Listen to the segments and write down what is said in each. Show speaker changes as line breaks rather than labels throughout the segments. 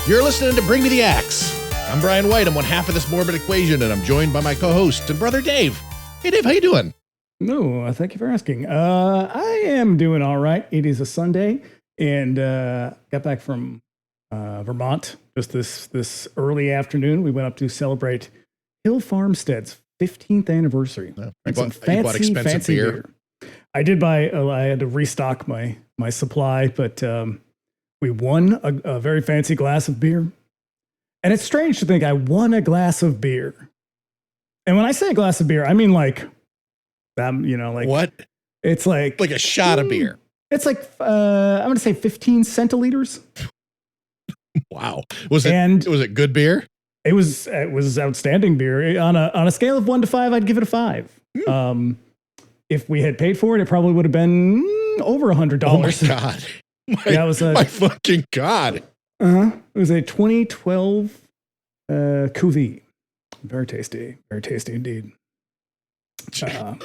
You're listening to Bring Me the Axe. I'm Brian White. I'm one half of this morbid equation, and I'm joined by my co-host and brother Dave. Hey, Dave, how you doing?
No, thank you for asking. I am doing all right. It is a Sunday, and got back from Vermont just this early afternoon. We went up to celebrate Hill Farmstead's 15th anniversary.
You
And
bought expensive beer.
I did buy. I had to restock my supply, but we won a very fancy glass of beer. And it's strange to think I won a glass of beer. And when I say a glass of beer, I mean like
what?
It's like
a shot of beer.
It's like I'm going to say 15 centiliters.
Wow. Was it good beer?
It was outstanding beer. On a scale of 1 to 5, I'd give it a 5. If we had paid for it, it probably would have been over $100.
Oh my God. My fucking God.
It was a 2012 Cuvée. Very tasty indeed.
I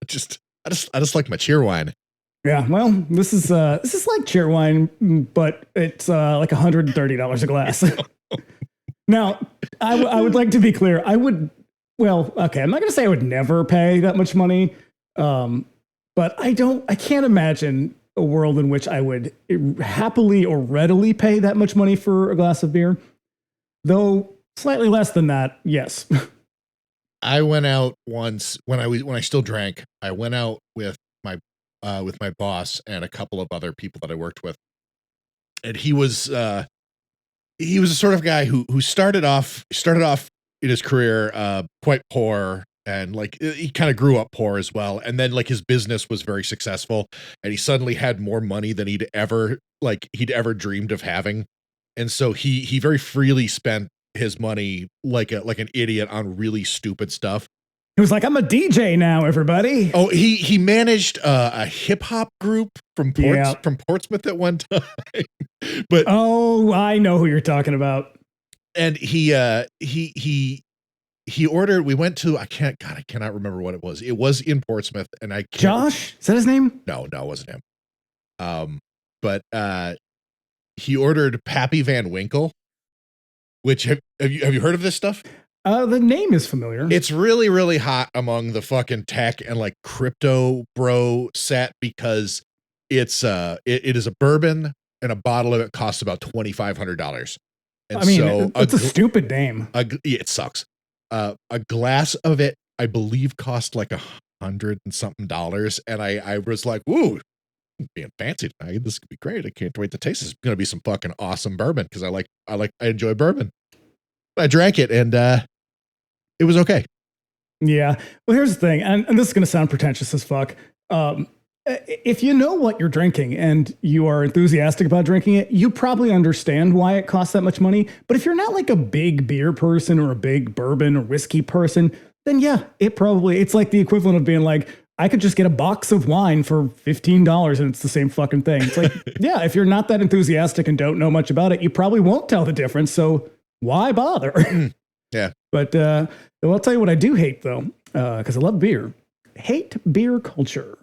just like my cheer wine.
Yeah, well, this is like cheer wine, but it's like $130 a glass. Now, I would like to be clear. I'm not going to say I would never pay that much money, but I can't imagine a world in which I would happily or readily pay that much money for a glass of beer. Though slightly less than that, yes.
I went out once when I still drank. I went out with my boss and a couple of other people that I worked with, and he was a sort of guy who started off in his career quite poor, and like he kind of grew up poor as well, and then like his business was very successful, and he suddenly had more money than he'd ever dreamed of having, and so he very freely spent his money like an idiot on really stupid stuff.
He was like, "I'm a DJ now, everybody."
Oh, he managed a hip hop group from Portsmouth at one time. But
I know who you're talking about.
And he ordered. We went to I cannot remember what it was. It was in Portsmouth, and
Josh, is that his name?
No, it wasn't him. But he ordered Pappy Van Winkle. Which have you heard of this stuff?
The name is familiar.
It's really, really hot among the fucking tech and like crypto bro set because it is a bourbon and a bottle of it costs about $2,500. And
it's a stupid name.
It sucks. A glass of it, I believe, cost like $100 and something, and I was like, "Ooh, being fancy tonight. This could be great. I can't wait to taste this. It's gonna be some fucking awesome bourbon because I enjoy bourbon." I drank it and it was okay.
Yeah. Well, here's the thing, and this is gonna sound pretentious as fuck. If you know what you're drinking and you are enthusiastic about drinking it, you probably understand why it costs that much money. But if you're not like a big beer person or a big bourbon or whiskey person, then yeah, it's like the equivalent of being like, I could just get a box of wine for $15 and it's the same fucking thing. It's like, yeah, if you're not that enthusiastic and don't know much about it, you probably won't tell the difference. So why bother?
Yeah.
But I'll tell you what I do hate though, because I love beer. Hate beer culture.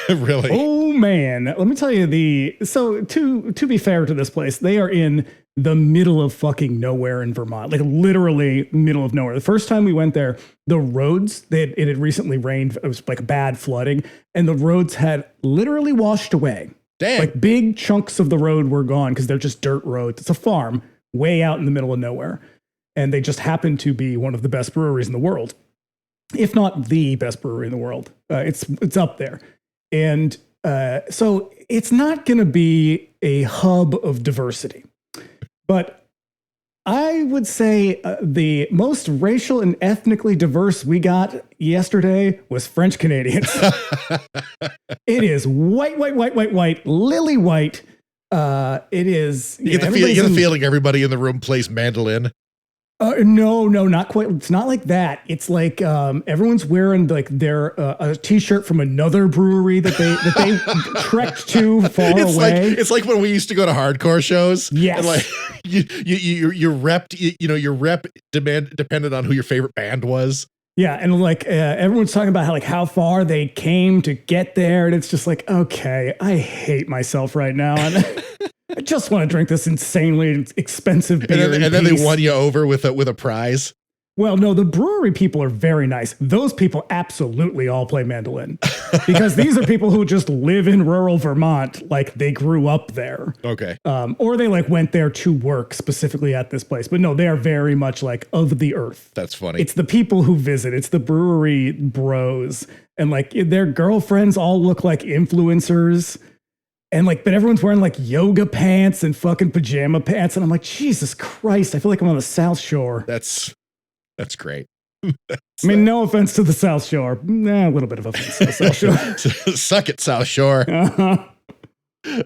Really?
Oh man, let me tell you to be fair to this place, they are in the middle of fucking nowhere in Vermont, like literally middle of nowhere. The first time we went there, the roads, it had recently rained. It was like bad flooding, and the roads had literally washed away.
Damn.
Like big chunks of the road were gone because they're just dirt roads. It's a farm way out in the middle of nowhere, and they just happen to be one of the best breweries in the world, if not the best brewery in the world. It's up there. And so it's not going to be a hub of diversity. But I would say the most racial and ethnically diverse we got yesterday was French Canadians. It is white, lily white. It is.
You get the feeling everybody in the room plays mandolin.
No, not quite. It's not like that. It's like everyone's wearing like their a t-shirt from another brewery that they trekked to far away.
It's like when we used to go to hardcore shows.
Yes,
and like your rep, your rep depended on who your favorite band was.
Yeah, and like everyone's talking about how far they came to get there, and it's just like, okay, I hate myself right now. I just want to drink this insanely expensive beer.
And then they won you over with a prize.
Well, no, the brewery people are very nice. Those people absolutely all play mandolin because these are people who just live in rural Vermont, like they grew up there.
Okay.
Or they like went there to work specifically at this place. But no, they are very much like of the earth.
That's funny.
It's the people who visit. It's the brewery bros. And like their girlfriends all look like influencers. And like, but everyone's wearing like yoga pants and fucking pajama pants. And I'm like, Jesus Christ, I feel like I'm on the South Shore.
That's great.
I mean, no offense to the South Shore. Nah, a little bit of offense to the South Shore.
Suck it, South Shore.
Uh-huh.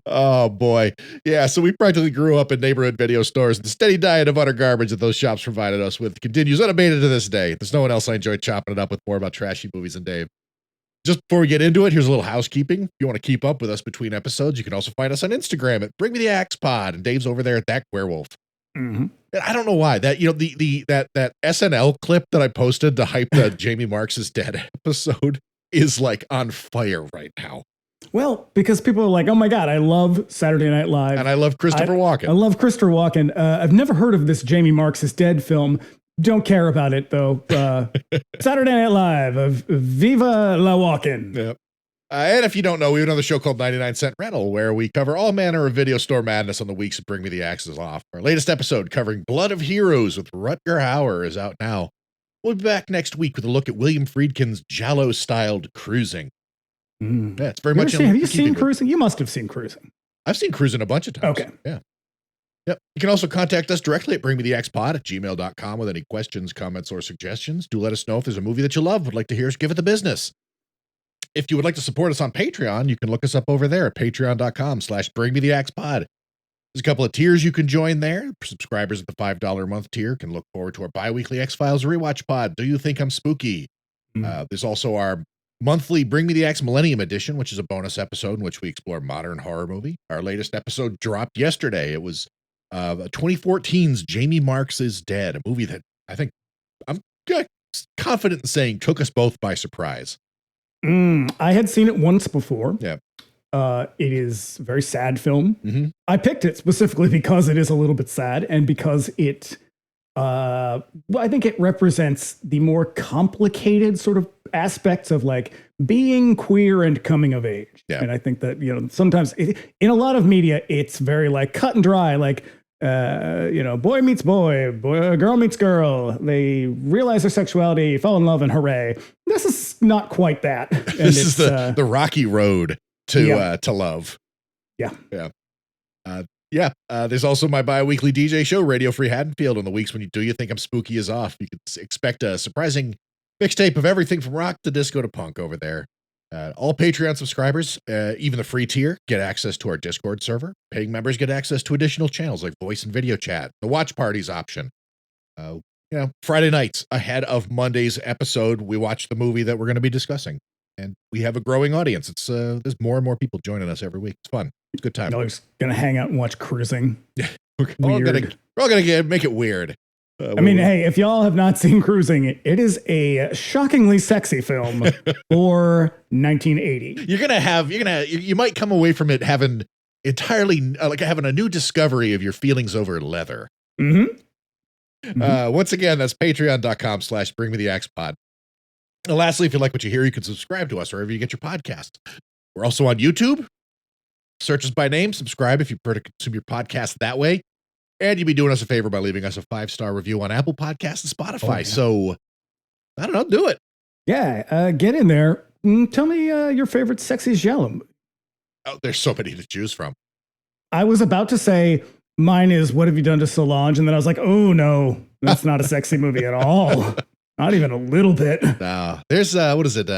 Oh, boy. Yeah, so we practically grew up in neighborhood video stores. The steady diet of utter garbage that those shops provided us with continues unabated to this day. There's no one else I enjoy chopping it up with more about trashy movies than Dave. Just before we get into it, here's a little housekeeping. If you want to keep up with us between episodes, you can also find us on Instagram at Bring Me the Axe Pod, and Dave's over there at That Werewolf.
Mm-hmm.
I don't know why that, you know, that SNL clip that I posted to hype the Jamie Marks' Dead episode is like on fire right now.
Well, because people are like, oh my God, I love Saturday Night Live.
And I love Christopher Walken.
I love Christopher Walken. I've never heard of this Jamie Marks' Dead film. Don't care about it though. Saturday Night Live, Viva la Walken.
Yep. And if you don't know, we have another show called 99 Cent Rental, where we cover all manner of video store madness on the weeks that Bring Me the Axes off. Our latest episode covering Blood of Heroes with Rutger Hauer is out now. We'll be back next week with a look at William Friedkin's Giallo-styled Cruising.
Mm.
Yeah, it's very much.
Have you seen Cruising? You must have seen Cruising.
I've seen Cruising a bunch of times.
Okay.
Yeah. Yep. You can also contact us directly at bringmetheaxepod@gmail.com with any questions, comments, or suggestions. Do let us know if there's a movie that you love, would like to hear us give it the business. If you would like to support us on Patreon, you can look us up over there at patreon.com/bringmetheaxepod. There's a couple of tiers you can join there. Subscribers at the $5 a month tier can look forward to our bi-weekly X-Files rewatch pod, Do You Think I'm Spooky? There's also our monthly Bring Me the Axe Millennium Edition, which is a bonus episode in which we explore modern horror movie. Our latest episode dropped yesterday. It was 2014's Jamie Marks is Dead, a movie that I think I'm confident in saying took us both by surprise.
I had seen it once before.
Yeah.
It is a very sad film.
Mm-hmm.
I picked it specifically because it is a little bit sad and because it, I think it represents the more complicated sort of aspects of like being queer and coming of age.
Yeah.
And I think that, you know, sometimes in a lot of media, it's very like cut and dry, like, you know, boy meets boy, girl meets girl. They realize their sexuality, fall in love, and hooray. This is not quite that. And
this is the rocky road to love.
Yeah.
Yeah. There's also my bi-weekly DJ show, Radio Free Haddonfield, on the weeks when you Do You Think I'm Spooky is off. You can expect a surprising mixtape of everything from rock to disco to punk over there. All Patreon subscribers, even the free tier, get access to our Discord server. Paying members get access to additional channels like voice and video chat, the watch parties option. Friday nights ahead of Monday's episode, we watch the movie that we're going to be discussing. And we have a growing audience. It's there's more and more people joining us every week. It's fun. It's a good time.
We're just going to hang out and watch Cruising.
Yeah, we're all going to make it weird.
I mean, hey, if y'all have not seen Cruising, it is a shockingly sexy film for 1980.
You might come away from it having entirely like having a new discovery of your feelings over leather.
Mm-hmm.
Once again, that's patreon.com/bringmetheaxepod. And lastly, if you like what you hear, you can subscribe to us wherever you get your podcast. We're also on YouTube. Search us by name, subscribe if you prefer to consume your podcast that way. And you'd be doing us a favor by leaving us a 5-star review on Apple Podcasts and Spotify. Oh, yeah. So, I don't know, do it.
Yeah, get in there. Tell me your favorite sexy giallo movie.
Oh, there's so many to choose from.
I was about to say mine is What Have You Done to Solange? And then I was like, oh, no, that's not a sexy movie at all. Not even a little bit.
No, there's, what is it?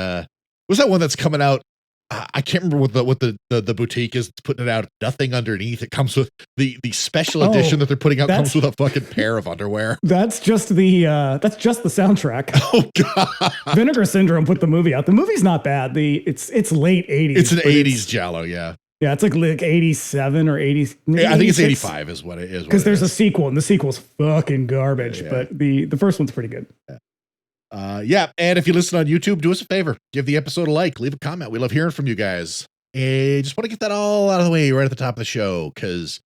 Was that one that's coming out? I can't remember what the boutique is putting it out. Nothing underneath. It comes with the special edition that they're putting out comes with a fucking pair of underwear.
That's just the soundtrack.
Oh God!
Vinegar Syndrome put the movie out. The movie's not bad. It's late 80s.
It's an 80s giallo, yeah.
Yeah, it's like 87 or 80.
I think it's 85 is what it is.
Because there's a sequel, and the sequel's fucking garbage. Yeah. But the first one's pretty good.
Yeah. And if you listen on YouTube, do us a favor. Give the episode a like. Leave a comment. We love hearing from you guys. And just want to get that all out of the way right at the top of the show, because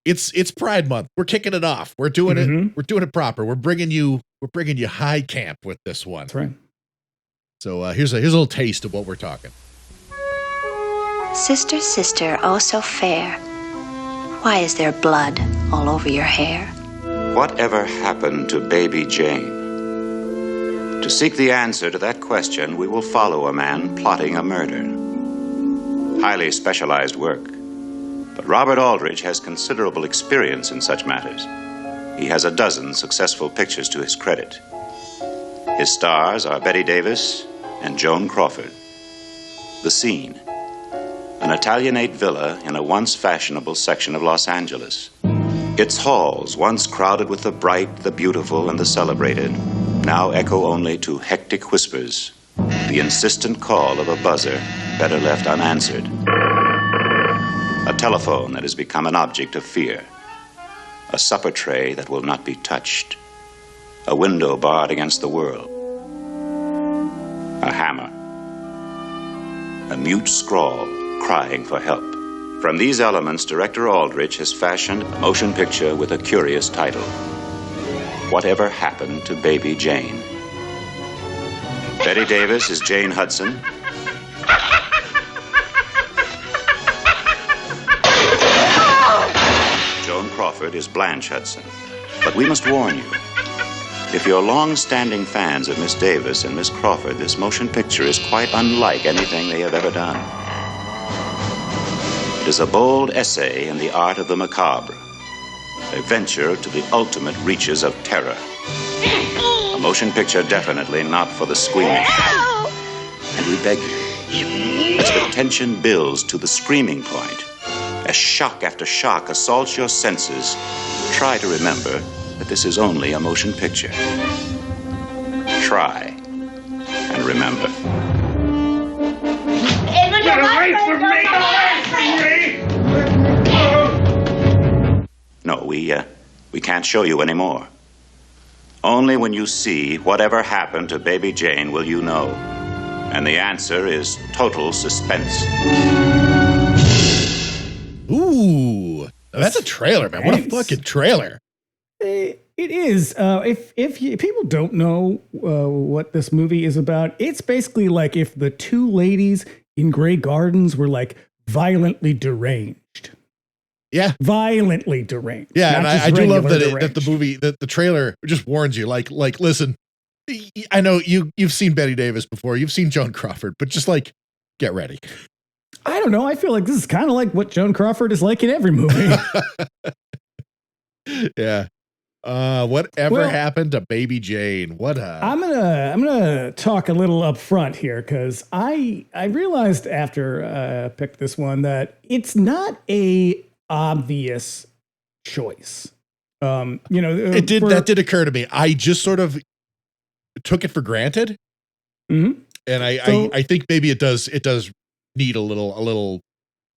it's Pride Month. We're kicking it off. We're doing it. We're doing it proper. We're bringing you high camp with this one.
That's right.
So here's a little taste of what we're talking.
Sister, sister, oh so fair, why is there blood all over your hair?
Whatever happened to baby Jane? To seek the answer to that question, we will follow a man plotting a murder. Highly specialized work. But Robert Aldrich has considerable experience in such matters. He has a dozen successful pictures to his credit. His stars are Bette Davis and Joan Crawford. The scene: an Italianate villa in a once fashionable section of Los Angeles. Its halls, once crowded with the bright, the beautiful, and the celebrated, now echo only to hectic whispers, the insistent call of a buzzer better left unanswered. A telephone that has become an object of fear. A supper tray that will not be touched. A window barred against the world. A hammer. A mute scrawl crying for help. From these elements, director Aldrich has fashioned a motion picture with a curious title: Whatever Happened to Baby Jane? Bette Davis is Jane Hudson. Joan Crawford is Blanche Hudson. But we must warn you, if you're long-standing fans of Miss Davis and Miss Crawford, this motion picture is quite unlike anything they have ever done. It is a bold essay in the art of the macabre, a venture to the ultimate reaches of terror. A motion picture definitely not for the squeamish. And we beg you, as the tension builds to the screaming point, as shock after shock assaults your senses, try to remember that this is only a motion picture. Try and remember.
Get away from me! Get away from me!
No, we can't show you anymore. Only when you see whatever happened to baby Jane will you know. And the answer is total suspense.
Ooh, that's a trailer, man. What a fucking trailer.
It is. If people don't know what this movie is about, it's basically like if the two ladies in Grey Gardens were like violently deranged.
Yeah.
Violently deranged.
Yeah, and I do love that the movie, that the trailer just warns you, like, listen, I know you've seen Bette Davis before, you've seen Joan Crawford, but just like, get ready.
I don't know. I feel like this is kind of like what Joan Crawford is like in every movie.
Yeah. Whatever happened to baby Jane? I'm
gonna talk a little up front here, because I realized after I picked this one that it's not a obvious choice.
That did occur to me. I just sort of took it for granted.
Mm-hmm.
And I think maybe it does need a little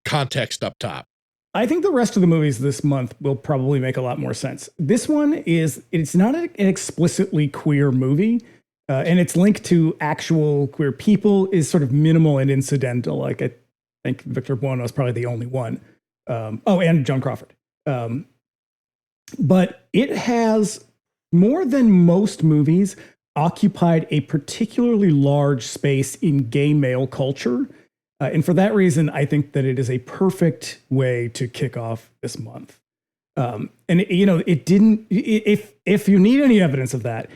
context up top.
I think the rest of the movies this month will probably make a lot more sense. This one it's not an explicitly queer movie, and its link to actual queer people is sort of minimal and incidental. Like, I think Victor Buono is probably the only one. And Joan Crawford. But it has, more than most movies, occupied a particularly large space in gay male culture. And for that reason, I think that it is a perfect way to kick off this month. It didn't, if you need any evidence of that,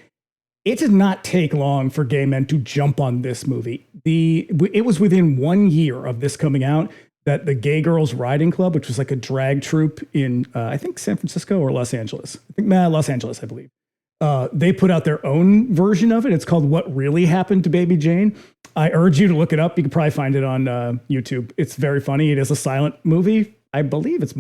it did not take long for gay men to jump on this movie. It was within 1 year of this coming out that the Gay Girls Riding Club, which was like a drag troupe in, I think, San Francisco or Los Angeles. Los Angeles, I believe. They put out their own version of it. It's called What Really Happened to Baby Jane. I urge you to look it up. You can probably find it on YouTube. It's very funny. It is a silent movie. I believe it's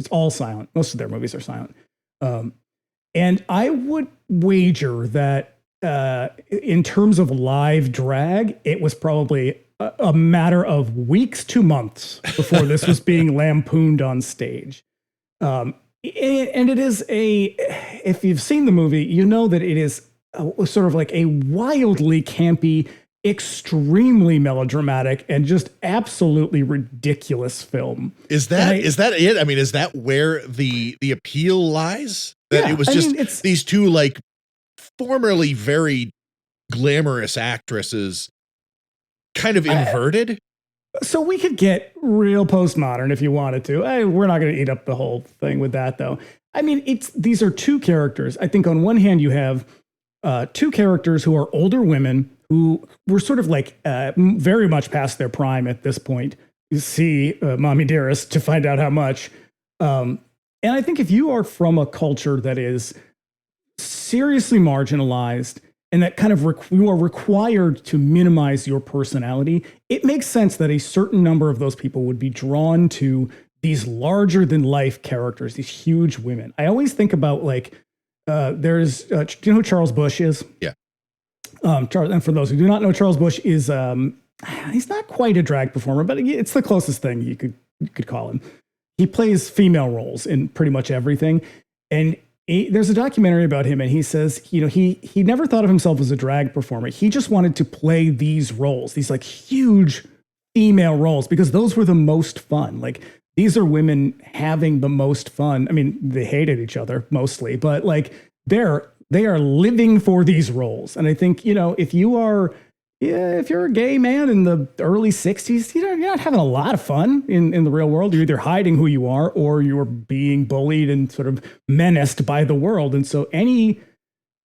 all silent. Most of their movies are silent. And I would wager that in terms of live drag, it was probably a matter of weeks to months before this was being lampooned on stage. And it is if you've seen the movie, you know that it is sort of like a wildly campy, extremely melodramatic and just absolutely ridiculous film.
Is that it? I mean, is that where the appeal lies? That it was just these two like formerly very glamorous actresses kind of inverted?
So we could get real postmodern if you wanted to. We're not going to eat up the whole thing with that, though. I mean, these are two characters. I think on one hand, you have two characters who are older women who were sort of like very much past their prime at this point. You see Mommy Dearest to find out how much. And I think if you are from a culture that is seriously marginalized and that kind of you are required to minimize your personality, it makes sense that a certain number of those people would be drawn to these larger than life characters, these huge women. I always think about like, do you know who Charles Bush is?
Yeah.
Charles, and for those who do not know, Charles Bush is, he's not quite a drag performer, but it's the closest thing you could call him. He plays female roles in pretty much everything. And there's a documentary about him, and he says, you know, he never thought of himself as a drag performer. He just wanted to play these roles, these like huge female roles, because those were the most fun. Like, these are women having the most fun. I mean, they hated each other mostly, but like they are living for these roles. And I think, you know, if you're a gay man in the early 60s, you're not having a lot of fun in the real world. You're either hiding who you are or you're being bullied and sort of menaced by the world. And so any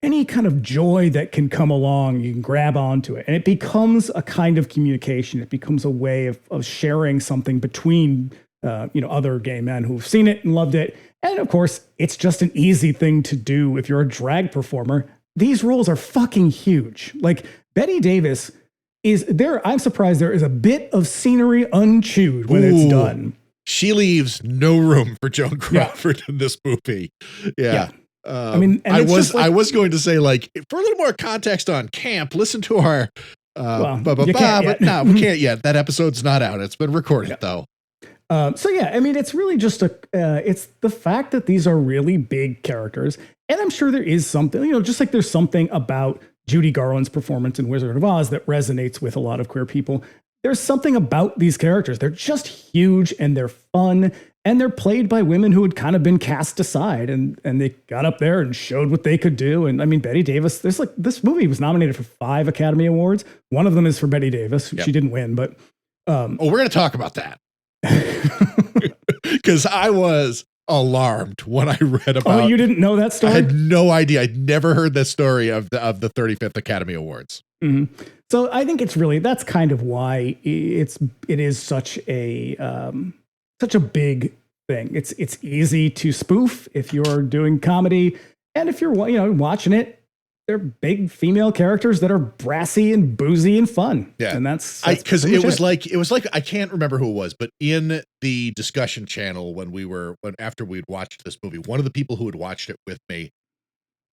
kind of joy that can come along, you can grab onto it. And it becomes a kind of communication. It becomes a way of sharing something between other gay men who've seen it and loved it. And of course, it's just an easy thing to do if you're a drag performer. These roles are fucking huge. Like, Bette Davis is there. I'm surprised there is a bit of scenery unchewed when it's done.
She leaves no room for Joan Crawford in this movie. Yeah.
I mean,
I was going to say, like, for a little more context on camp, listen to our, but no, we can't yet. That episode's not out. It's been recorded though.
So yeah, I mean, it's really just it's the fact that these are really big characters. And I'm sure there is something, you know, just like there's something about Judy Garland's performance in Wizard of Oz that resonates with a lot of queer people. There's something about these characters. They're just huge and they're fun and they're played by women who had kind of been cast aside and they got up there and showed what they could do. And I mean, Bette Davis, this movie was nominated for 5 Academy Awards. One of them is for Bette Davis. Yep. She didn't win, but
we're going to talk about that. Because I was alarmed when I read about.
Oh, you didn't know that story?
I had no idea. I'd never heard the story of the 35th Academy Awards.
Mm-hmm. So I think that's kind of why it is such a big thing. It's easy to spoof if you're doing comedy, and if you're watching it. They're big female characters that are brassy and boozy and fun.
Yeah.
And that's
because it was like, I can't remember who it was, but in the discussion channel after we'd watched this movie, one of the people who had watched it with me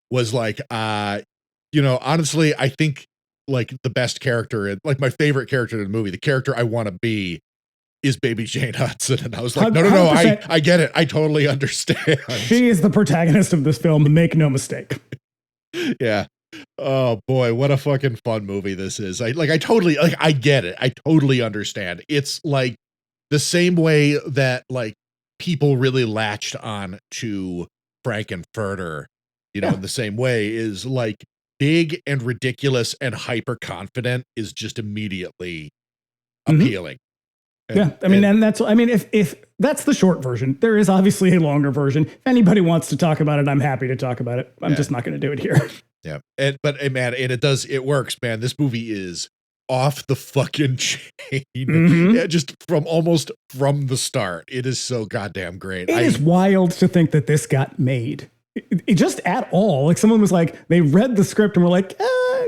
was like, honestly, I think like the best character, like my favorite character in the movie, the character I want to be is Baby Jane Hudson. And I was like, no, I get it. I totally understand.
She is the protagonist of this film. Make no mistake.
Yeah. Oh boy, what a fucking fun movie this is. I get it. I totally understand. It's like the same way that like people really latched on to Frankenfurter, in the same way is like big and ridiculous and hyper confident is just immediately appealing.
Yeah, I mean, if that's the short version, there is obviously a longer version. If anybody wants to talk about it, I'm happy to talk about it. I'm just not going to do it here.
Yeah, it works, man. This movie is off the fucking chain. Mm-hmm. Yeah, just from the start. It is so goddamn great.
It is wild to think that this got made. It just at all. Like someone was like, they read the script and were like,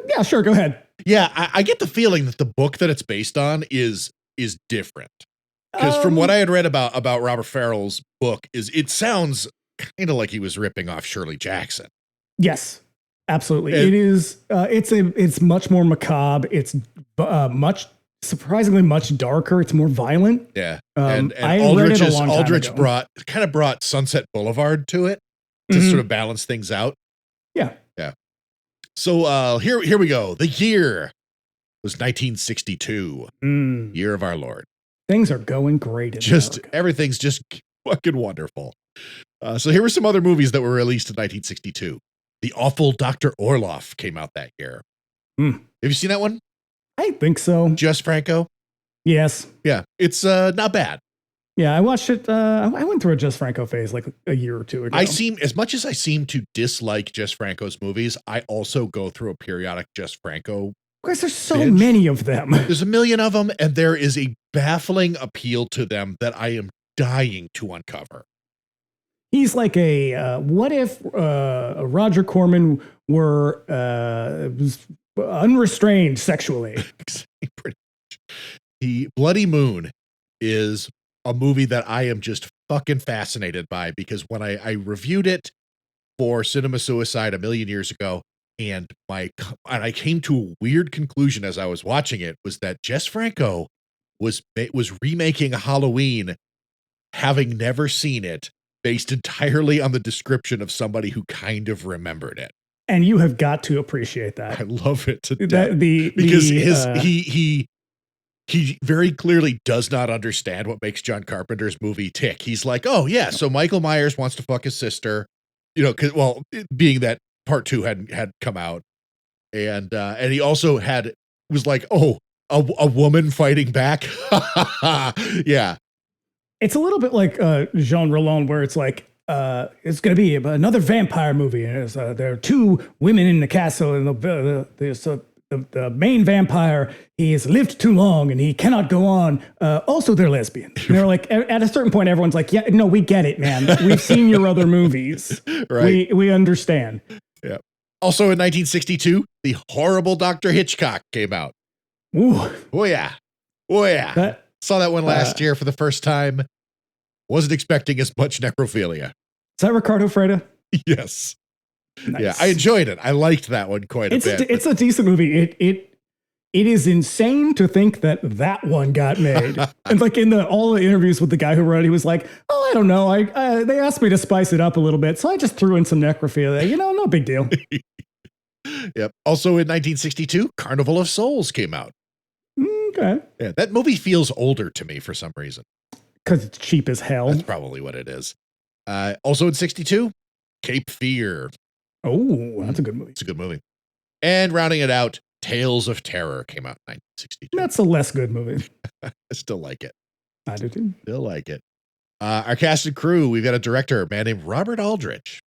yeah, sure, go ahead.
Yeah, I get the feeling that the book that it's based on is different, because from what I had read about Robert Farrell's book, it sounds kind of like he was ripping off Shirley Jackson.
Yes, absolutely. It is. It's much more macabre. It's surprisingly much darker. It's more violent.
Yeah, and Aldrich brought Sunset Boulevard to it to sort of balance things out.
Yeah.
So here we go. The year was 1962, year of our Lord.
Things are going great.
Everything's just fucking wonderful. So here were some other movies that were released in 1962. The Awful Dr. Orloff came out that year. Have you seen that one?
I think so.
Jess Franco?
Yes.
Yeah, it's not bad.
Yeah, I watched it. I went through a Jess Franco phase like a year or two ago.
As much as I seem to dislike Jess Franco's movies, I also go through a periodic Jess Franco.
Because there's so many of them.
There's a million of them, and there is a baffling appeal to them that I am dying to uncover.
He's like what if Roger Corman were unrestrained sexually?
Pretty much. The Bloody Moon is a movie that I am just fucking fascinated by, because when I reviewed it for Cinema Suicide a million years ago, and I came to a weird conclusion as I was watching it, was that Jess Franco was remaking Halloween, having never seen it, based entirely on the description of somebody who kind of remembered it.
And you have got to appreciate that.
I love it to death. Because he very clearly does not understand what makes John Carpenter's movie tick. He's like, oh yeah, so Michael Myers wants to fuck his sister, being that part 2 had come out, and he also was like, oh, a woman fighting back. Yeah, it's
a little bit like Jean Rollin, where it's like it's going to be another vampire movie, and there are 2 women in the castle, and the main vampire, he has lived too long and he cannot go on. Also, they're lesbian. And they're like, at a certain point, everyone's like, yeah, no, we get it, man. We've seen your other movies.
Right.
We understand.
Yeah. Also in 1962, the horrible Dr. Hitchcock came out.
Ooh.
Oh yeah. Oh yeah. Saw that one last year for the first time. Wasn't expecting as much necrophilia.
Is that Ricardo Freda?
Yes.
Nice.
Yeah, I enjoyed it. I liked that one quite a bit.
It's a decent movie. It is insane to think that one got made. And like in all the interviews with the guy who wrote it, he was like, "Oh, I don't know. They asked me to spice it up a little bit, so I just threw in some necrophilia. No big deal."
Yep. Also in 1962, Carnival of Souls came out.
Okay.
Yeah, that movie feels older to me for some reason.
Because it's cheap as hell.
That's probably what it is. Also in 62, Cape Fear.
Oh, that's a good movie.
It's a good movie. And rounding it out, Tales of Terror came out in 1962.
That's a less good movie.
I still like it.
I do too.
Still like it. Our cast and crew, we've got a director, a man named Robert Aldrich.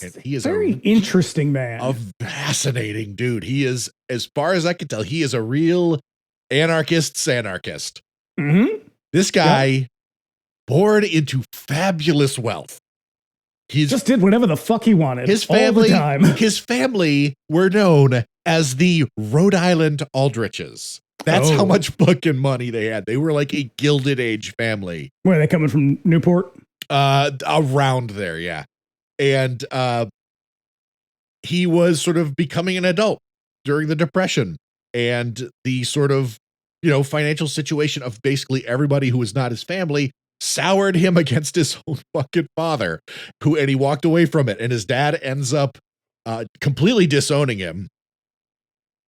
And he is a very interesting man.
A fascinating dude. He is, as far as I can tell, he is a real anarchist.
Mm-hmm.
This guy poured into fabulous wealth.
He just did whatever the fuck he wanted.
His family,
all the time.
His family were known as the Rhode Island Aldriches. That's how much fucking money they had. They were like a Gilded Age family.
Where are they coming from? Newport?
Around there, yeah. And he was sort of becoming an adult during the Depression, and the sort of, financial situation of basically everybody who was not his family soured him against his own fucking father, and he walked away from it, and his dad ends up completely disowning him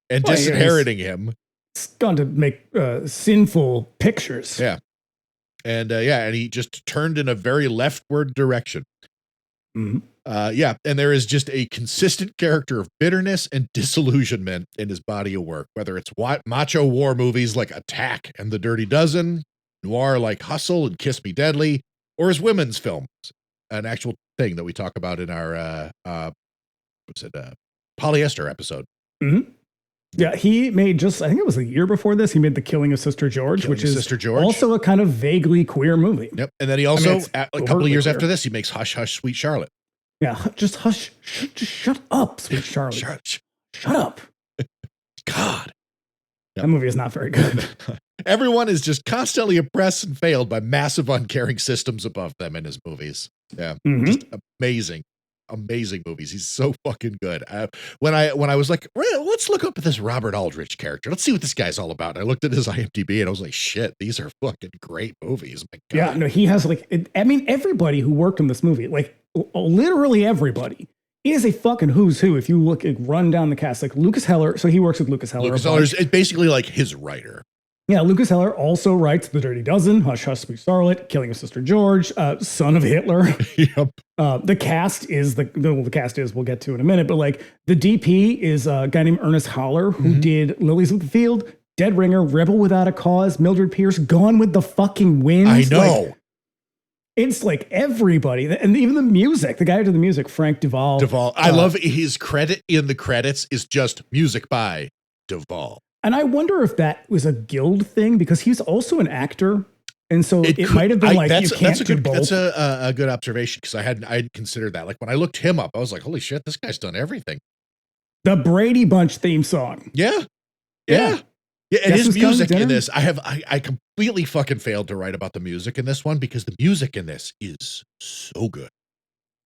and disinheriting him.
He's gone to make sinful pictures.
Yeah. And and he just turned in a very leftward direction.
Mm-hmm.
And there is just a consistent character of bitterness and disillusionment in his body of work, whether it's macho war movies like Attack and The Dirty Dozen, noir like Hustle and Kiss Me Deadly, or his women's films, an actual thing that we talk about in our polyester episode.
Mm-hmm. Yeah, he made I think it was a year before this, he made The Killing of Sister George, which is also a kind of vaguely queer movie.
Yep. And then he also, a couple of years after this, he makes Hush Hush Sweet Charlotte.
Yeah, just hush, just shut up, Sweet Charlotte. Shut up.
God.
That movie is not very good.
Everyone is just constantly oppressed and failed by massive uncaring systems above them in his movies. Yeah.
Mm-hmm.
Just amazing movies. He's so fucking good. When I was like, let's look up this Robert Aldrich character. Let's see what this guy's all about. And I looked at his IMDb and I was like, shit, these are fucking great movies. My God.
Yeah, no, he has everybody who worked on this movie, like literally everybody, It is a fucking who's who. If you run down the cast, like Lucas Heller. So he works with Lucas Heller.
Lucas Heller's basically like his writer.
Yeah, Lucas Heller also writes The Dirty Dozen, Hush Hush Sweet Charlotte, Killing of Sister George, Son of Hitler.
Yep.
The cast is the cast is we'll get to in a minute, but like the DP is a guy named Ernest Haller who did Lilies of the Field, Dead Ringer, Rebel Without a Cause, Mildred Pierce, Gone with the Fucking Wind.
I know.
Like, it's like everybody, and even the music. The guy who did the music, Frank Duvall.
I love his credit in the credits is just music by Duvall.
And I wonder if that was a guild thing because he's also an actor. And so it might have been you can't do both.
That's a good observation because I hadn't considered that. Like when I looked him up, I was like, holy shit, this guy's done everything.
The Brady Bunch theme song.
Yeah. And his music in this, I completely fucking failed to write about the music in this one because the music in this is so good.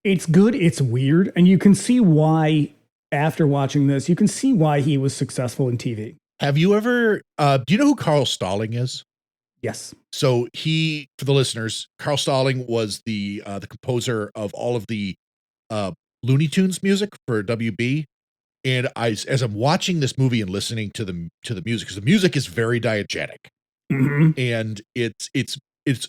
It's good. It's weird. And you can see why, after watching this, you can see why he was successful in TV.
Have you ever, do you know who Carl Stalling is?
Yes.
So for the listeners, Carl Stalling was the composer of all of the Looney Tunes music for WB. And as I'm watching this movie and listening to the music, because the music is very diegetic, and it's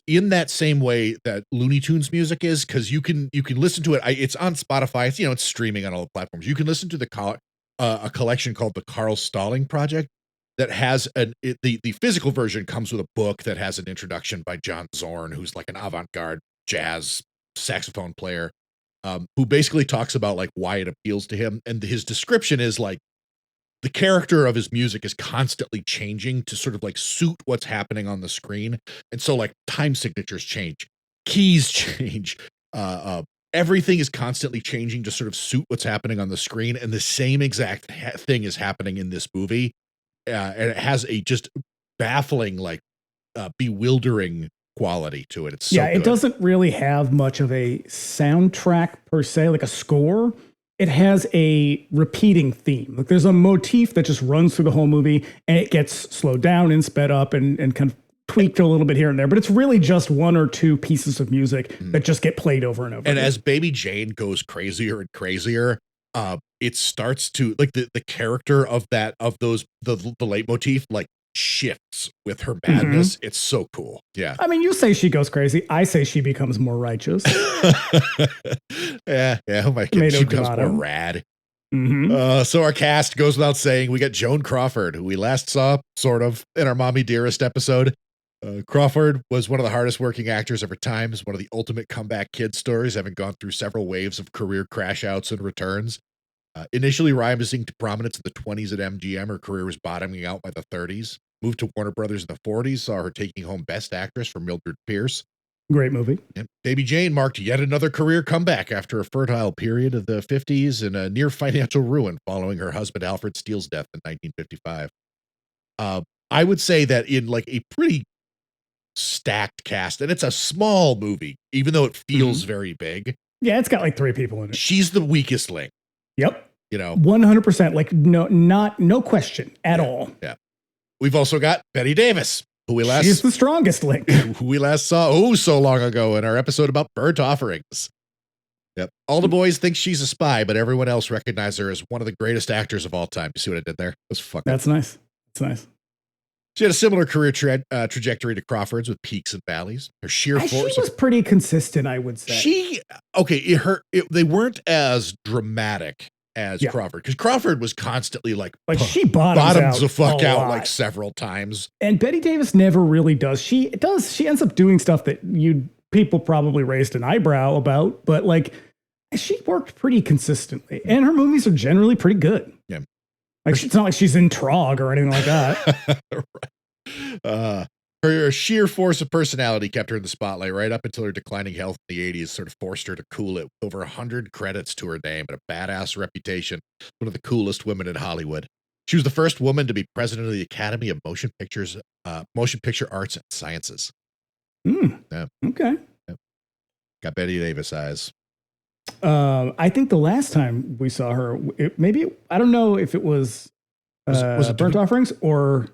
in that same way that Looney Tunes music is, because you can listen to it. It's on Spotify. It's streaming on all the platforms. You can listen to a collection called the Carl Stalling Project that has the physical version comes with a book that has an introduction by John Zorn, who's like an avant-garde jazz saxophone player. Who basically talks about like why it appeals to him. And his description is like the character of his music is constantly changing to sort of like suit what's happening on the screen. And so like time signatures change, keys change, everything is constantly changing to sort of suit what's happening on the screen. And the same exact thing is happening in this movie. And it has a just baffling, like bewildering quality to it. It's so good.
It doesn't really have much of a soundtrack per se, like a score. It has a repeating theme. Like there's a motif that just runs through the whole movie and it gets slowed down and sped up and kind of tweaked a little bit here and there. But it's really just one or two pieces of music that just get played over and over.
And as Baby Jane goes crazier and crazier, it starts to like the character of the leitmotif like shifts with her madness. It's so cool. Yeah.
I mean, you say she goes crazy. I say she becomes more righteous.
yeah. Oh my God. She becomes more rad. So our cast goes without saying. We got Joan Crawford, who we last saw sort of in our Mommy Dearest episode. Crawford was one of the hardest working actors of her time. Is one of the ultimate comeback kid stories, having gone through several waves of career crash outs and returns. Initially rising to prominence in the 20s at MGM, her career was bottoming out by the 30s. Moved to Warner Brothers in the 40s, saw her taking home Best Actress for Mildred Pierce.
Great movie.
And Baby Jane marked yet another career comeback after a fertile period of the 50s and a near financial ruin following her husband Alfred Steele's death in 1955. I would say that in like a pretty stacked cast, and it's a small movie, even though it feels very big.
Yeah, it's got like 3 people in it.
She's the weakest link.
Yep.
100%.
Like no question at all.
Yeah. We've also got Bette Davis,
she's the strongest link.
Who we last saw so long ago in our episode about burnt offerings. Yep. All the boys think she's a spy, but everyone else recognizes her as one of the greatest actors of all time. You see what I did there? That's
nice. That's nice.
She had a similar career trajectory to Crawford's with peaks and valleys. Her sheer force.
She was pretty consistent, I would say.
They weren't as dramatic as Crawford, because Crawford was constantly like
she bottoms
the fuck out like several times.
And Bette Davis never really does. She ends up doing stuff that people probably raised an eyebrow about, but like she worked pretty consistently, and her movies are generally pretty good.
Yeah.
Like it's not like she's in Trog or anything like that.
Right. Her sheer force of personality kept her in the spotlight right up until her declining health in the 80s sort of forced her to cool it with over 100 credits to her name and a badass reputation. One of the coolest women in Hollywood. She was the first woman to be president of the Academy of Motion Picture Arts and Sciences.
Yeah. Okay.
Yeah. Got Bette Davis eyes.
I think the last time we saw her, I don't know if it was it Burnt Offerings or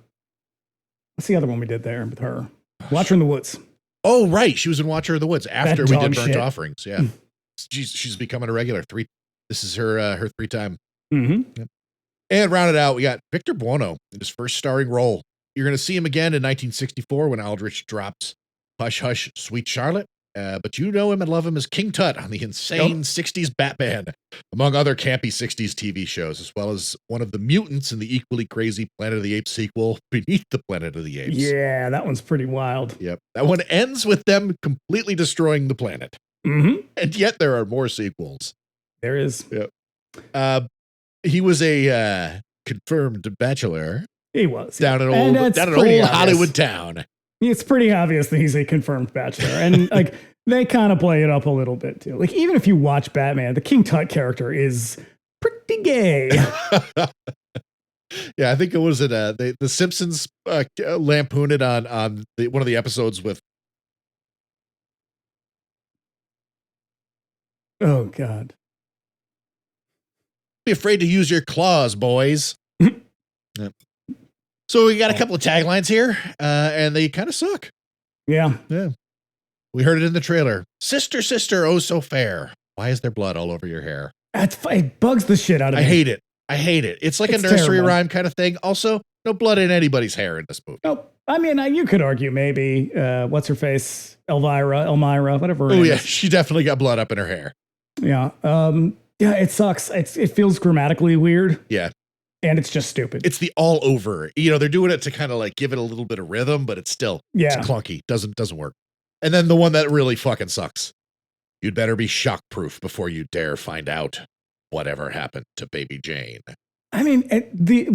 what's the other one we did there with her? Watcher in the Woods.
Oh, right. She was in Watcher in the Woods after we did Burnt
shit.
Offerings. Yeah. She's becoming a regular. This is her 3-time.
Mm-hmm.
Yep. And rounded out, we got Victor Buono in his first starring role. You're going to see him again in 1964 when Aldrich drops Hush Hush, Sweet Charlotte. But you know him and love him as King Tut on the insane 60s Batman, among other campy 60s TV shows, as well as one of the mutants in the equally crazy Planet of the Apes sequel, Beneath the Planet of the Apes.
Yeah, that one's pretty wild.
Yep. That one ends with them completely destroying the planet.
Mm-hmm.
And yet there are more sequels.
There is.
Yep. He was a confirmed bachelor.
He was.
Down in old Hollywood town.
It's pretty obvious that he's a confirmed bachelor. And like they kind of play it up a little bit too. Like even if you watch Batman, the King Tut character is pretty gay.
Yeah, I think it was the Simpsons lampooned it on one of the episodes with.
Oh God.
Be afraid to use your claws, boys. Yep. So we got a couple of taglines here, and they kind of suck.
Yeah.
We heard it in the trailer. Sister, sister, oh so fair. Why is there blood all over your hair?
It bugs the shit out of me.
I hate it. It's like a nursery rhyme kind of thing. Also, no blood in anybody's hair in this movie.
Oh, I mean, you could argue maybe, what's her face? Elmira, whatever.
Oh yeah, she definitely got blood up in her hair.
Yeah. Yeah, it sucks. It feels grammatically weird.
Yeah.
And it's just stupid.
It's the all over. They're doing it to kind of like give it a little bit of rhythm, but it's still it's clunky. Doesn't work. And then the one that really fucking sucks. You'd better be shock-proof before you dare find out whatever happened to Baby Jane.
I mean,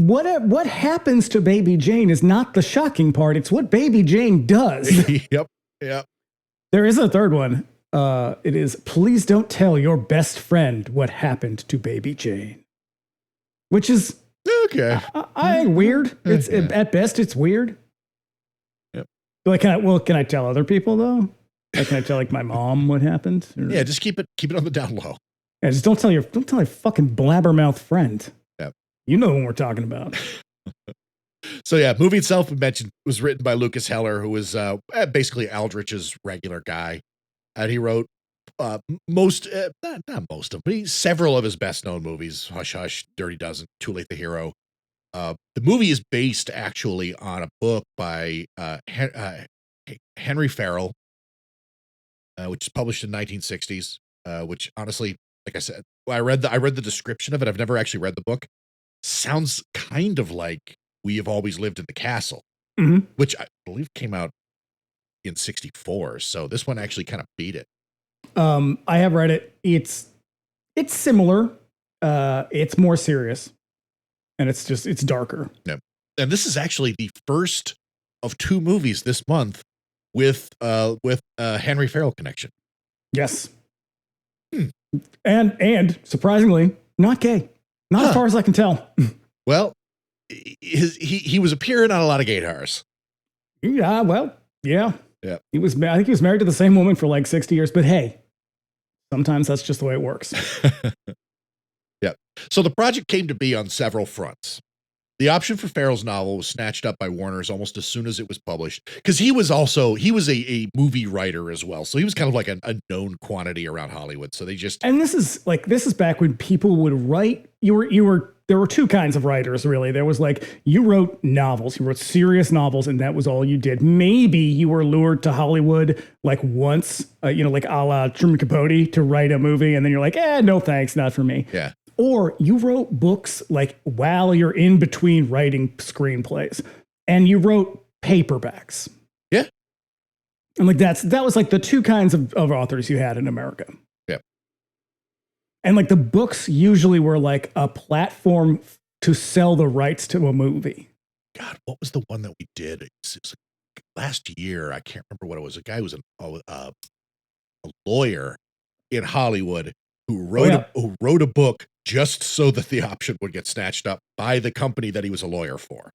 what happens to Baby Jane is not the shocking part. It's what Baby Jane does.
Yep.
There is a third one. It is, please don't tell your best friend what happened to Baby Jane. Which is...
Okay.
I weird. It's at best it's weird.
Yep.
Like, can I tell other people though? Like, can I tell like my mom what happened? Or?
Yeah, just keep it on the down low.
Yeah, just don't tell your fucking blabbermouth friend.
Yep.
You know what we're talking about.
So yeah, movie itself we mentioned was written by Lucas Heller, who was basically Aldrich's regular guy, and he wrote not most of them, but several of his best known movies: Hush Hush, Dirty Dozen, Too Late the Hero. The movie is based actually on a book by Henry Farrell, which is published in 1960s. Which honestly, like I said, I read the description of it. I've never actually read the book. Sounds kind of like We Have Always Lived in the Castle, which I believe came out in 64. So this one actually kind of beat it.
I have read it. It's similar. It's more serious, and it's darker.
Yeah. And this is actually the first of 2 movies this month with Henry Farrell connection.
Yes. And surprisingly, not gay. Not as far as I can tell.
Well, he was appearing on a lot of gaydars.
Yeah, well, yeah.
Yeah.
I think he was married to the same woman for like 60 years, but hey, sometimes that's just the way it works.
Yeah. So the project came to be on several fronts. The option for Farrell's novel was snatched up by Warner's almost as soon as it was published, because he was a movie writer as well. So he was kind of like a known quantity around Hollywood. So they just...
And this is back when people would write, there were 2 kinds of writers, really. There was like, you wrote novels, you wrote serious novels, and that was all you did. Maybe you were lured to Hollywood like once, like a la Truman Capote to write a movie, and then you're like, no thanks, not for me.
Yeah.
Or you wrote books like while you're in between writing screenplays, and you wrote paperbacks.
Yeah.
And like that was like the 2 kinds of authors you had in America.
Yeah.
And like the books usually were like a platform to sell the rights to a movie.
God, what was the one that we did? It was like last year. I can't remember what it was. A guy who was a lawyer in Hollywood who wrote a book just so that the option would get snatched up by the company that he was a lawyer for.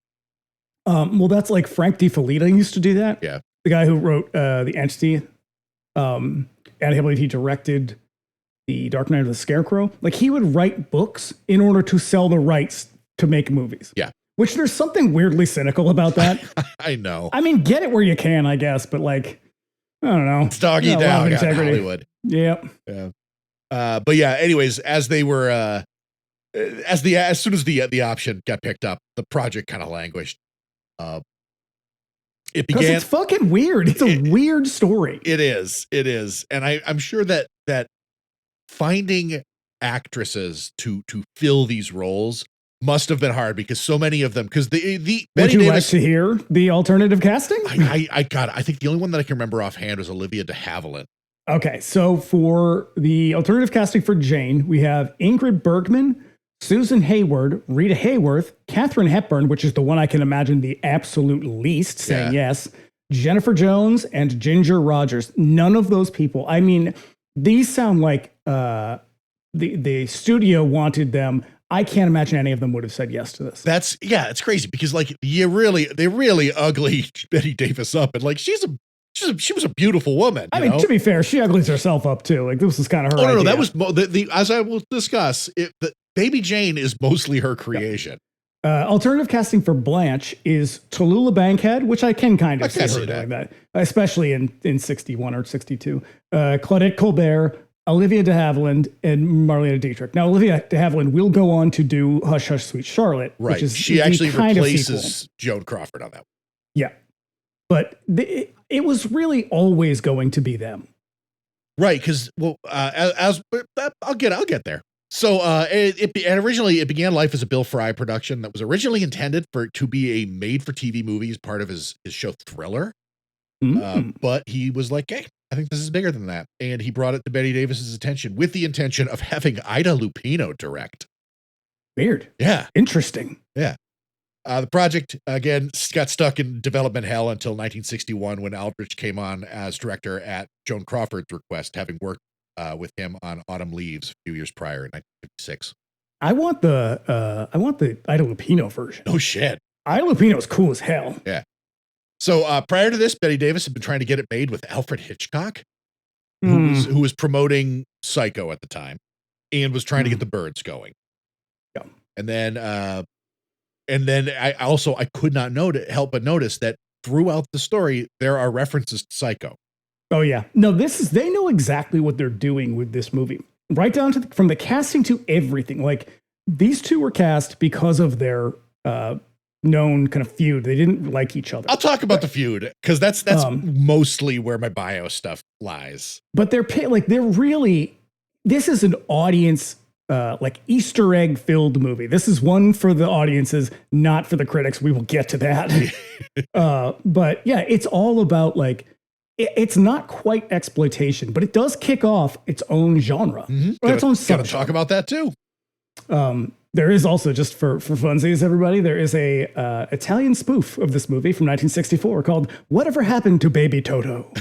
Well, that's like Frank DiFelita used to do that.
Yeah.
The guy who wrote The Entity. And I believe he directed The Dark Knight of the Scarecrow. Like he would write books in order to sell the rights to make movies.
Yeah.
Which there's something weirdly cynical about that.
I know.
I mean, get it where you can, I guess, but like, I don't know.
It's dog eat dog out in Hollywood.
Yep.
Yeah. But yeah, anyways, as they were, as soon as the option got picked up, the project kind of languished. It
Because
began.
it's fucking weird. It's a weird story.
It is. And I'm sure that finding actresses to fill these roles must have been hard because so many of them, because the
Would
Bette
you like
Davis,
to hear the alternative casting?
I think the only one that I can remember offhand was Olivia de Havilland.
Okay, so for the alternative casting for Jane, we have Ingrid Bergman, Susan Hayward, Rita Hayworth, Katharine Hepburn, which is the one I can imagine the absolute least saying yes, Jennifer Jones, and Ginger Rogers. None of those people. I mean, these sound like the studio wanted them. I can't imagine any of them would have said yes to this.
It's crazy because like they really ugly Bette Davis up, and like she was a beautiful woman.
I mean, to be fair, she uglies herself up too. Like this was kind of her.
No,
idea.
that was as I will discuss. The Baby Jane is mostly her creation.
Alternative casting for Blanche is Tallulah Bankhead, which I can kind of see her doing that, especially in 61 or 62. Claudette Colbert, Olivia de Havilland, and Marlene Dietrich. Now, Olivia de Havilland will go on to do Hush Hush Sweet Charlotte,
right?
Which is
she actually replaces Joan Crawford on that one.
Yeah, but it was really always going to be them,
right? Because I'll get there. So originally it began life as a Bill Fry production that was originally intended to be a made-for-TV movie as part of his show Thriller. But he was like, hey, I think this is bigger than that. And he brought it to Bette Davis's attention with the intention of having Ida Lupino direct.
Weird.
Yeah.
Interesting.
Yeah. The project, again, got stuck in development hell until 1961 when Aldrich came on as director at Joan Crawford's request, having worked with him on Autumn Leaves a few years prior in 1956.
I want the Ida Lupino version.
Oh, shit.
Ida Lupino is cool as hell.
Yeah. So prior to this, Bette Davis had been trying to get it made with Alfred Hitchcock, who was promoting Psycho at the time and was trying to get the Birds going.
Yeah.
And then I could not help but notice that throughout the story, there are references to Psycho.
Oh yeah. No, they know exactly what they're doing with this movie. Right down to from the casting to everything. Like these two were cast because of their known kind of feud. They didn't like each other.
I'll talk about the feud because that's mostly where my bio stuff lies.
But they're really, this is an audience like Easter egg filled movie. This is one for the audiences, not for the critics. We will get to that. But yeah, it's all about like, it's not quite exploitation, but it does kick off its own genre. Or its own subgenre.
Gotta talk about that too.
There is also, just for funsies, everybody, there is a Italian spoof of this movie from 1964 called Whatever Happened to Baby Toto?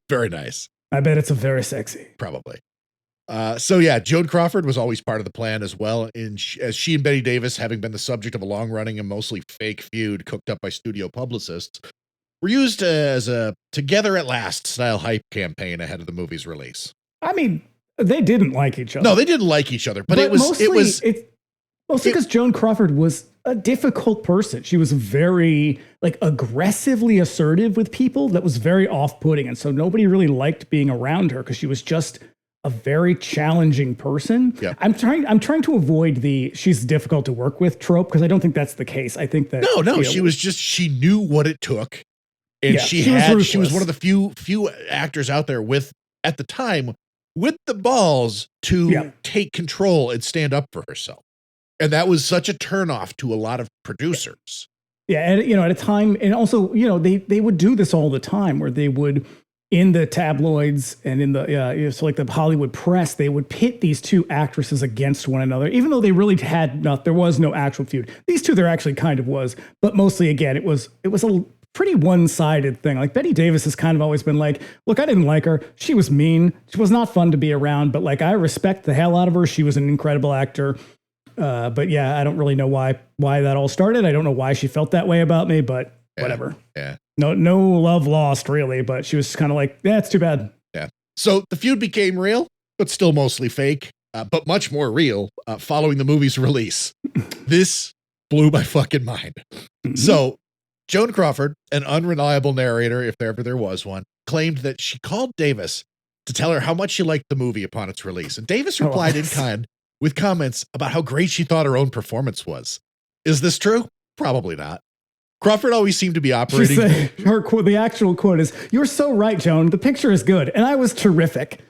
Very nice.
I bet it's very sexy.
Probably. So yeah, Joan Crawford was always part of the plan as well. As she and Bette Davis, having been the subject of a long-running and mostly fake feud cooked up by studio publicists, were used as a together at last style hype campaign ahead of the movie's release.
I mean, they didn't like each other.
No, they didn't like each other, but it was
mostly because Joan Crawford was a difficult person. She was very like aggressively assertive with people that was very off-putting. And so nobody really liked being around her because she was just a very challenging person.
Yeah.
I'm trying to avoid the she's difficult to work with trope because I don't think that's the case. I think that
she knew what it took. And she was one of the few actors out there at the time with the balls to take control and stand up for herself. And that was such a turnoff to a lot of producers.
Yeah. And, at a time, and also, they would do this all the time where they would, in the tabloids and in the, so like the Hollywood press, they would pit these two actresses against one another, even though they really there was no actual feud. These two, there actually kind of was, but mostly again, it was a pretty one-sided thing. Like Bette Davis has kind of always been like, look, I didn't like her. She was mean. She was not fun to be around, but like, I respect the hell out of her. She was an incredible actor. But yeah, I don't really know why that all started. I don't know why she felt that way about me, but whatever.
Yeah.
No love lost really, but she was kind of like, yeah, it's too bad.
Yeah. So the feud became real, but still mostly fake, but much more real following the movie's release. This blew my fucking mind. So Joan Crawford, an unreliable narrator, if ever there was one, claimed that she called Davis to tell her how much she liked the movie upon its release. And Davis replied in kind with comments about how great she thought her own performance was. Is this true? Probably not. Crawford always seemed to be operating.
The actual quote is, "You're so right, Joan. The picture is good. And I was terrific."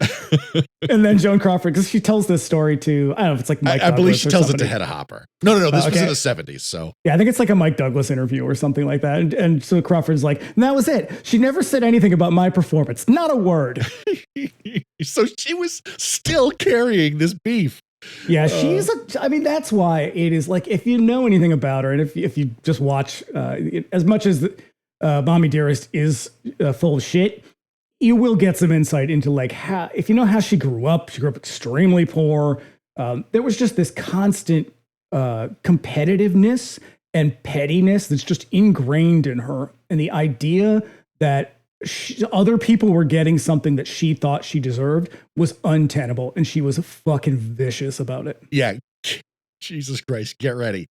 And then Joan Crawford, because she tells this story to, I don't know if it's like Mike Douglas.
I believe she tells it to Hedda Hopper. No. This was in the 70s. So
yeah, I think it's like a Mike Douglas interview or something like that. And so Crawford's like, and that was it. She never said anything about my performance. Not a word.
So she was still carrying this beef.
Yeah, I mean, that's why it is like, if you know anything about her, and if you just watch, as much as Mommy Dearest is full of shit, you will get some insight into like how, if you know how she grew up extremely poor. There was just this constant competitiveness and pettiness that's just ingrained in her. And the idea that other people were getting something that she thought she deserved was untenable, and she was fucking vicious about it.
Yeah. Jesus Christ, get ready.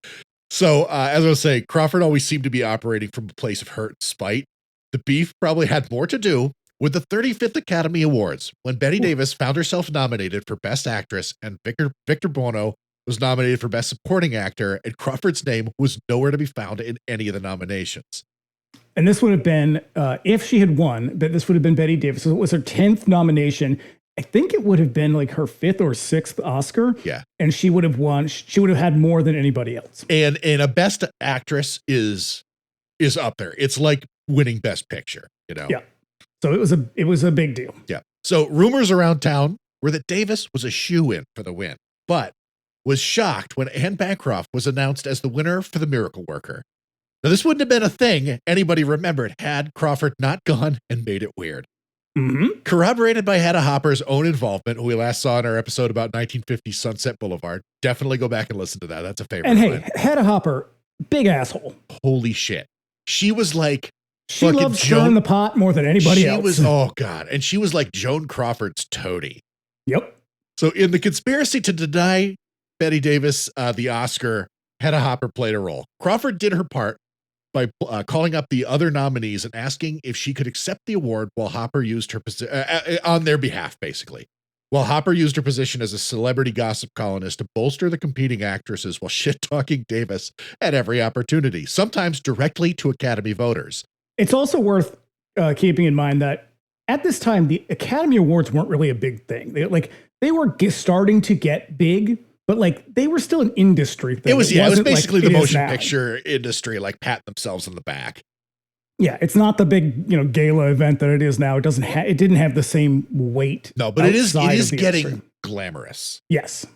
So, as I was saying, Crawford always seemed to be operating from a place of hurt and spite. The beef probably had more to do with the 35th Academy Awards, when Bette Davis found herself nominated for Best Actress and Victor Buono was nominated for Best Supporting Actor, and Crawford's name was nowhere to be found in any of the nominations.
And this would have been, if she had won, but this would have been Bette Davis. So it was her 10th nomination. I think it would have been like her 5th or 6th Oscar.
Yeah.
And she would have won. She would have had more than anybody else.
And a Best Actress is up there. It's like winning Best Picture, you know?
Yeah. So it was a big deal.
Yeah. So rumors around town were that Davis was a shoo-in for the win, but was shocked when Anne Bancroft was announced as the winner for The Miracle Worker. Now, this wouldn't have been a thing anybody remembered had Crawford not gone and made it weird.
Mm-hmm.
Corroborated by Hedda Hopper's own involvement, who we last saw in our episode about 1950 Sunset Boulevard. Definitely go back and listen to that. That's a favorite.
And hey, Hedda Hopper, big asshole.
Holy shit. She was like,
she loves stirring the pot more than anybody else.
Oh God. And she was like Joan Crawford's toady.
Yep.
So in the conspiracy to deny Bette Davis the Oscar, Hedda Hopper played a role. Crawford did her part by calling up the other nominees and asking if she could accept the award while Hopper used her on their behalf, basically. While Hopper used her position as a celebrity gossip columnist to bolster the competing actresses while shit-talking Davis at every opportunity, sometimes directly to Academy voters.
It's also worth keeping in mind that at this time, the Academy Awards weren't really a big thing. They were starting to get big, but like they were still an industry thing.
It was basically
like
the motion picture industry, like patting themselves on the back.
Yeah, it's not the big, gala event that it is now. It didn't have the same weight.
No, but it is getting industry. Glamorous.
Yes.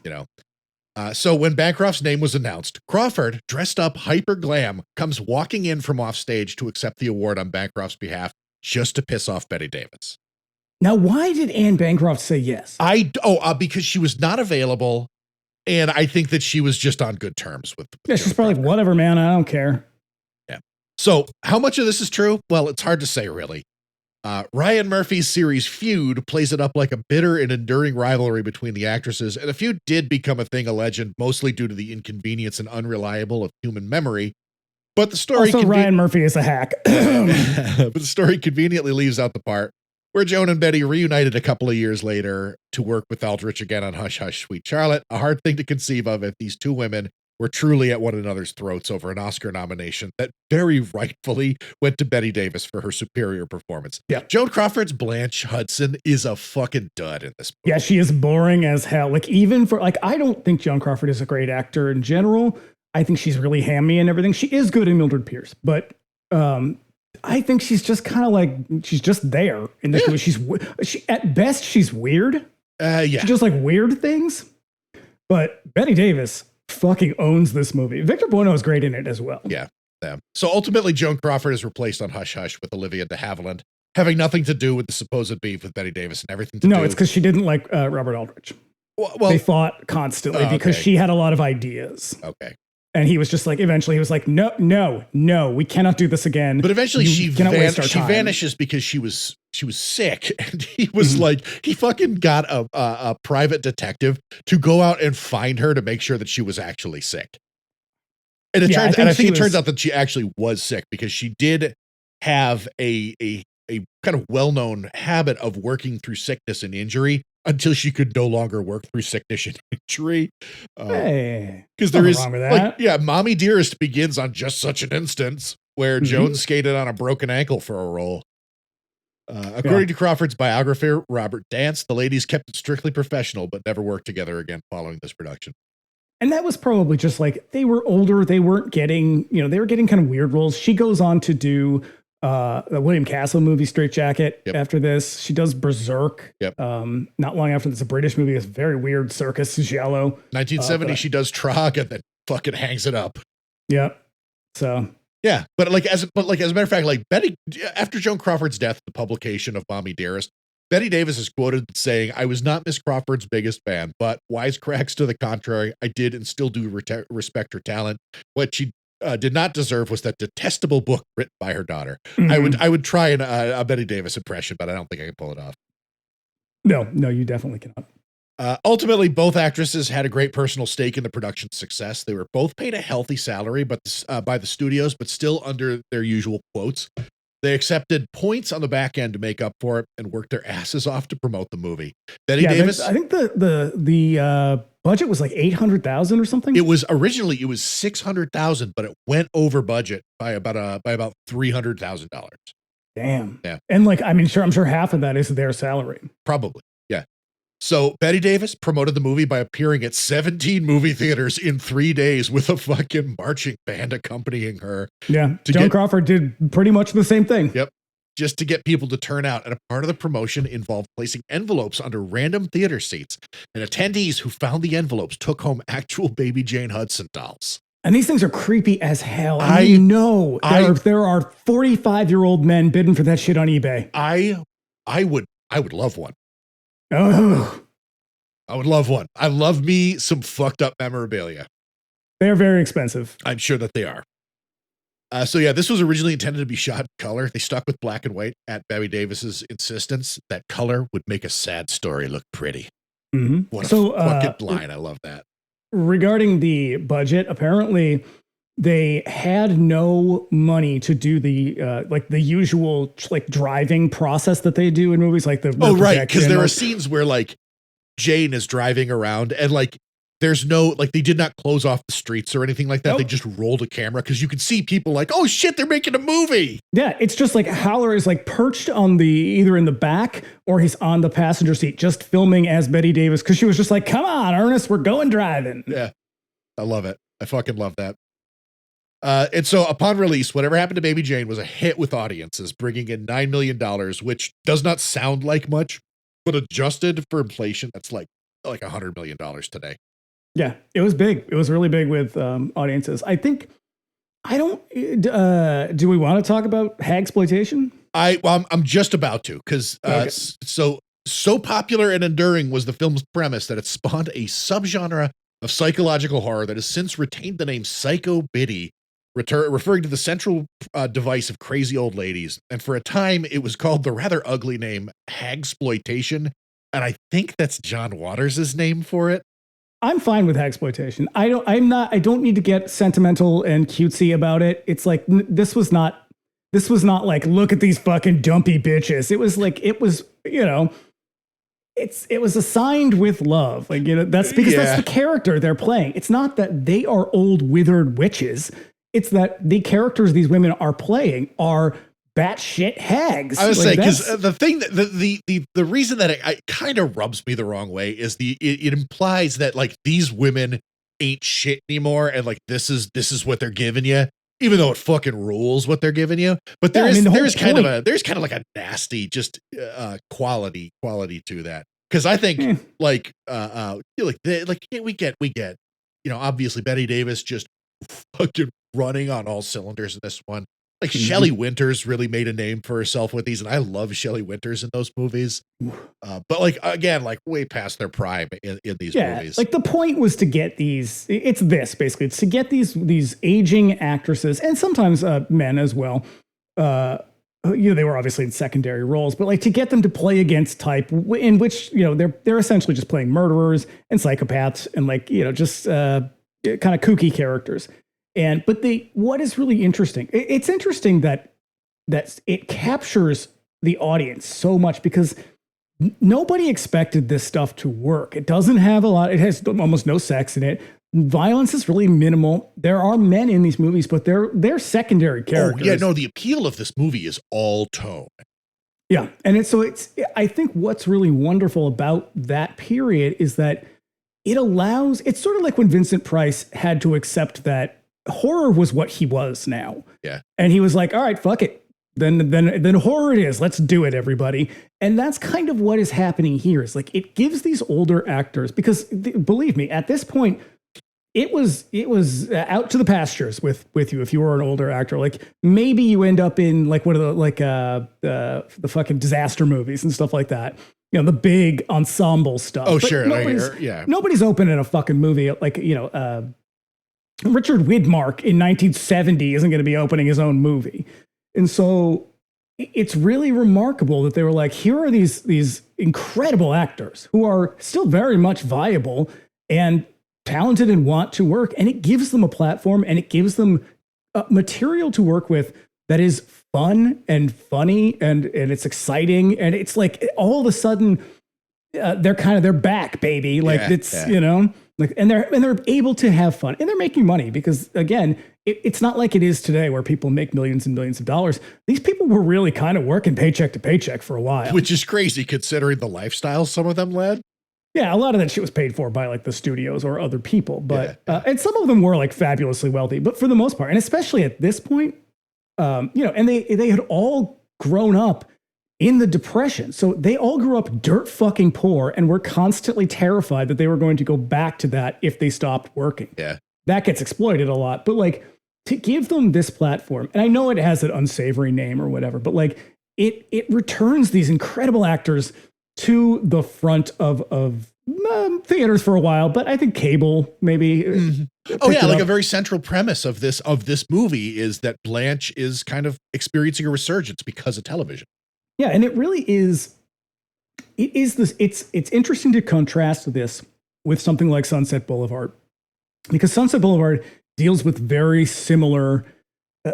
So when Bancroft's name was announced, Crawford, dressed up hyper glam, comes walking in from off stage to accept the award on Bancroft's behalf, just to piss off Bette Davis.
Now, why did Anne Bancroft say yes?
Because she was not available, and I think that she was just on good terms with.
Yeah, she's probably like, whatever, man, I don't care.
Yeah. So how much of this is true? Well, it's hard to say, really. Ryan Murphy's series Feud plays it up like a bitter and enduring rivalry between the actresses, and the feud did become a thing of legend, mostly due to the inconvenience and unreliable of human memory. But the story
also Ryan Murphy is a hack.
But the story conveniently leaves out the part where Joan and Bette reunited a couple of years later to work with Aldrich again on Hush Hush Sweet Charlotte, a hard thing to conceive of if these two women were truly at one another's throats over an Oscar nomination that very rightfully went to Bette Davis for her superior performance.
Yeah.
Joan Crawford's Blanche Hudson is a fucking dud in this movie.
Yeah, she is boring as hell. Like, even for, like, I don't think Joan Crawford is a great actor in general. I think she's really hammy and everything. She is good in Mildred Pierce, but I think she's just kind of like, she's just there in this movie. She at best, she's weird. She does like weird things, but Bette Davis fucking owns this movie. Victor Buono is great in it as well.
Yeah. So ultimately, Joan Crawford is replaced on Hush Hush with Olivia de Havilland, having nothing to do with the supposed beef with Bette Davis and everything to do.
No, it's because she didn't like Robert Aldrich. Well, they fought constantly because she had a lot of ideas.
Okay.
And he was just like, eventually he was like, no, we cannot do this again.
But eventually she vanishes because she was sick. And he was like, he fucking got a private detective to go out and find her to make sure that she was actually sick. And it turns out that she actually was sick because she did have a kind of well-known habit of working through sickness and injury until she could no longer work through sickness and injury.
Hey,
because there is
wrong with
like,
that.
Mommy Dearest begins on just such an instance where Joan skated on a broken ankle for a role. According to Crawford's biographer, Robert Dance, the ladies kept it strictly professional, but never worked together again following this production.
And that was probably just like, they were older. They weren't getting, they were getting kind of weird roles. She goes on to do the William Castle movie, Straight Jacket. After this, she does Berserk. Not long after this, a British movie, this very weird circus, Giallo.
1970, she does Trog and then fucking hangs it up.
Yep. So...
yeah, but as a matter of fact, like Betty, after Joan Crawford's death, the publication of Mommy Dearest, Bette Davis is quoted saying, "I was not Miss Crawford's biggest fan, but wisecracks to the contrary, I did and still do respect her talent. What she did not deserve was that detestable book written by her daughter." I would try a Bette Davis impression, but I don't think I can pull it off.
No, you definitely cannot.
Ultimately, both actresses had a great personal stake in the production's success. They were both paid a healthy salary, but by the studios, but still under their usual quotes. They accepted points on the back end to make up for it and worked their asses off to promote the movie. Bette Davis,
I think the budget was like $800,000 or something.
It was $600,000, but it went over budget by about $300,000.
Damn.
Yeah,
and like I'm sure half of that is their salary.
Probably. Yeah. So Bette Davis promoted the movie by appearing at 17 movie theaters in 3 days with a fucking marching band accompanying her.
Yeah. Joan Crawford did pretty much the same thing.
Yep. Just to get people to turn out. And a part of the promotion involved placing envelopes under random theater seats. And attendees who found the envelopes took home actual Baby Jane Hudson dolls.
And these things are creepy as hell. I know there are 45-year-old men bidding for that shit on eBay.
I would love one.
Oh,
I would love one. I love me some fucked up memorabilia.
They're very expensive.
I'm sure that they are. So yeah, this was originally intended to be shot in color. They stuck with black and white at Bette Davis's insistence that color would make a sad story look pretty. What a fucking line. I love that.
Regarding the budget, apparently they had no money to do the the usual like driving process that they do in movies, like the
right, because there are scenes where like Jane is driving around and like there's no like they did not close off the streets or anything like that. Nope. They just rolled a camera because you could see people like, oh shit, they're making a movie.
Yeah, it's just like Howler is like perched on either in the back or he's on the passenger seat just filming as Bette Davis because she was just like, come on, Ernest, we're going driving.
Yeah, I love it. I fucking love that. And so upon release, Whatever Happened to Baby Jane was a hit with audiences, bringing in $9 million, which does not sound like much, but adjusted for inflation, that's like $100 million today.
Yeah, it was big. It was really big with audiences. Do we want to talk about hagsploitation?
I'm just about to, because so popular and enduring was the film's premise that it spawned a subgenre of psychological horror that has since retained the name psycho-biddy, referring to the central device of crazy old ladies. And for a time, it was called the rather ugly name hagsploitation. And I think that's John Waters' name for it.
I'm fine with hagsploitation. I don't need to get sentimental and cutesy about it. It's like, this was not like, look at these fucking dumpy bitches. It was like, it was assigned with love. Like, that's because that's the character they're playing. It's not that they are old withered witches. It's that the characters these women are playing are batshit hags.
I would say, because the thing that the reason that it kind of rubs me the wrong way is it implies that like these women ain't shit anymore, and like this is what they're giving you, even though it fucking rules what they're giving you. But there's kind of like a nasty just quality to that, because I think we get obviously Bette Davis just fucking running on all cylinders in this one. Like Shelley Winters really made a name for herself with these, and I love Shelley Winters in those movies. But like again, like way past their prime in these movies. Like
the point was to get these. It's to get these aging actresses and sometimes men as well. They were obviously in secondary roles, but like to get them to play against type in which they're essentially just playing murderers and psychopaths and like just kind of kooky characters. But what is really interesting, it's interesting that it captures the audience so much because nobody expected this stuff to work. It doesn't have a lot. It has almost no sex in it. Violence is really minimal. There are men in these movies, but they're secondary characters.
Oh, yeah, no, the appeal of this movie is all tone.
Yeah. And it's I think what's really wonderful about that period is that it's sort of like when Vincent Price had to accept that horror was what he was now.
Yeah.
And he was like, all right, fuck it. Then horror it is. Let's do it, everybody. And that's kind of what is happening here. Is like it gives these older actors, because believe me, at this point, it was out to the pastures with you if you were an older actor. Like maybe you end up in like one of the fucking disaster movies and stuff like that. You know, the big ensemble stuff.
Oh,
but
sure.
Nobody's opening a fucking movie like, Richard Widmark in 1970 isn't going to be opening his own movie. And so it's really remarkable that they were like, here are these incredible actors who are still very much viable and talented and want to work. And it gives them a platform and it gives them material to work with that is fun and funny and it's exciting. And it's like all of a sudden they're back, baby. Like and they're able to have fun and they're making money because again, it's not like it is today where people make millions and millions of dollars. These people were really kind of working paycheck to paycheck for a while.
Which is crazy considering the lifestyle some of them led.
Yeah, a lot of that shit was paid for by like the studios or other people. But and some of them were like fabulously wealthy. But for the most part, and especially at this point, and they had all grown up in the Depression. So they all grew up dirt fucking poor and were constantly terrified that they were going to go back to that if they stopped working.
Yeah.
That gets exploited a lot. But like, to give them this platform, and I know it has an unsavory name or whatever, but like it returns these incredible actors to the front of theaters for a while, but I think cable maybe.
Mm-hmm. Oh yeah, like a very central premise of this movie is that Blanche is kind of experiencing a resurgence because of television.
Yeah, and it really is. It is this. It's interesting to contrast this with something like Sunset Boulevard, because Sunset Boulevard deals with very similar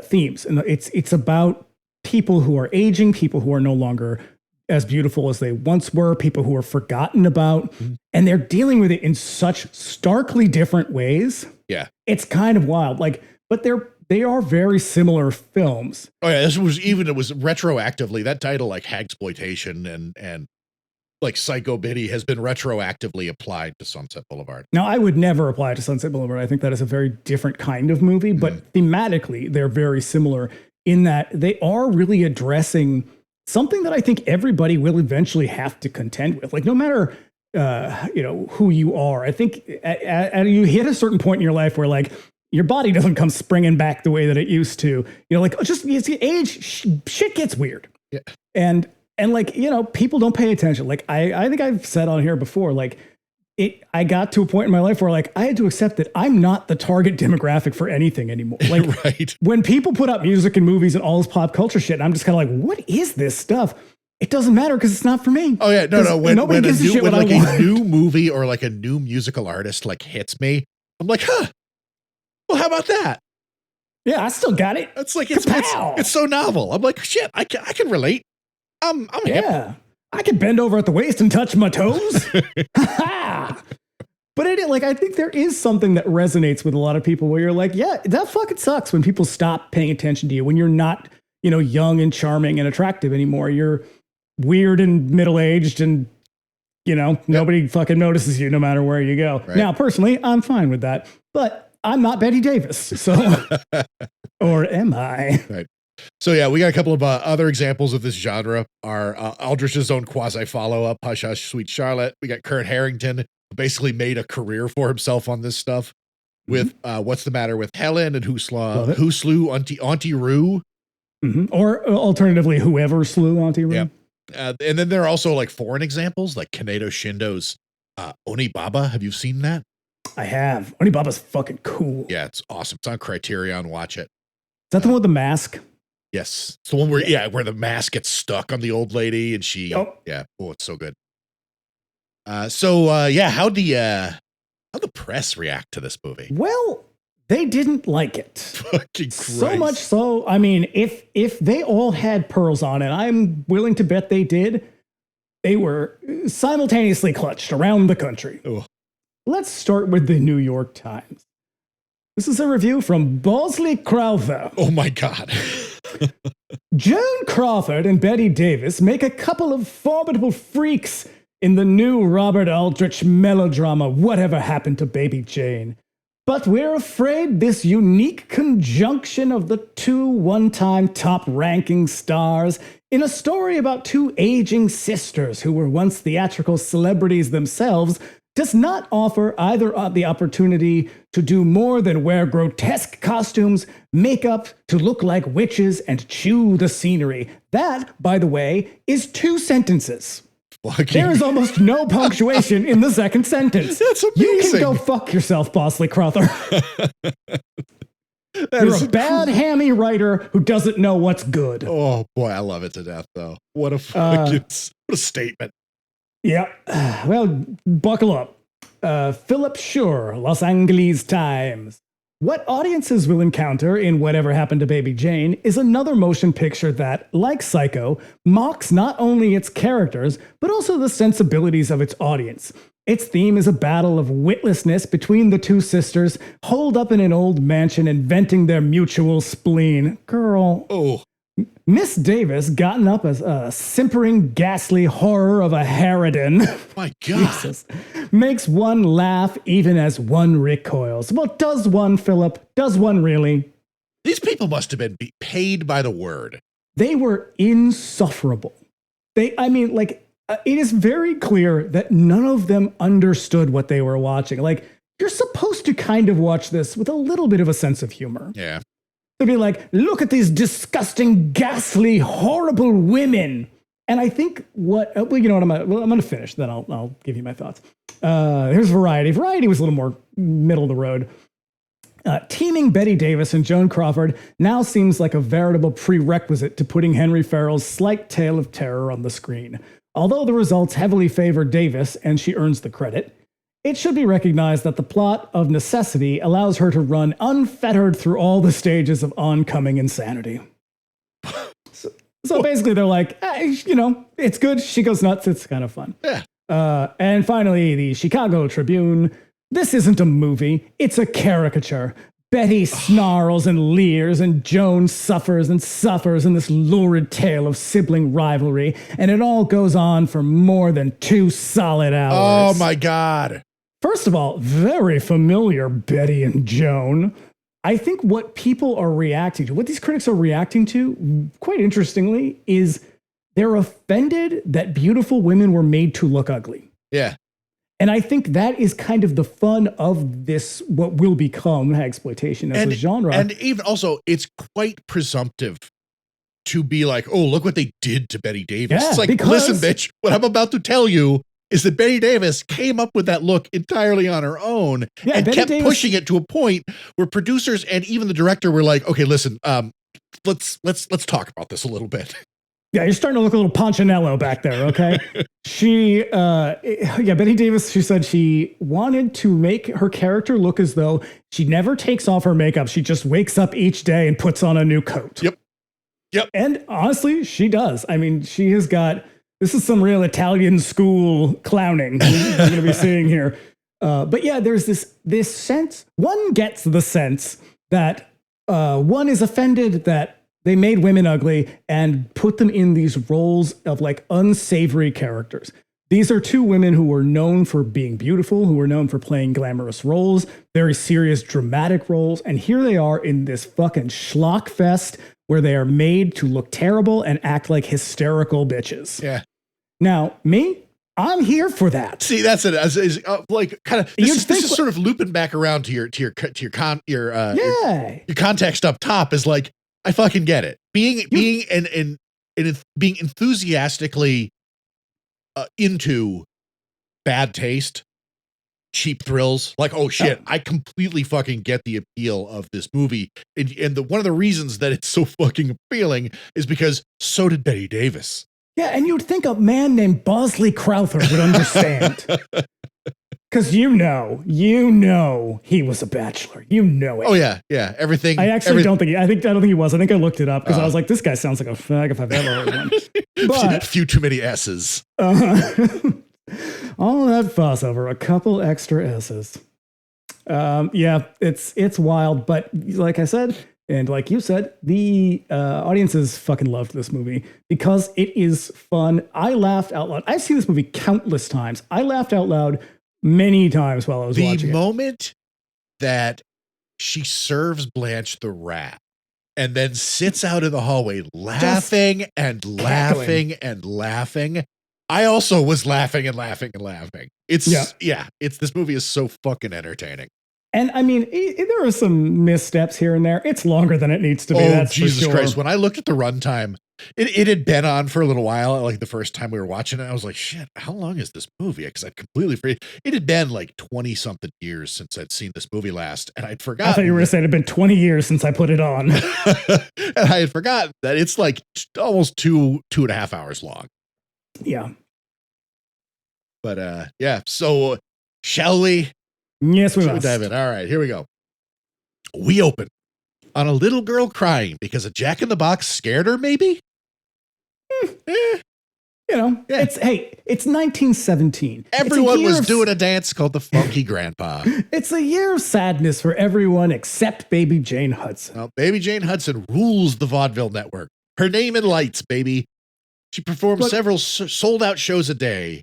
themes. And it's about people who are aging, people who are no longer as beautiful as they once were, people who are forgotten about. Mm-hmm. And they're dealing with it in such starkly different ways.
Yeah. It's
kind of wild. Like, but they are very similar films.
Oh yeah, it was retroactively, that title like hagsploitation and like psycho-biddy has been retroactively applied to Sunset Boulevard.
Now, I would never apply it to Sunset Boulevard. I think that is a very different kind of movie, but thematically, they're very similar in that they are really addressing something that I think everybody will eventually have to contend with. Like, no matter who you are, I think you hit a certain point in your life where like your body doesn't come springing back the way that it used to. You know, like just age, shit gets weird.
Yeah.
And like, people don't pay attention. Like I think I've said on here before, like I got to a point in my life where like I had to accept that I'm not the target demographic for anything anymore. Like
right.
When people put up music and movies and all this pop culture shit, and I'm just kind of like, what is this stuff? It doesn't matter because it's not for me.
Oh yeah, no. When like
a
new movie or like a new musical artist like hits me, I'm like, huh. Well, how about that?
Yeah, I still got it.
It's like it's so novel. I'm like, shit, I can relate. I'm
hip. I can bend over at the waist and touch my toes. But I think there is something that resonates with a lot of people where you're like, yeah, that fucking sucks when people stop paying attention to you, when you're not, young and charming and attractive anymore. You're weird and middle-aged and, nobody fucking notices you no matter where you go. Right. Now, personally, I'm fine with that, but I'm not Bette Davis. So, or am I?
Right. So yeah, we got a couple of other examples of this genre. Our Aldrich's own quasi follow-up, Hush Hush Sweet Charlotte. We got Kurt Harrington, who basically made a career for himself on this stuff with What's the Matter with Helen and Who Slew Auntie Roo.
Mm-hmm. Or alternatively, Whoever Slew Auntie Roo.
Yeah. And then there are also like foreign examples, like Kaneto Shindo's Onibaba. Have you seen that?
I have. Onibaba's fucking cool.
Yeah, it's awesome. It's on Criterion. Watch it.
Is that the one with the mask?
Yes. It's the one where the mask gets stuck on the old lady and she, it's so good. How'd the press react to this movie?
Well, They didn't like it.
Fucking
So
Christ.
much so, I mean, if they all had pearls on, and I'm willing to bet they did, they were simultaneously clutched around the country.
Oh.
Let's start with the New York Times. This is a review from Bosley Crowther.
Oh my God.
Joan Crawford and Bette Davis make a couple of formidable freaks in the new Robert Aldrich melodrama, Whatever Happened to Baby Jane. But we're afraid this unique conjunction of the two one-time top-ranking stars in a story about two aging sisters who were once theatrical celebrities themselves does not offer either the opportunity to do more than wear grotesque costumes, makeup to look like witches, and chew the scenery. That, by the way, is 2 sentences. There is almost no punctuation in the second sentence.
That's amazing.
You can go fuck yourself, Bosley Crowther. You're a bad hammy writer who doesn't know what's good.
Oh boy, I love it to death, though. What a fucking what a statement.
Yeah. Well, buckle up. Philip Schur, Los Angeles Times. What audiences will encounter in Whatever Happened to Baby Jane is another motion picture that, like Psycho, mocks not only its characters, but also the sensibilities of its audience. Its theme is a battle of witlessness between the two sisters, holed up in an old mansion and venting their mutual spleen. Girl.
Oh.
Miss Davis, gotten up as a simpering, ghastly horror of a harridan.
My God.
Jesus. Makes one laugh even as one recoils. Well, does one, Philip? Does one really?
These people must have been paid by the word.
They were insufferable. It is very clear that none of them understood what they were watching. Like, you're supposed to kind of watch this with a little bit of a sense of humor.
Yeah.
To be like, look at these disgusting, ghastly, horrible women. And I think I'm going to finish, then I'll give you my thoughts. Here's Variety. Variety was a little more middle of the road. Teaming Bette Davis and Joan Crawford now seems like a veritable prerequisite to putting Henry Farrell's slight tale of terror on the screen. Although the results heavily favor Davis, and she earns the credit, it should be recognized that the plot of necessity allows her to run unfettered through all the stages of oncoming insanity. So basically they're like, it's good. She goes nuts. It's kind of fun.
Yeah.
And finally, the Chicago Tribune. This isn't a movie. It's a caricature. Betty snarls and leers, and Joan suffers and suffers in this lurid tale of sibling rivalry, and it all goes on for more than 2 solid hours.
Oh my God.
First of all, very familiar Betty and Joan. I think what people are reacting to, what these critics are reacting to, quite interestingly, is they're offended that beautiful women were made to look ugly.
Yeah.
And I think that is kind of the fun of this, what will become hagsploitation as a genre.
And even also, it's quite presumptive to be like, oh, look what they did to Bette Davis.
Yeah,
it's like,
because,
listen, bitch, what I'm about to tell you is that Bette Davis came up with that look entirely on her own and
Bette
kept
Davis,
pushing it to a point where producers and even the director were like, okay, listen, let's talk about this a little bit.
Yeah, you're starting to look a little Ponchinello back there, okay? Bette Davis, she said she wanted to make her character look as though she never takes off her makeup. She just wakes up each day and puts on a new coat.
Yep.
And honestly, she does. I mean, she has got, this is some real Italian school clowning we're going to be seeing here. But yeah, there's this sense, one gets the sense that one is offended that they made women ugly and put them in these roles of like unsavory characters. These are 2 women who were known for being beautiful, who were known for playing glamorous roles, very serious, dramatic roles. And here they are in this fucking schlock fest where they are made to look terrible and act like hysterical bitches.
Yeah.
Now, I'm here for that.
See, that's it. This is sort of looping back around to your context up top is like, I fucking get it. Being enthusiastically into bad taste, cheap thrills, like, oh shit, I completely fucking get the appeal of this movie. And one of the reasons that it's so fucking appealing is because so did Bette Davis.
Yeah, and you'd think a man named Bosley Crowther would understand. Because you know he was a bachelor. You know it.
Oh yeah, yeah. Everything.
I actually don't think he was. I think I looked it up because I was like, this guy sounds like a fag if I've ever heard one. But
few too many S's.
all that fuss over a couple extra S's. Yeah, it's wild. But like I said, and like you said, the audiences fucking loved this movie because it is fun. I laughed out loud. I've seen this movie countless times. I laughed out loud many times while I was watching it.
The moment that she serves Blanche the rat and then sits out in the hallway laughing and laughing and laughing. I also was laughing and laughing and laughing. This movie is so fucking entertaining.
And I mean, there are some missteps here and there. It's longer than it needs to be. That's
Jesus
for sure.
Christ. When I looked at the runtime, it had been on for a little while. Like the first time we were watching it, I was like, shit, how long is this movie? Because I'd completely forget. It had been like 20 something years since I'd seen this movie last. And I'd forgotten.
I thought you were going to say it had been 20 years since I put it on.
And I had forgotten that it's like almost 2.5 hours long.
Yeah.
But yeah. So shall we?
Yes, we must.
Dive in. All right, here we go. We open on a little girl crying because a Jack in the Box scared her, maybe?
You know, it's 1917.
Everyone was doing a dance called the Funky Grandpa.
It's a year of sadness for everyone except Baby Jane Hudson.
Well, Baby Jane Hudson rules the vaudeville network. Her name in lights, baby. She performs several sold-out shows a day.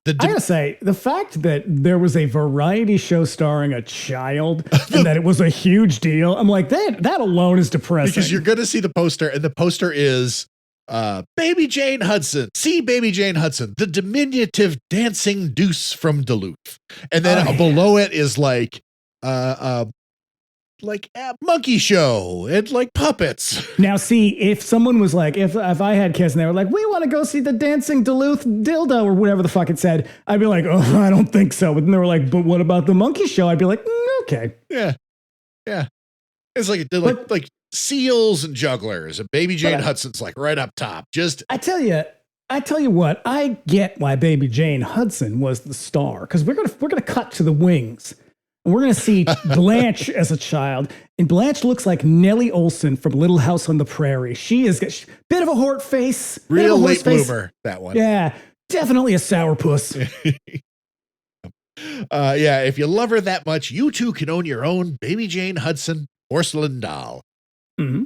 I gotta
say, the fact that there was a variety show starring a child and that it was a huge deal, I'm like, that alone is depressing.
Because you're going to see the poster, and the poster is Baby Jane Hudson. See Baby Jane Hudson, the diminutive dancing deuce from Duluth. And then below it is like a monkey show and like puppets.
Now, see, if someone was like, if I had kids and they were like, we want to go see the dancing Duluth dildo or whatever the fuck it said, I'd be like, oh, I don't think so. But then they were like, but what about the monkey show? I'd be like, okay.
Yeah. Yeah. It's like seals and jugglers, and Baby Jane Hudson's like right up top. I tell
you what, I get why Baby Jane Hudson was the star, because we're gonna cut to the wings. And we're going to see Blanche as a child. And Blanche looks like Nellie Olson from Little House on the Prairie. She is a bit of a hort face.
Real late bloomer, that one.
Yeah, definitely a sourpuss.
Yeah, if you love her that much, you too can own your own Baby Jane Hudson porcelain doll.
Mm-hmm.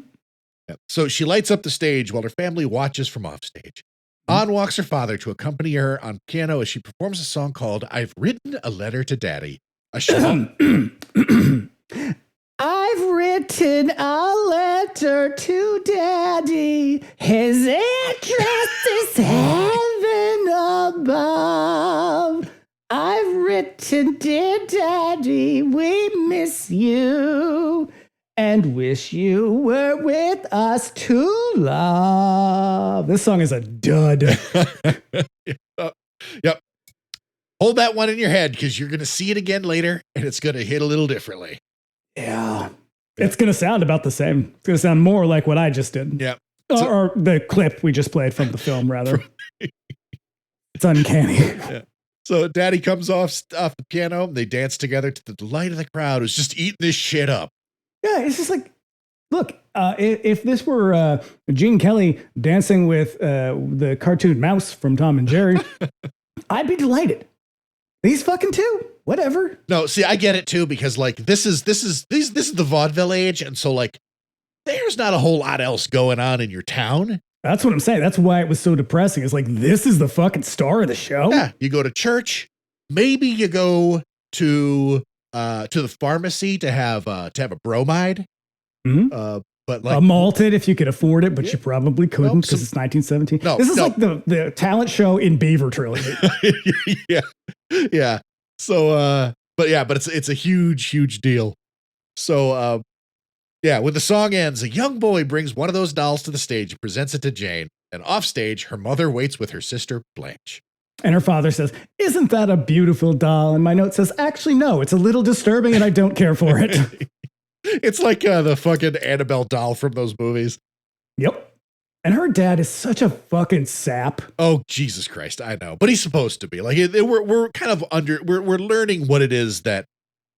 Yep. So she lights up the stage while her family watches from offstage. On walks her father to accompany her on piano as she performs a song called I've Written a Letter to Daddy.
I've written a letter to Daddy. His address is heaven above. I've written, dear Daddy, we miss you and wish you were with us to love. This song is a dud.
Yep. Hold that one in your head because you're going to see it again later and it's going to hit a little differently.
Yeah. It's going to sound about the same. It's going to sound more like what I just did.
Yeah.
Or the clip we just played from the film, rather. It's uncanny.
Yeah. So Daddy comes off the piano and they dance together to the delight of the crowd who's just eating this shit up.
Yeah, it's just like, look, if this were Gene Kelly dancing with the cartoon mouse from Tom and Jerry, I'd be delighted. These fucking two, whatever.
No, see, I get it too, because like this is the vaudeville age, and so like there's not a whole lot else going on in your town.
That's what I'm saying. That's why it was so depressing. It's like, this is the fucking star of the show.
Yeah, you go to church, maybe you go to the pharmacy to have a bromide.
Mm-hmm.
But like
a malted if you could afford it, but you probably couldn't because it's 1917. This is like the talent show in Beaver Trilogy.
Yeah. So, but it's a huge deal. So, when the song ends, a young boy brings one of those dolls to the stage and presents it to Jane. And off stage, her mother waits with her sister Blanche.
And her father says, "Isn't that a beautiful doll?" And my note says, "Actually, no, it's a little disturbing and I don't care for it."
It's like the fucking Annabelle doll from those movies.
Yep. And her dad is such a fucking sap.
Oh, Jesus Christ. I know. But he's supposed to be. Like, we're kind of we're learning what it is that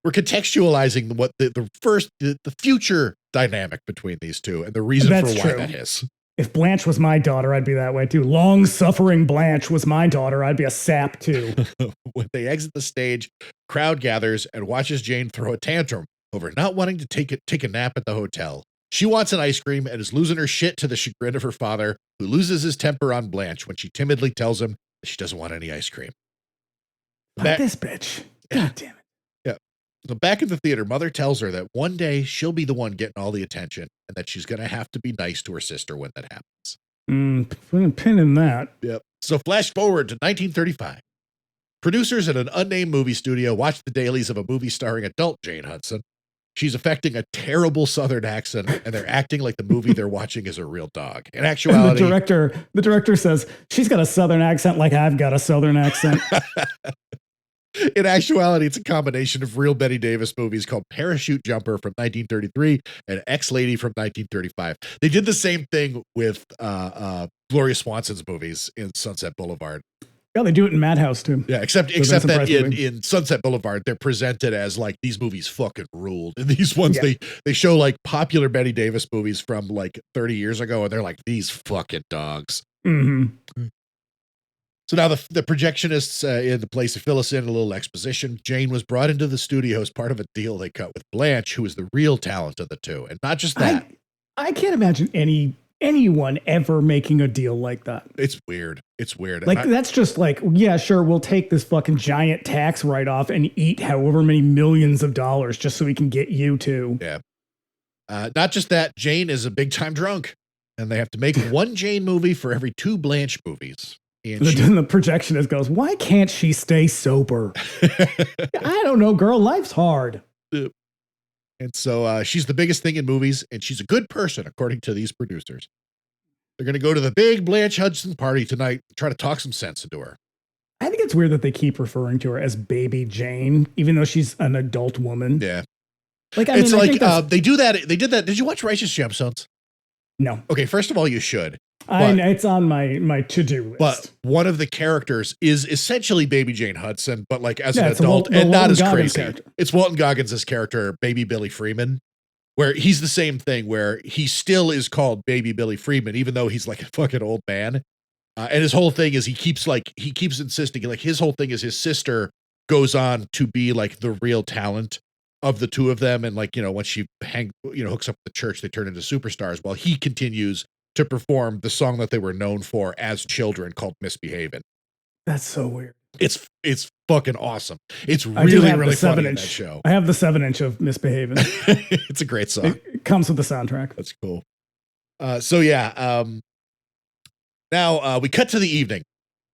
we're contextualizing what the future dynamic between these two and the reason
That's
for why
true.
that is.
If Blanche was my daughter, I'd be that way too. Long-suffering Blanche was my daughter, I'd be a sap too.
When they exit the stage, crowd gathers and watches Jane throw a tantrum over not wanting to take a nap at the hotel. She wants an ice cream and is losing her shit to the chagrin of her father, who loses his temper on Blanche when she timidly tells him that she doesn't want any ice cream.
Not this bitch. God damn it.
Yeah. So back in the theater, Mother tells her that one day she'll be the one getting all the attention and that she's going to have to be nice to her sister when that happens.
Put a pin in that.
Yep. So flash forward to 1935. Producers at an unnamed movie studio watch the dailies of a movie starring adult Jane Hudson. She's affecting a terrible Southern accent, and they're acting like the movie they're watching is a real dog. In actuality,
the director says, she's got a Southern accent like I've got a Southern accent.
In actuality, it's a combination of real Bette Davis movies called Parachute Jumper from 1933 and Ex-Lady from 1935. They did the same thing with Gloria Swanson's movies in Sunset Boulevard.
Yeah, they do it in Madhouse too.
Yeah, except that in Sunset Boulevard, they're presented as like these movies fucking ruled. And these ones, they show like popular Bette Davis movies from like 30 years ago, and they're like, these fucking dogs.
Mm-hmm.
So now the projectionists in the place to fill us in a little exposition. Jane was brought into the studio as part of a deal they cut with Blanche, who is the real talent of the two. And not just that.
I can't imagine anyone ever making a deal like that.
It's weird. It's weird.
Like, that's just like, yeah, sure, we'll take this fucking giant tax write-off and eat however many millions of dollars just so we can get you to.
Yeah. Not just that, Jane is a big-time drunk. And they have to make one Jane movie for every 2 Blanche movies. And
the projectionist goes, why can't she stay sober? I don't know, girl. Life's hard.
And so she's the biggest thing in movies, and she's a good person, according to these producers. They're going to go to the big Blanche Hudson party tonight and try to talk some sense into her.
I think it's weird that they keep referring to her as Baby Jane, even though she's an adult woman.
Yeah.
Like,
It's like they do that. They did that. Did you watch Righteous Gemstones?
No.
Okay, first of all, you should.
It's on my to-do list.
But one of the characters is essentially Baby Jane Hudson, but like as an adult and not as crazy. Character. It's Walton Goggins' character, Baby Billy Freeman, where he's the same thing, where he still is called Baby Billy Freeman, even though he's like a fucking old man. And his whole thing is he keeps insisting, like his whole thing is his sister goes on to be like the real talent of the two of them. And like, you know, once she hooks up the church, they turn into superstars while he continues to perform the song that they were known for as children called Misbehavin'.
That's so weird.
It's fucking awesome. It's really funny in that show.
I have the 7-inch of Misbehavin'.
It's a great song.
It comes with the soundtrack.
That's cool. Now we cut to the evening.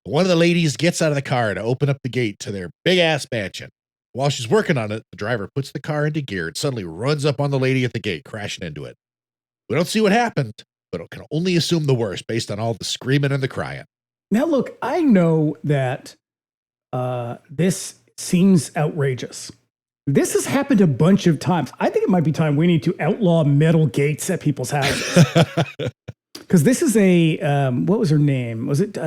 One of the ladies gets out of the car to open up the gate to their big ass mansion. While she's working on it, the driver puts the car into gear and suddenly runs up on the lady at the gate, crashing into it. We don't see what happened, but it can only assume the worst based on all the screaming and the crying.
Now, look, I know that this seems outrageous. This has happened a bunch of times. I think it might be time we need to outlaw metal gates at people's houses. Because this is what was her name? Was it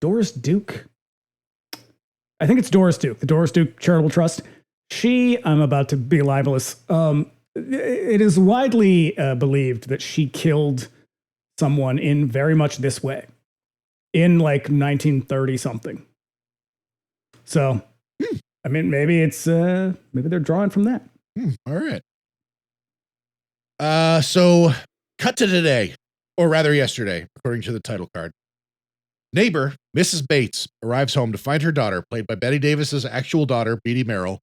Doris Duke? I think it's Doris Duke, the Doris Duke Charitable Trust. I'm about to be libelous. It is widely believed that she killed someone in very much this way in like 1930 something. So, I mean, maybe they're drawing from that.
All right. So cut to today, or rather yesterday, according to the title card. Neighbor, Mrs. Bates, arrives home to find her daughter, played by Bette Davis's actual daughter, Beattie Merrill,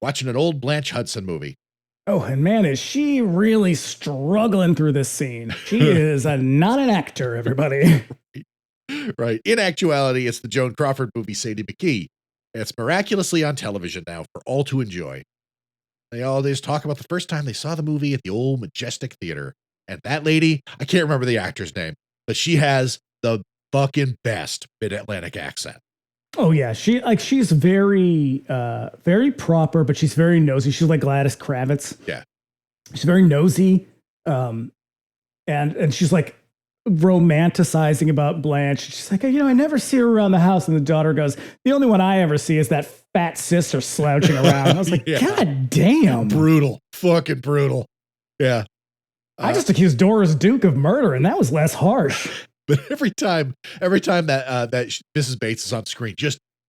watching an old Blanche Hudson movie.
Oh, and man, is she really struggling through this scene. She is not an actor, everybody.
Right. In actuality, it's the Joan Crawford movie, Sadie McKee. And it's miraculously on television now for all to enjoy. They always talk about the first time they saw the movie at the old Majestic Theater. And that lady, I can't remember the actor's name, but she has the fucking best mid-Atlantic accent.
Oh yeah, she's very very proper, but she's very nosy. She's like Gladys Kravitz.
Yeah,
she's very nosy, and she's like romanticizing about Blanche. She's like, I never see her around the house. And the daughter goes, the only one I ever see is that fat sister slouching around. I was like, God damn.
Brutal. Fucking brutal. Yeah.
I just accused Doris Duke of murder, and that was less harsh.
But every time that Mrs. Bates is on screen,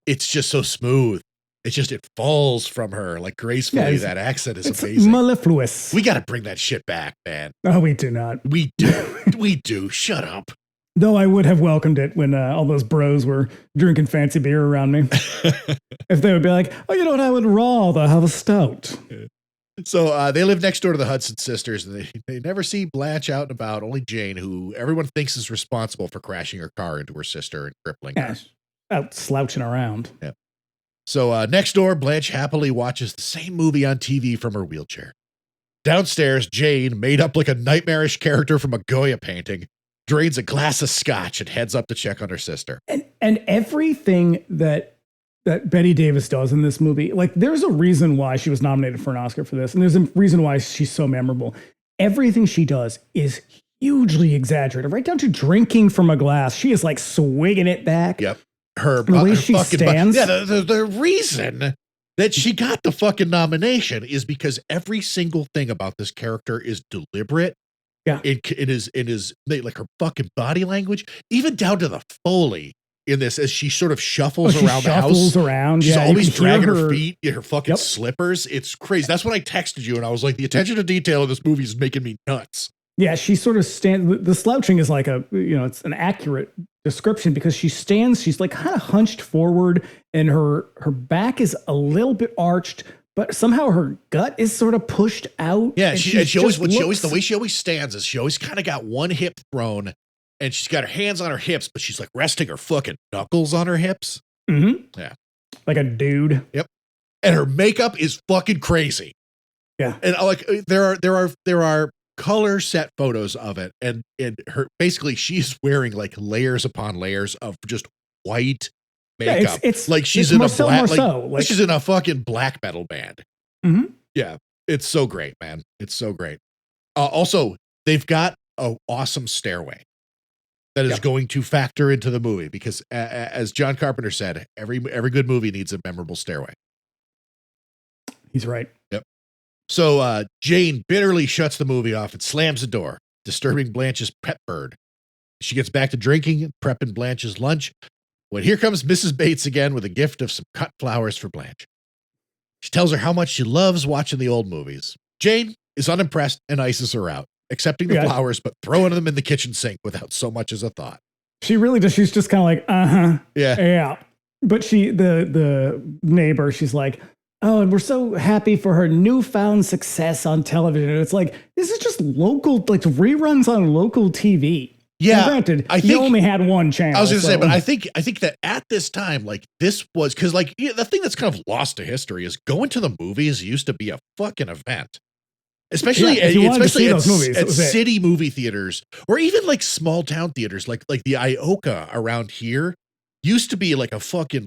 it's just so smooth. It falls from her like gracefully.
Yeah,
that accent is
it's
amazing.
Mellifluous.
We got to bring that shit back, man.
No, we do not.
We do. We do. Shut up.
Though I would have welcomed it when all those bros were drinking fancy beer around me. If they would be like, oh, I would rather have a stout.
So they live next door to the Hudson sisters, and they never see Blanche out and about. Only Jane, who everyone thinks is responsible for crashing her car into her sister and crippling her.
Out slouching around.
Yeah. So next door, Blanche happily watches the same movie on TV from her wheelchair. Downstairs, Jane, made up like a nightmarish character from a Goya painting, drains a glass of scotch and heads up to check on her sister.
And everything that Bette Davis does in this movie, like there's a reason why she was nominated for an Oscar for this, and there's a reason why she's so memorable. Everything she does is hugely exaggerated, right down to drinking from a glass. She is like swigging it back.
Yep. The
way she stands.
The reason that she got the fucking nomination is because every single thing about this character is deliberate.
Yeah.
It is like her fucking body language, even down to the Foley in this, as she sort of shuffles around the house. She's always dragging her feet, her fucking slippers. It's crazy. That's when I texted you and I was like, the attention to detail in this movie is making me nuts.
Yeah, she sort of stands. The slouching is like it's an accurate description because she's like kind of hunched forward and her back is a little bit arched, but somehow her gut is sort of pushed out.
Yeah, the way she always stands is she always kind of got one hip thrown and she's got her hands on her hips, but she's like resting her fucking knuckles on her hips.
Mm-hmm.
Yeah.
Like a dude.
Yep. And her makeup is fucking crazy.
Yeah.
And like there are color set photos of it, and her basically she's wearing like layers upon layers of just white makeup. Yeah, it's like she's in
Marcel,
a black like she's in a fucking black metal band.
Mm-hmm.
Yeah, it's so great, man. It's so great. Also, they've got an awesome stairway that is going to factor into the movie because, as John Carpenter said, every good movie needs a memorable stairway.
He's right.
Yep. So Jane bitterly shuts the movie off and slams the door, disturbing Blanche's pet bird. She gets back to drinking and prepping Blanche's lunch when here comes Mrs. Bates again with a gift of some cut flowers for Blanche. She tells her how much she loves watching the old movies. Jane is unimpressed and ices her out, accepting the flowers but throwing them in the kitchen sink without so much as a thought.
She really does. She's just kind of like, yeah. But the neighbor, she's like, oh, and we're so happy for her newfound success on television. And it's like, this is just local, like reruns on local TV.
Yeah.
Now, granted, you only had one channel.
I was going to say, but I think that at this time, like this was, because like the thing that's kind of lost to history is going to the movies used to be a fucking event. Especially at city movie theaters, or even like small town theaters, like the Ioka around here used to be like a fucking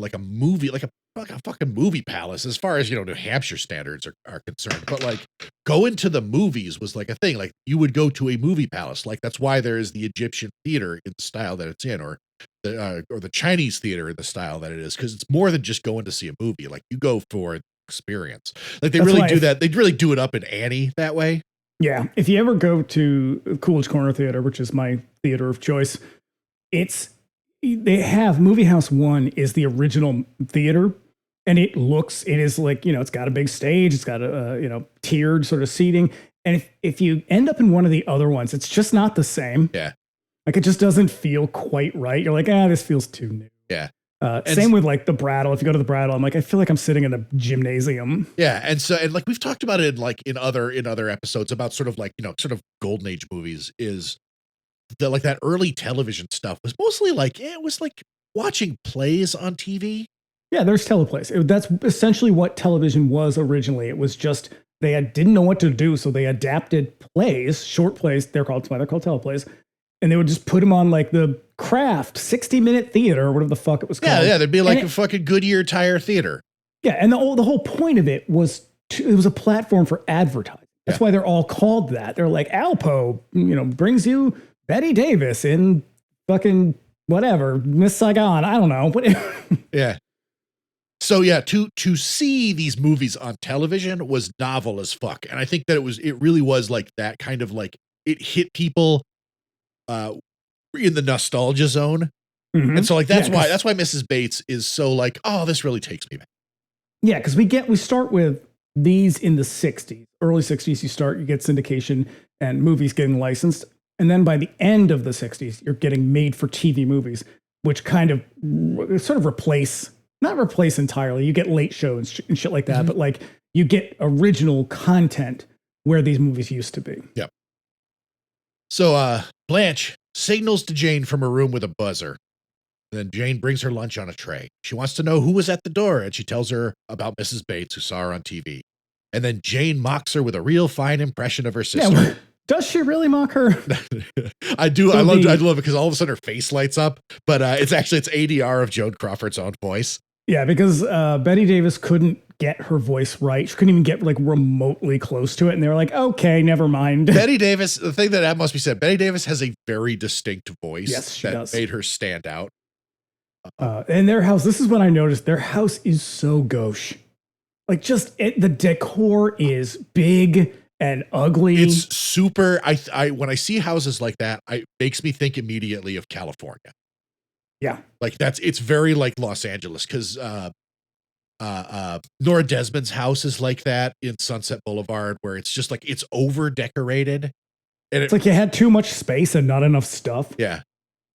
movie palace as far as New Hampshire standards are concerned. But like going to the movies was like a thing. Like you would go to a movie palace. Like that's why there is the Egyptian theater in the style that it's in, or the Chinese theater in the style that it is, because it's more than just going to see a movie. Like you go for experience. Like they really do that. They really do it up in Annie that way.
Yeah. If you ever go to Coolidge Corner Theater, which is my theater of choice, they have Movie House 1 is the original theater. And it is like, it's got a big stage. It's got a, tiered sort of seating. And if you end up in one of the other ones, it's just not the same.
Yeah.
Like it just doesn't feel quite right. You're like, this feels too new.
Yeah.
Same with like the Brattle. If you go to the Brattle, I'm like, I feel like I'm sitting in a gymnasium.
Yeah. And like we've talked about it in other episodes about sort of like, sort of golden age movies is that early television stuff was mostly like, it was like watching plays on TV.
Yeah, there's teleplays. That's essentially what television was originally. It was just they didn't know what to do, so they adapted plays, short plays. They're called teleplays, and they would just put them on like the Kraft 60-minute theater or whatever the fuck it was called.
Yeah, there'd be like a fucking Goodyear Tire theater.
Yeah, and the whole point of it was it was a platform for advertising. That's why they're all called that. They're like Alpo, brings you Bette Davis in fucking whatever, Miss Saigon. I don't know.
Yeah. So yeah, to see these movies on television was novel as fuck. And I think that it really was like that kind of like, it hit people in the nostalgia zone. And so like, that's why Mrs. Bates is so like, oh, this really takes me back.
Yeah. Cause we start with these in the 60s, early 60s, you get syndication and movies getting licensed. And then by the end of the 60s, you're getting made for TV movies, which kind of sort of not replace entirely. You get late shows and shit like that, but like you get original content where these movies used to be.
Yep. So Blanche signals to Jane from her room with a buzzer. Then Jane brings her lunch on a tray. She wants to know who was at the door, and she tells her about Mrs. Bates, who saw her on TV. And then Jane mocks her with a real fine impression of her sister.
Yeah, does she really mock her?
I do. I love it because all of a sudden her face lights up, but it's ADR of Joan Crawford's own voice.
Yeah, because Bette Davis couldn't get her voice right. She couldn't even get like remotely close to it. And they were like, okay, never mind.
Bette Davis, the thing that must be said, Bette Davis has a very distinct voice.
Yes, she does.
Made her stand out.
And their house, this is when I noticed their house is so gauche. Like the decor is big and ugly.
It's super. I when I see houses like that, it makes me think immediately of California.
Yeah.
Like it's very like Los Angeles because Nora Desmond's house is like that in Sunset Boulevard, where it's just like it's over decorated. And
it's like you had too much space and not enough stuff.
Yeah.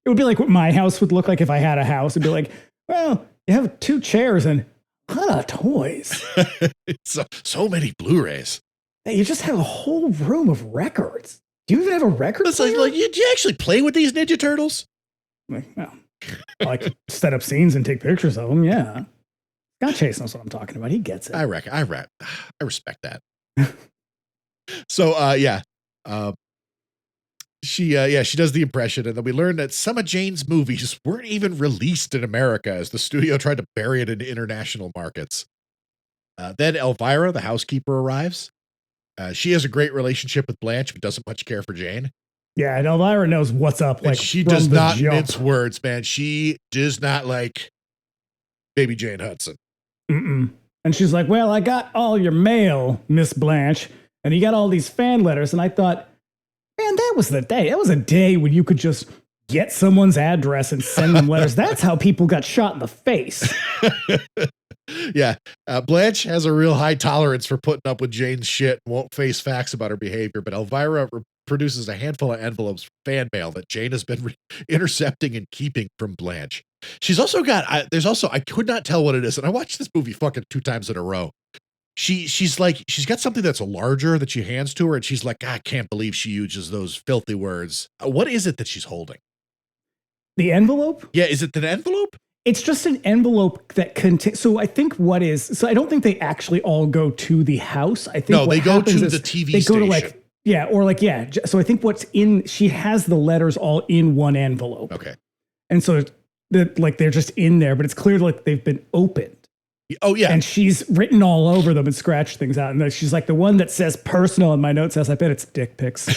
It would be like what my house would look like if I had a house. It'd be like, well, you have 2 chairs and a lot of toys.
so many Blu-rays.
Hey, you just have a whole room of records. Do you even have a record player?
Like, did you actually play with these Ninja Turtles?
Well, I could set up scenes and take pictures of them. Yeah. Scott Chase knows what I'm talking about. He gets it.
I respect that. So, she does the impression, and then we learn that some of Jane's movies weren't even released in America as the studio tried to bury it in international markets. Then Elvira, the housekeeper, arrives. She has a great relationship with Blanche, but doesn't much care for Jane.
Yeah, and Elvira knows what's up. Like,
she does not mince words, man. She does not like baby Jane Hudson.
Mm-mm. And she's like, well, I got all your mail, Miss Blanche, and you got all these fan letters. And I thought, man, that was the day. That was a day when you could just get someone's address and send them letters. That's how people got shot in the face.
Yeah. Blanche has a real high tolerance for putting up with Jane's shit and won't face facts about her behavior, but Elvira produces a handful of envelopes for fan mail that Jane has been intercepting and keeping from Blanche. She's also got, I could not tell what it is, and I watched this movie fucking 2 times in a row. She's got something that's larger that she hands to her, and she's like, I can't believe she uses those filthy words. What is it that she's holding?
The envelope?
Yeah, is it an envelope?
It's just an envelope that contains. So I think I don't think they actually all go to the house. I think
they go to the TV
they
station.
Go to So I think she has the letters all in one envelope.
Okay.
And so they're just in there, but it's clear like they've been opened.
Oh, yeah.
And she's written all over them and scratched things out. And she's like, the one that says personal in my note says, I bet it's dick pics.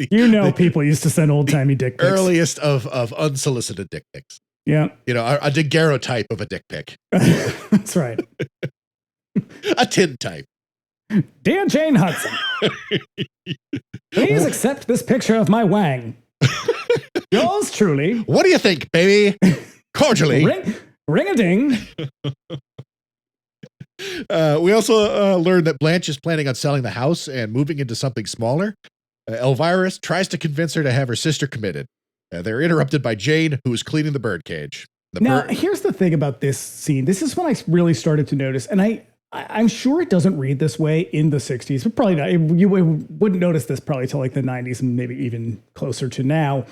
People used to send old-timey dick pics.
Earliest of unsolicited dick pics.
Yeah.
A daguerreotype of a dick pic.
That's right.
A tin type.
Dear Jane Hudson, please accept this picture of my wang. Yours truly.
What do you think, baby? Cordially.
Ring-a-ding.
We also learned that Blanche is planning on selling the house and moving into something smaller. Elvira tries to convince her to have her sister committed. They're interrupted by Jane, who is cleaning the birdcage.
Here's the thing about this scene. This is when I really started to notice, and I'm sure it doesn't read this way in the 60s, but probably not. You wouldn't notice this probably till like the 90s and maybe even closer to now,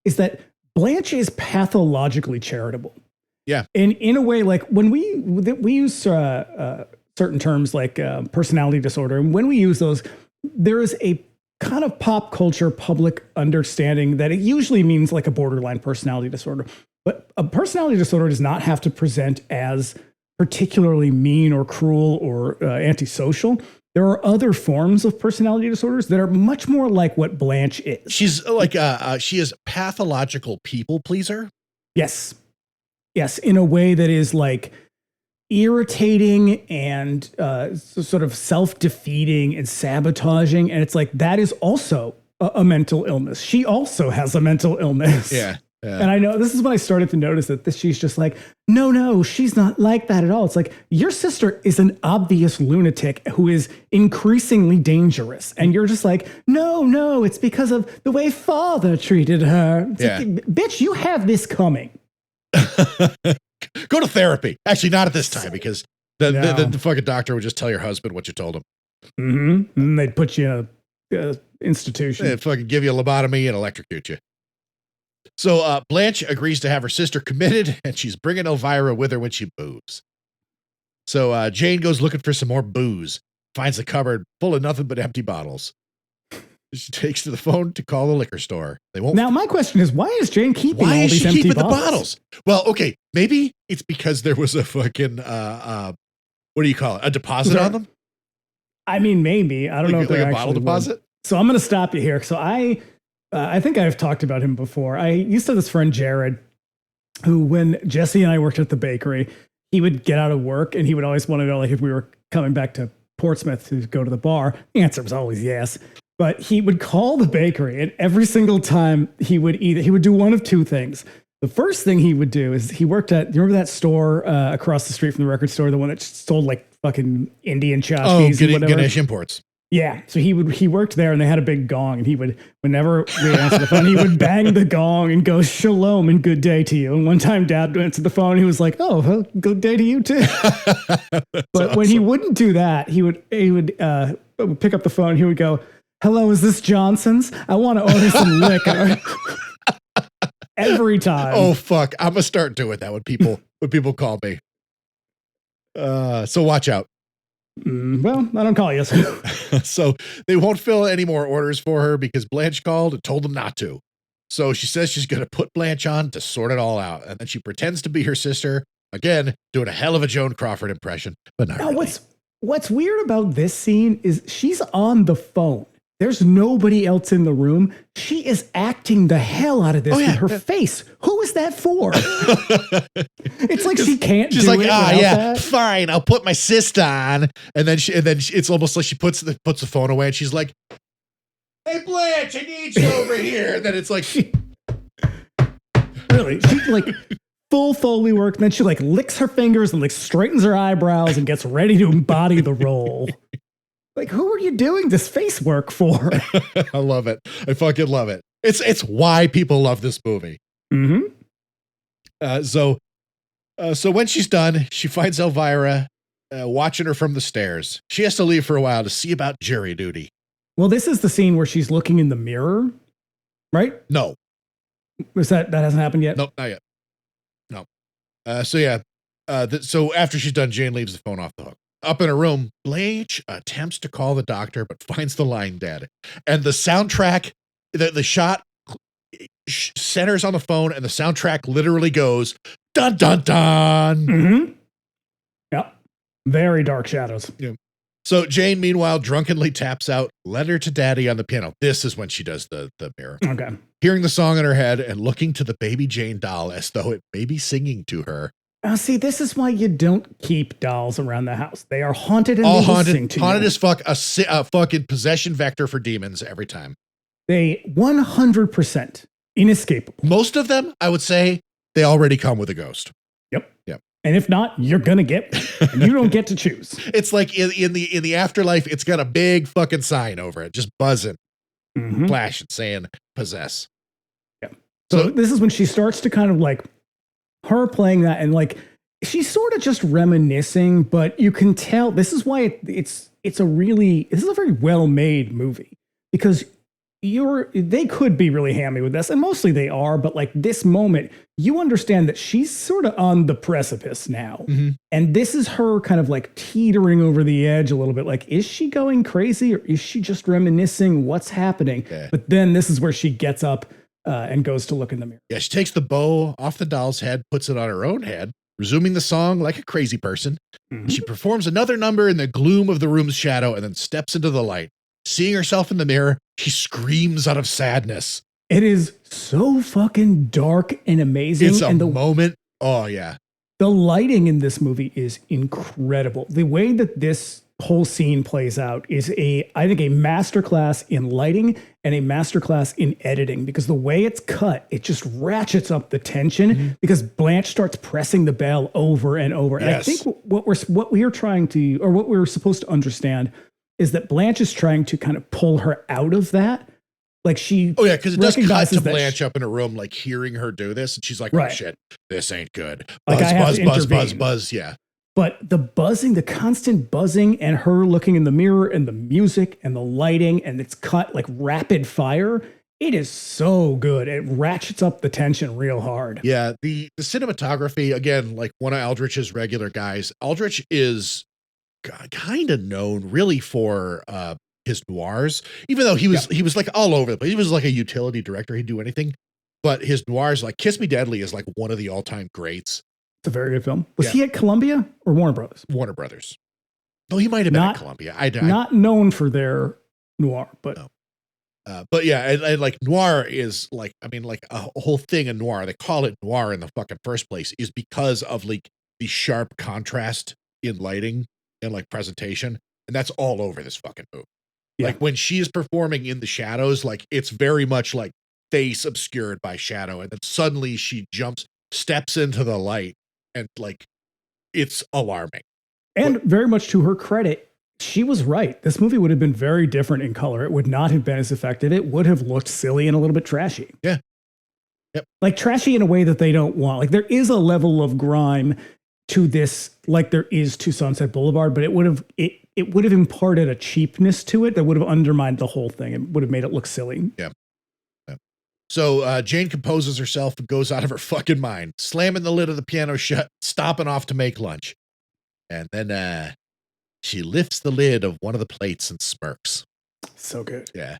is that Blanche is pathologically charitable.
Yeah.
And in a way, like when we use certain terms like personality disorder, and when we use those, there is a kind of pop culture public understanding that it usually means like a borderline personality disorder. But a personality disorder does not have to present as particularly mean or cruel or antisocial. There are other forms of personality disorders that are much more like what Blanche is.
She's like she is pathological people pleaser.
Yes. Yes, in a way that is like irritating and sort of self-defeating and sabotaging. And it's like, that is also a mental illness. She also has a mental illness.
Yeah.
And I know this is when I started to notice that she's just like, no, she's not like that at all. It's like, your sister is an obvious lunatic who is increasingly dangerous. And you're just like, no, it's because of the way father treated her. It's like, bitch, you have this coming.
Go to therapy. Actually, not at this time, because the fucking doctor would just tell your husband what you told him.
Mm-hmm. And they'd put you in an institution.
They'd fucking give you a lobotomy and electrocute you. So Blanche agrees to have her sister committed, and she's bringing Elvira with her when she moves. So Jane goes looking for some more booze, finds a cupboard full of nothing but empty bottles. She takes to the phone to call the liquor store. They won't.
Now, my question is, why is Jane keeping all these empty bottles?
The bottles? Well, okay, maybe it's because there was a fucking what do you call it? A deposit on them?
I mean, maybe. I don't know if they're
a bottle deposit.
So I'm going to stop you here. So I think I've talked about him before. I used to have this friend, Jared, who, when Jesse and I worked at the bakery, he would get out of work and he would always want to know, like, if we were coming back to Portsmouth to go to the bar. The answer was always yes. But he would call the bakery, and every single time he would do one of two things. The first thing he would do is he worked at, you remember that store across the street from the record store, the one that sold like fucking Indian tchotchkes and whatever?
Ganesh Imports.
Yeah. So he worked there, and they had a big gong, and he would, whenever we answered the phone, he would bang the gong and go, "Shalom and good day to you." And one time Dad answered the phone, and he was like, "Oh, well, good day to you too." But awesome. When he wouldn't do that, he would pick up the phone, and he would go, "Hello, is this Johnson's? I want to order some liquor." Every time.
Oh fuck! I'm gonna start doing that when people call me. So watch out.
Well, I don't call you.
So they won't fill any more orders for her because Blanche called and told them not to. So she says she's gonna put Blanche on to sort it all out, and then she pretends to be her sister again, doing a hell of a Joan Crawford impression, but not really.
What's weird about this scene is she's on the phone. There's nobody else in the room. She is acting the hell out of this with her face. Who is that for? It's like she can't.
She's
do
like,
it
that. Fine, I'll put my sister on, and then it's almost like she puts the phone away, and she's like, "Hey Blanche, I need you over here." And then it's like,
really, she like full Foley work. And then she like licks her fingers and like straightens her eyebrows and gets ready to embody the role. Like, who are you doing this face work for?
I love it. I fucking love it. It's why people love this movie.
Mm-hmm.
So when she's done, she finds Elvira watching her from the stairs. She has to leave for a while to see about jury duty.
Well, this is the scene where she's looking in the mirror, right?
No.
Was that hasn't happened yet?
Nope, not yet. No. So after she's done, Jane leaves the phone off the hook. Up in her room, Blanche attempts to call the doctor, but finds the line dead. And the soundtrack, the shot centers on the phone, and the soundtrack literally goes, dun, dun, dun.
Mm-hmm. Yep. Very dark shadows.
Yeah. So Jane, meanwhile, drunkenly taps out "Letter to Daddy" on the piano. This is when she does the mirror.
Okay.
Hearing the song in her head and looking to the baby Jane doll as though it may be singing to her.
See, this is why you don't keep dolls around the house. They are haunted and
all
haunted
as fuck, a fucking possession vector for demons every time.
They 100% inescapable.
Most of them, I would say, they already come with a ghost.
Yep.
Yep.
And if not, you're gonna get one, and you don't get to choose.
It's like in the afterlife, it's got a big fucking sign over it, just buzzing, flashing, saying "possess."
Yeah. So this is when she starts to kind of like. Her playing that, and like she's sort of just reminiscing, but you can tell this is why this is a very well made movie, because they could be really hammy with this, and mostly they are, but like this moment, you understand that she's sort of on the precipice now, and this is her kind of like teetering over the edge a little bit. Like, is she going crazy, or is she just reminiscing what's happening? Yeah. But then this is where she gets up. And goes to look in the mirror.
Yeah, she takes the bow off the doll's head, puts it on her own head, resuming the song like a crazy person. She performs another number in the gloom of the room's shadow and then steps into the light. Seeing herself in the mirror, she screams out of sadness.
It is so fucking dark and amazing.
It's a
and the
moment. Oh, yeah.
The lighting in this movie is incredible. The way that this whole scene plays out is I think a masterclass in lighting and a masterclass in editing, because the way it's cut, it just ratchets up the tension because Blanche starts pressing the bell over and over. And I think what we are trying to, or what we're supposed to understand, is that Blanche is trying to kind of pull her out of that. Like she,
oh yeah, because it does cut to
that
Blanche up in a room, like hearing her do this, and she's like, "Oh shit, this ain't good."
Like,
Buzz, yeah.
But the buzzing, the constant buzzing, and her looking in the mirror, and the music, and the lighting, and it's cut like rapid fire. It is so good. It ratchets up the tension real hard.
Yeah, the cinematography, again, like one of Aldrich's regular guys. Aldrich is kind of known really for his noirs, even though he was like all over the place. He was like a utility director. He'd do anything, but his noirs, like Kiss Me Deadly, is like one of the all-time greats.
It's a very good film. Was he at Columbia or Warner Brothers?
Warner Brothers. No, he might have been at Columbia.
Not known for their noir, but
but yeah, and like noir is like, I mean, like a whole thing in noir. They call it noir in the fucking first place is because of like the sharp contrast in lighting and like presentation, and that's all over this fucking movie. Yeah. Like when she is performing in the shadows, like it's very much like face obscured by shadow, and then suddenly she steps into the light, and like it's alarming.
And very much to her credit, she was right. This movie would have been very different in color. It would not have been as effective. It would have looked silly and a little bit trashy.
Yeah. Yep.
Like trashy in a way that they don't want. Like there is a level of grime to this, like there is to Sunset Boulevard, but it would have imparted a cheapness to it that would have undermined the whole thing. It would have made it look silly.
Yeah. So Jane composes herself and goes out of her fucking mind, slamming the lid of the piano shut, stopping off to make lunch. And then she lifts the lid of one of the plates and smirks.
So good.
Yeah.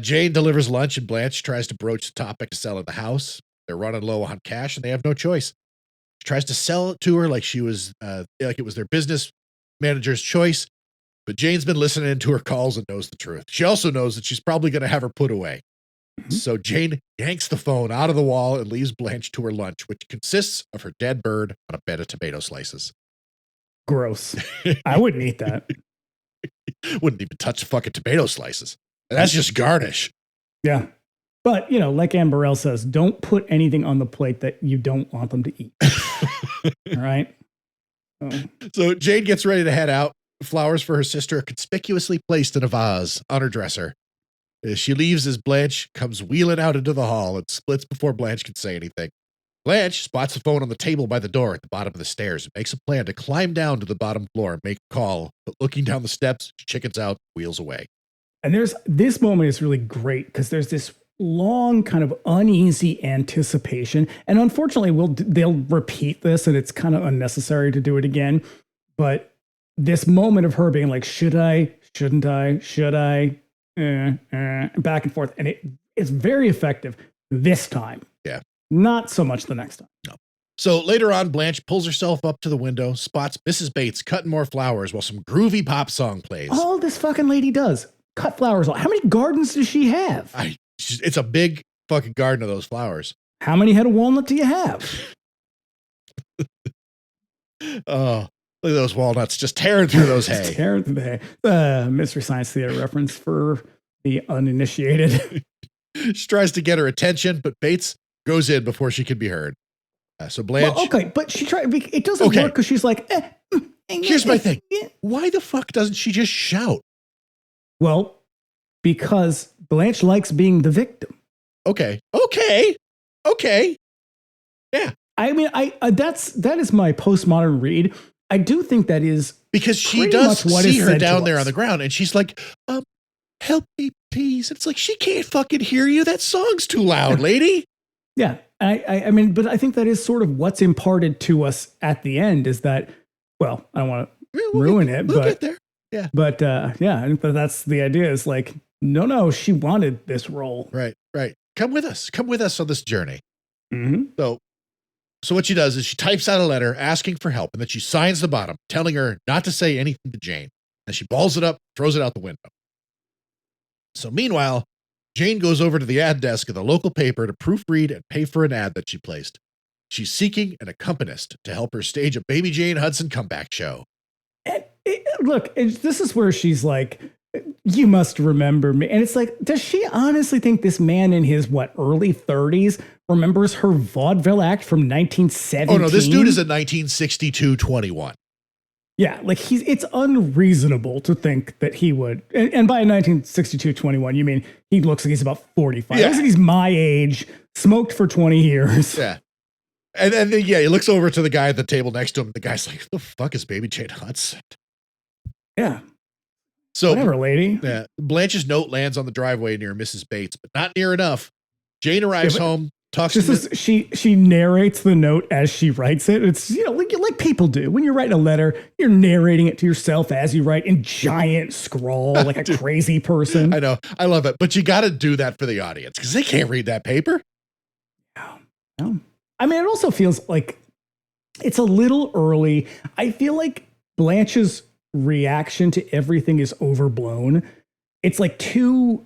Jane delivers lunch and Blanche tries to broach the topic to sell in the house. They're running low on cash and they have no choice. She tries to sell it to her like she was like it was their business manager's choice. But Jane's been listening to her calls and knows the truth. She also knows that she's probably going to have her put away. So Jane yanks the phone out of the wall and leaves Blanche to her lunch, which consists of her dead bird on a bed of tomato slices.
Gross. I wouldn't eat that.
Wouldn't even touch the fucking tomato slices. That's just garnish.
Yeah. But, you know, like Anne Burrell says, don't put anything on the plate that you don't want them to eat. All right?
So Jane gets ready to head out. Flowers for her sister are conspicuously placed in a vase on her dresser. As she leaves, as Blanche comes wheeling out into the hall and splits before Blanche can say anything. Blanche spots the phone on the table by the door at the bottom of the stairs and makes a plan to climb down to the bottom floor and make a call. But looking down the steps, she chickens out, wheels away.
And this moment is really great because there's this long kind of uneasy anticipation. And unfortunately, they'll repeat this and it's kind of unnecessary to do it again. But this moment of her being like, should I, shouldn't I, should I, back and forth. And it's very effective this time.
Yeah.
Not so much the next time.
No. So later on, Blanche pulls herself up to the window, spots Mrs. Bates cutting more flowers while some groovy pop song plays.
All this fucking lady does, cut flowers. How many gardens does she have?
It's a big fucking garden of those flowers.
How many head of walnut do you have?
Oh, look at those walnuts just tearing through those hay.
Tearing through the hay. Mystery Science Theater reference for the uninitiated.
She tries to get her attention, but Bates goes in before she can be heard. So Blanche.
Well, okay, but she tried. It doesn't work because she's like.
Here's my thing. Why the fuck doesn't she just shout?
Well, because Blanche likes being the victim.
Okay. Yeah.
I mean, that is my postmodern read. I do think that is
because she does see her down there on the ground, and she's like, "Help me, please." It's like she can't fucking hear you. That song's too loud, lady.
Yeah, I mean, but I think that is sort of what's imparted to us at the end is that. Well, I don't want to ruin it,
we'll
but
get there. Yeah,
but yeah, I think that's the idea. Is like, no, she wanted this role.
Right. Come with us on this journey.
Mm-hmm.
So So what she does is she types out a letter asking for help, and then she signs the bottom, telling her not to say anything to Jane. And she balls it up, throws it out the window. So meanwhile, Jane goes over to the ad desk of the local paper to proofread and pay for an ad that she placed. She's seeking an accompanist to help her stage a Baby Jane Hudson comeback show.
Look, this is where she's like, you must remember me. And it's like, does she honestly think this man in his, early 30s remembers her vaudeville act from 1917?
Oh, no, this dude is a 1962 21.
Yeah, like it's unreasonable to think that he would. And by 1962 21, you mean he looks like he's about 45.
Yeah.
Looks like he's my age, smoked for 20 years.
Yeah. And then, he looks over to the guy at the table next to him. The guy's like, the fuck is Baby Jane Hudson?
Yeah.
So,
whatever, lady.
Yeah. Blanche's note lands on the driveway near Mrs. Bates, but not near enough. Jane arrives home, talks to
she narrates the note as she writes it. It's, like people do. When you're writing a letter, you're narrating it to yourself as you write in giant scrawl, like a crazy person.
I know. I love it. But you got to do that for the audience because they can't read that paper.
No. I mean, it also feels like it's a little early. I feel like Blanche's reaction to everything is overblown. It's like too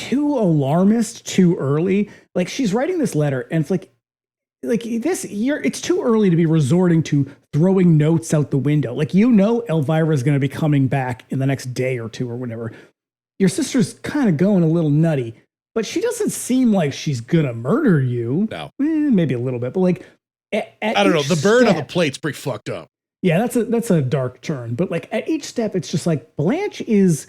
alarmist too early. Like she's writing this letter and it's like this year, it's too early to be resorting to throwing notes out the window. Like, Elvira is going to be coming back in the next day or two or whatever. Your sister's kind of going a little nutty, but she doesn't seem like she's going to murder you.
No.
Maybe a little bit, but like,
I don't know. The bird on the plate's pretty fucked up.
Yeah, that's a dark turn. But like at each step, it's just like Blanche is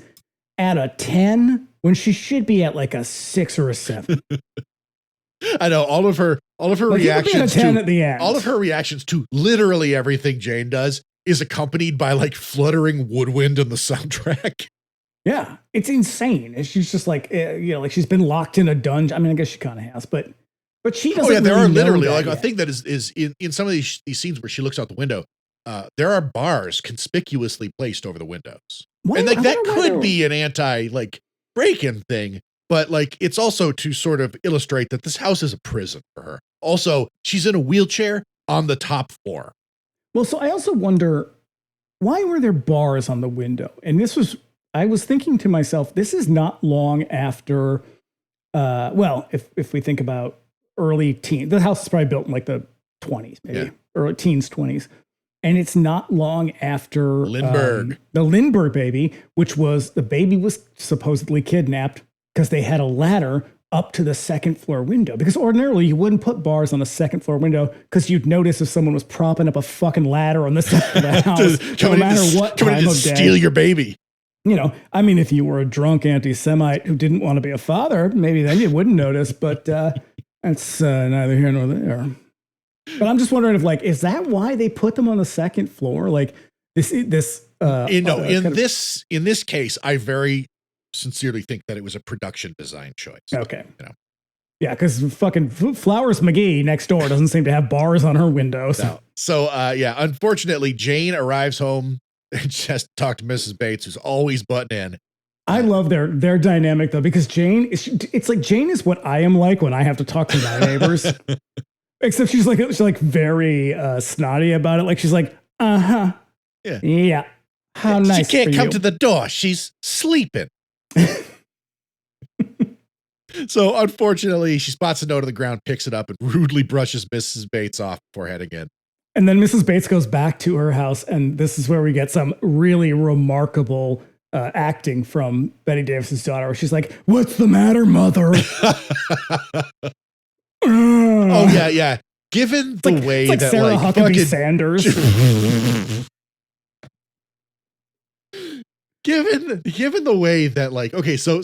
at a 10 when she should be at like a 6 or a 7.
I know all of her reactions
to 10 at the end.
All of her reactions to literally everything Jane does is accompanied by like fluttering woodwind in the soundtrack.
Yeah, it's insane. And she's just like, like she's been locked in a dungeon. I mean, I guess she kind of has, but she doesn't.
Oh yeah, there
really
are literally
like
a thing that is in some of these scenes where she looks out the window. There are bars conspicuously placed over the windows, and like that could be an anti break-in thing, but like it's also to sort of illustrate that this house is a prison for her. Also, she's in a wheelchair on the top floor.
Well, so I also wonder why were there bars on the window, and I was thinking to myself, this is not long after, if we think about early teen, the house is probably built in like the 20s, maybe, early teens, 20s. And it's not long after
Lindbergh.
The Lindbergh baby, which was, the baby was supposedly kidnapped because they had a ladder up to the second floor window. Because ordinarily you wouldn't put bars on the second floor window because you'd notice if someone was propping up a fucking ladder on the side of the house, no matter what time of day.
Steal your baby.
I mean, if you were a drunk anti-Semite who didn't want to be a father, maybe then you wouldn't notice, but that's neither here nor there. But I'm just wondering if, is that why they put them on the second floor? Like in this case, I very sincerely think that it was a production design choice. Okay. Yeah, because fucking Flowers McGee next door doesn't seem to have bars on her windows.
No. So, unfortunately, Jane arrives home and just talk to Mrs. Bates, who's always butting in.
I love their dynamic though, because Jane is what I am like when I have to talk to my neighbors. Except she's very snotty about it. Like she's like, yeah. How nice.
She can't come to the door. She's sleeping. So unfortunately, she spots a note on the ground, picks it up, and rudely brushes Mrs. Bates off before heading in.
And then Mrs. Bates goes back to her house, and this is where we get some really remarkable acting from Bette Davis's daughter, where she's like, "What's the matter, mother?"
Oh yeah. Given the way that
Sarah Huckabee Sanders.
Given the way that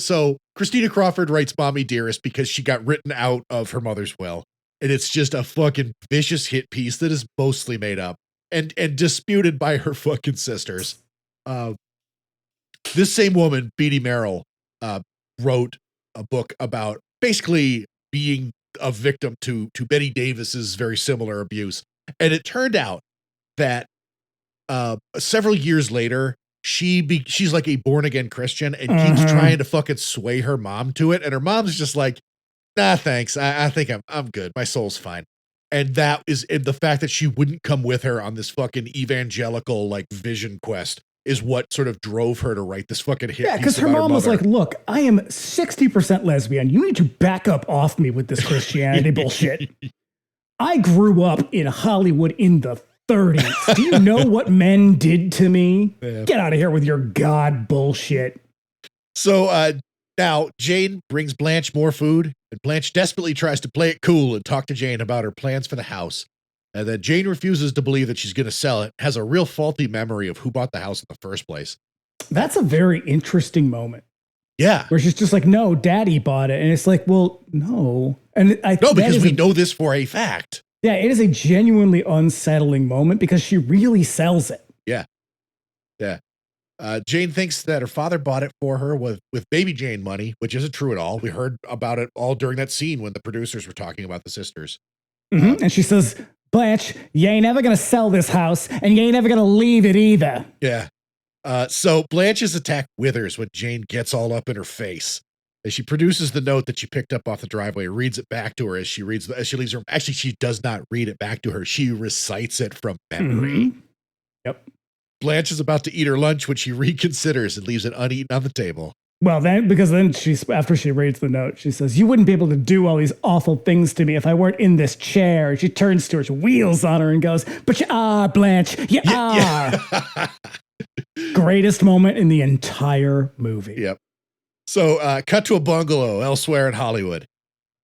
so Christina Crawford writes Mommy Dearest because she got written out of her mother's will. And it's just a fucking vicious hit piece that is mostly made up and disputed by her fucking sisters. This same woman, Beattie Merrill, wrote a book about basically being a victim to Bette Davis's very similar abuse. And it turned out that several years later, she's like a born again Christian and keeps trying to fucking sway her mom to it. And her mom's just like, nah, thanks. I think I'm good. My soul's fine. And that is and the fact that she wouldn't come with her on this fucking evangelical like vision quest is what sort of drove her to write this fucking hit.
Yeah, because her mom was like, look, I am 60% lesbian. You need to back up off me with this Christianity bullshit. I grew up in Hollywood in the 30s. Do you know what men did to me?
Yeah.
Get out of here with your God bullshit.
So now Jane brings Blanche more food, and Blanche desperately tries to play it cool and talk to Jane about her plans for the house. And then Jane refuses to believe that she's going to sell it, has a real faulty memory of who bought the house in the first place.
That's a very interesting moment.
Yeah.
Where she's just like, no, daddy bought it. And it's like, well, no. And
no, because we know this for a fact.
Yeah, it is a genuinely unsettling moment because she really sells it.
Yeah. Yeah. Jane thinks that her father bought it for her with baby Jane money, which isn't true at all. We heard about it all during that scene when the producers were talking about the sisters.
Mm-hmm. And she says, Blanche, you ain't ever going to sell this house, and you ain't ever going to leave it either.
Yeah. So Blanche's attack withers when Jane gets all up in her face. As she produces the note that she picked up off the driveway, reads it back to her as she leaves her. Actually, she does not read it back to her. She recites it from memory.
Mm-hmm. Yep.
Blanche is about to eat her lunch when she reconsiders and leaves it uneaten on the table.
Well, then she's after she reads the note, she says, you wouldn't be able to do all these awful things to me if I weren't in this chair. And she turns to her, she wheels on her and goes, but you are, Blanche. You are. Yeah. Greatest moment in the entire movie.
Yep. So cut to a bungalow elsewhere in Hollywood.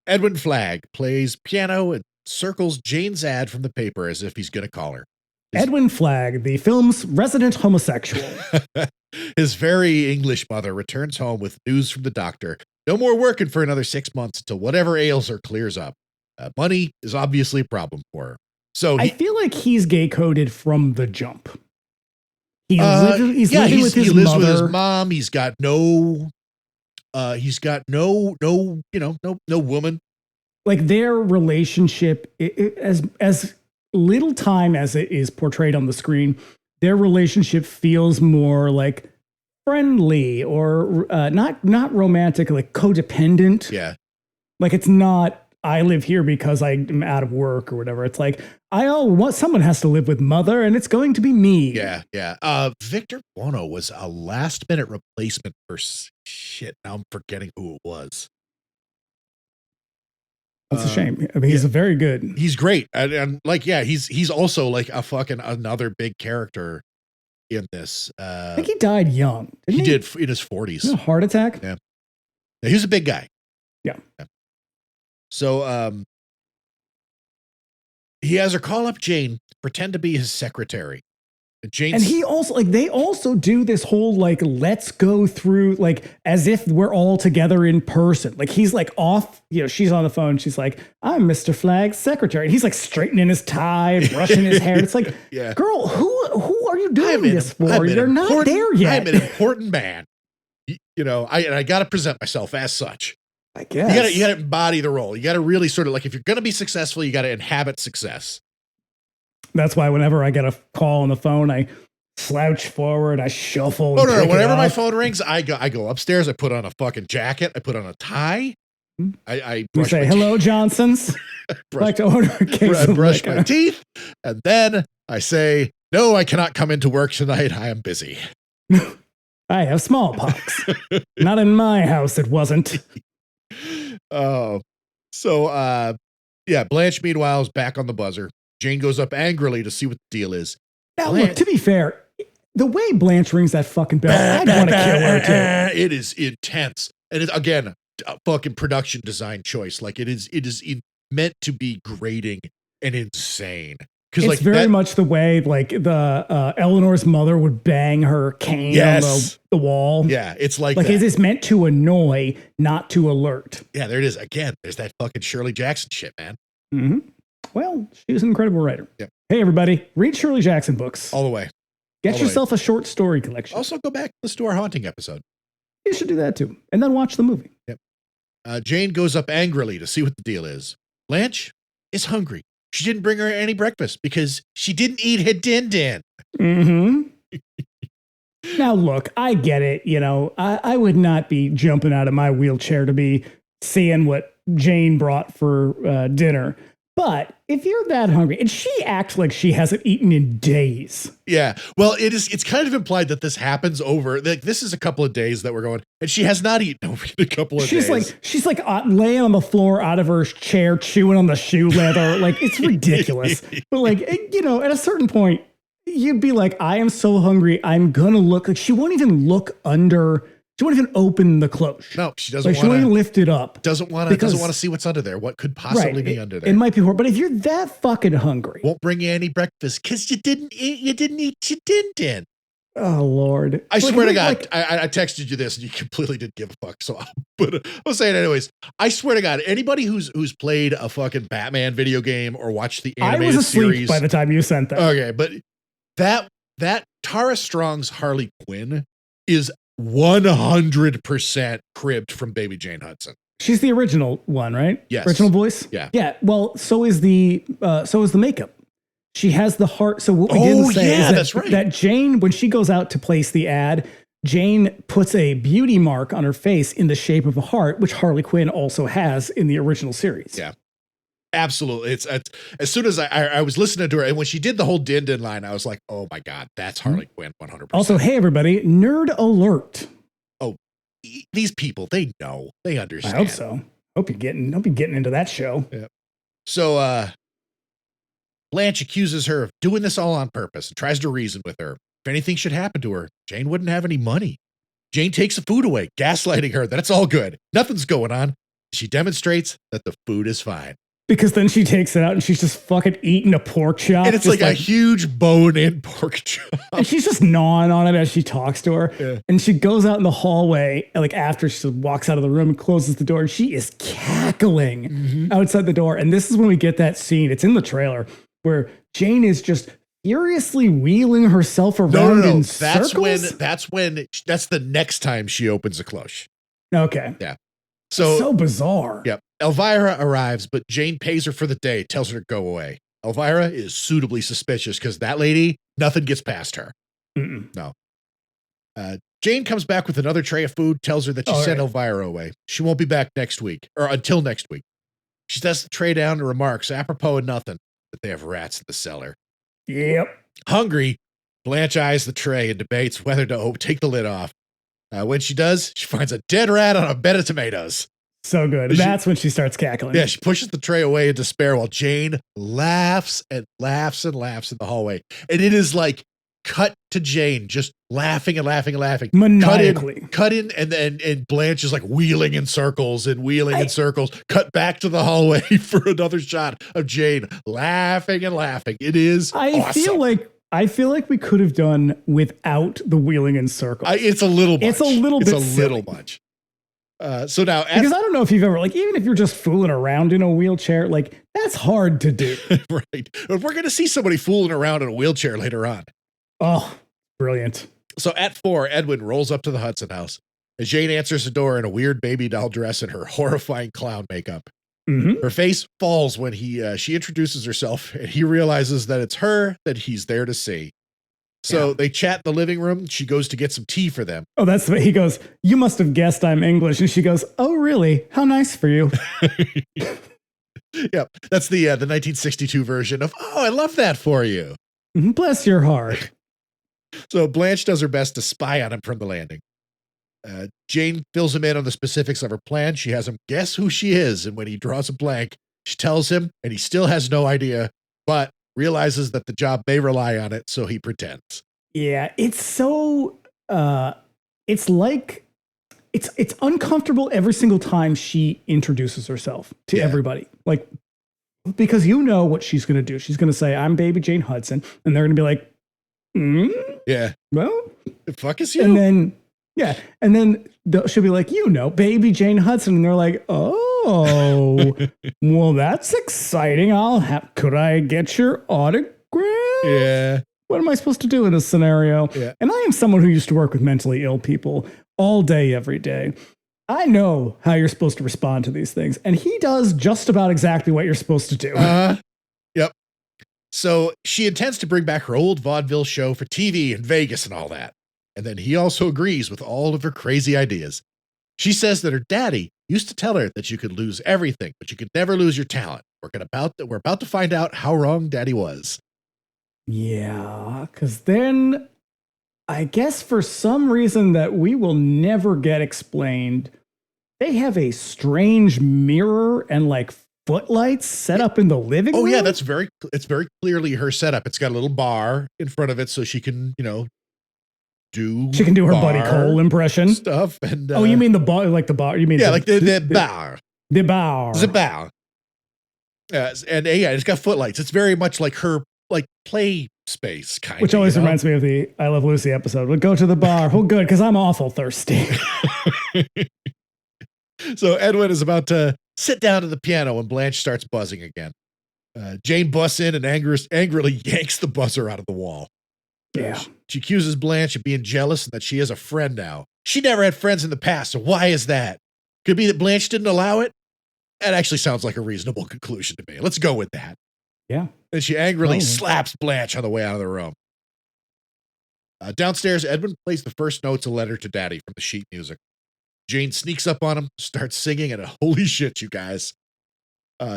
Edwin Flagg plays piano and circles Jane's ad from the paper as if he's going to call her.
Edwin Flagg, the film's resident homosexual.
His very English mother returns home with news from the doctor. No more working for another 6 months until whatever ails her clears up. Money is obviously a problem for her. So
I feel like he's gay coded from the jump. He's living with his
he lives
mother.
with his mom. He's got no woman.
Like their relationship, as little time as it is portrayed on the screen, their relationship feels more like friendly or not romantic, like codependent.
Yeah.
Like it's not, I live here because I'm out of work or whatever. It's like, someone has to live with mother and it's going to be me.
Yeah. Yeah. Victor Buono was a last minute replacement for shit. Now I'm forgetting who it was.
That's a shame. I mean, he's very good.
He's great. And like, yeah, he's also like a fucking another big character in this.
I think he died young.
He did in his 40s.
A heart attack?
Yeah. He was a big guy.
Yeah.
So he has her call up Jane, pretend to be his secretary.
And he also, like, they also do this whole, like, let's go through, like, as if we're all together in person. Like, he's, like, off, she's on the phone. She's like, I'm Mr. Flagg's secretary. And he's, like, straightening his tie, brushing his hair. It's like,
yeah.
Girl, who are you doing this for? You're not there yet.
I'm an important man. I got to present myself as such.
I guess.
You got to embody the role. You got to really sort of, like, if you're going to be successful, you got to inhabit success.
That's why whenever I get a call on the phone, I slouch forward, I shuffle.
Oh, no. Whenever my phone rings, I go upstairs. I put on a fucking jacket. I put on a tie. I brush
say, hello, Johnson's. Like to order a case of
brush
liquor.
my teeth. And then I say, no, I cannot come into work tonight. I am busy.
I have smallpox. Not in my house, it wasn't.
Oh. So, Blanche, meanwhile, is back on the buzzer. Jane goes up angrily to see what the deal is.
Now, look, to be fair, the way Blanche rings that fucking bell, I'd want to kill her too.
It is intense. And it's, again, a fucking production design choice. Like, it is meant to be grating and insane.
It's
like
very much the way, like, the Eleanor's mother would bang her cane on the wall.
Yeah, it's like
it is meant to annoy, not to alert.
Yeah, there it is. Again, there's that fucking Shirley Jackson shit, man.
Mm-hmm. Well, she was an incredible writer.
Yep.
Hey, everybody, read Shirley Jackson books.
All the way.
Get yourself a short story collection.
Also, go back to the Store Haunting episode.
You should do that too. And then watch the movie.
Yep. Jane goes up angrily to see what the deal is. Blanche is hungry. She didn't bring her any breakfast because she didn't eat her din-din.
Mm-hmm. Now, look, I get it. I would not be jumping out of my wheelchair to be seeing what Jane brought for dinner. But if you're that hungry, and she acts like she hasn't eaten in days.
Yeah. Well, it's kind of implied that this happens over, like, this is a couple of days that we're going, and she has not eaten over a couple of days.
She's like laying on the floor out of her chair, chewing on the shoe leather. Like, it's ridiculous. But like, you know, at a certain point, you'd be like, I am so hungry. I'm going to look. Like, she won't even look under. She won't even open the cloche.
No, she doesn't
like,
want to.
She won't even lift it up.
Doesn't want to see what's under there. What could possibly be under there?
It might be horrible. But if you're that fucking hungry.
Won't bring you any breakfast because you didn't eat your din-din.
Oh, Lord.
I swear to God, I texted you this and you completely didn't give a fuck. So, but I'll say it anyways. I swear to God, anybody who's played a fucking Batman video game or watched the animated
I was asleep
series
by the time you sent that.
Okay, but that Tara Strong's Harley Quinn is 100% cribbed from Baby Jane Hudson.
She's the original one, right?
Yes.
Original voice?
Yeah.
Yeah. Well, so is the makeup. She has the heart. So what we didn't say is
that's right.
that Jane, when she goes out to place the ad, Jane puts a beauty mark on her face in the shape of a heart, which Harley Quinn also has in the original series.
Yeah. Absolutely. It's as soon as I was listening to her, and when she did the whole din line, I was like, oh my God, that's Harley Quinn 100%.
Also, hey everybody, nerd alert.
Oh, these people, they know, they understand.
I hope so. Hope you're getting into that show.
Yeah. So Blanche accuses her of doing this all on purpose and tries to reason with her. If anything should happen to her, Jane wouldn't have any money. Jane takes the food away, gaslighting her that it's all good. Nothing's going on. She demonstrates that the food is fine.
Because then she takes it out and she's just fucking eating a pork chop.
And it's like a huge bone-in pork chop.
And she's just gnawing on it as she talks to her.
Yeah.
And she goes out in the hallway, like after she walks out of the room and closes the door, and she is cackling outside the door. And this is when we get that scene. It's in the trailer where Jane is just furiously wheeling herself around in circles.
That's the next time she opens a cloche.
Okay.
Yeah.
So bizarre.
Yep. Elvira arrives, but Jane pays her for the day, tells her to go away. Elvira is suitably suspicious because that lady, nothing gets past her. No. Jane comes back with another tray of food, tells her that she sent Elvira away. She won't be back next week, or until next week. She sets the tray down and remarks, apropos of nothing, that they have rats in the cellar.
Yep.
Hungry, Blanche eyes the tray and debates whether to take the lid off. When she does, she finds a dead rat on a bed of tomatoes.
So good. That's when she starts cackling.
Yeah, she pushes the tray away in despair while Jane laughs and laughs and laughs in the hallway. And it is like cut to Jane just laughing and laughing and laughing.
Maniacally.
Cut in and Blanche is like wheeling in circles and wheeling in circles. Cut back to the hallway for another shot of Jane laughing and laughing. It is awesome.
I feel like we could have done without the wheeling in circles.
It's a little much.
It's a little bit
little much. So now,
because I don't know if you've ever, like, even if you're just fooling around in a wheelchair, like, that's hard to do.
Right. But we're going to see somebody fooling around in a wheelchair later on.
Oh, brilliant.
So at 4, Edwin rolls up to the Hudson house as Jane answers the door in a weird baby doll dress and her horrifying clown makeup. Her face falls when she introduces herself and he realizes that it's her that he's there to see. So they chat in the living room. She goes to get some tea for them.
Oh, that's what he goes, you must have guessed I'm English. And she goes, oh, really? How nice for you.
Yep. That's the 1962 version of, oh, I love that for you.
Bless your heart.
So Blanche does her best to spy on him from the landing. Jane fills him in on the specifics of her plan. She has him guess who she is. And when he draws a blank, she tells him, and he still has no idea, but realizes that the job may rely on it. So he pretends.
Yeah. It's so, it's like, it's uncomfortable every single time she introduces herself to everybody. Like, because you know what she's going to do. She's going to say, I'm Baby Jane Hudson. And they're going to be like,
yeah,
well,
the fuck is you?
And then, and then she'll be like, Baby Jane Hudson. And they're like, oh, well, that's exciting. Could I get your autograph?
Yeah.
What am I supposed to do in this scenario?
Yeah.
And I am someone who used to work with mentally ill people all day, every day. I know how you're supposed to respond to these things. And he does just about exactly what you're supposed to do.
Yep. So she intends to bring back her old vaudeville show for TV in Vegas and all that. And then he also agrees with all of her crazy ideas. She says that her daddy used to tell her that you could lose everything, but you could never lose your talent. We're about to find out how wrong Daddy was.
Yeah, because then I guess for some reason that we will never get explained, they have a strange mirror and like footlights set up in the living room.
Oh yeah, it's very clearly her setup. It's got a little bar in front of it so she can,
she can do her Buddy Cole impression
stuff. And
you mean the bar, like the bar? You mean
like the bar,
the bar,
the bar. And it's got footlights. It's very much like her like play space kind of.
Which always reminds me of the I Love Lucy episode. We'll go to the bar. Oh, good, because I'm awful thirsty.
So Edwin is about to sit down to the piano when Blanche starts buzzing again. Jane busts in and angrily yanks the buzzer out of the wall.
Yeah.
She accuses Blanche of being jealous and that she has a friend now. She never had friends in the past, so why is that? Could be that Blanche didn't allow it? That actually sounds like a reasonable conclusion to me. Let's go with that.
Yeah.
And she angrily slaps Blanche on the way out of the room. Downstairs, Edwin plays the first notes of Letter to Daddy from the sheet music. Jane sneaks up on him, starts singing, and holy shit, you guys.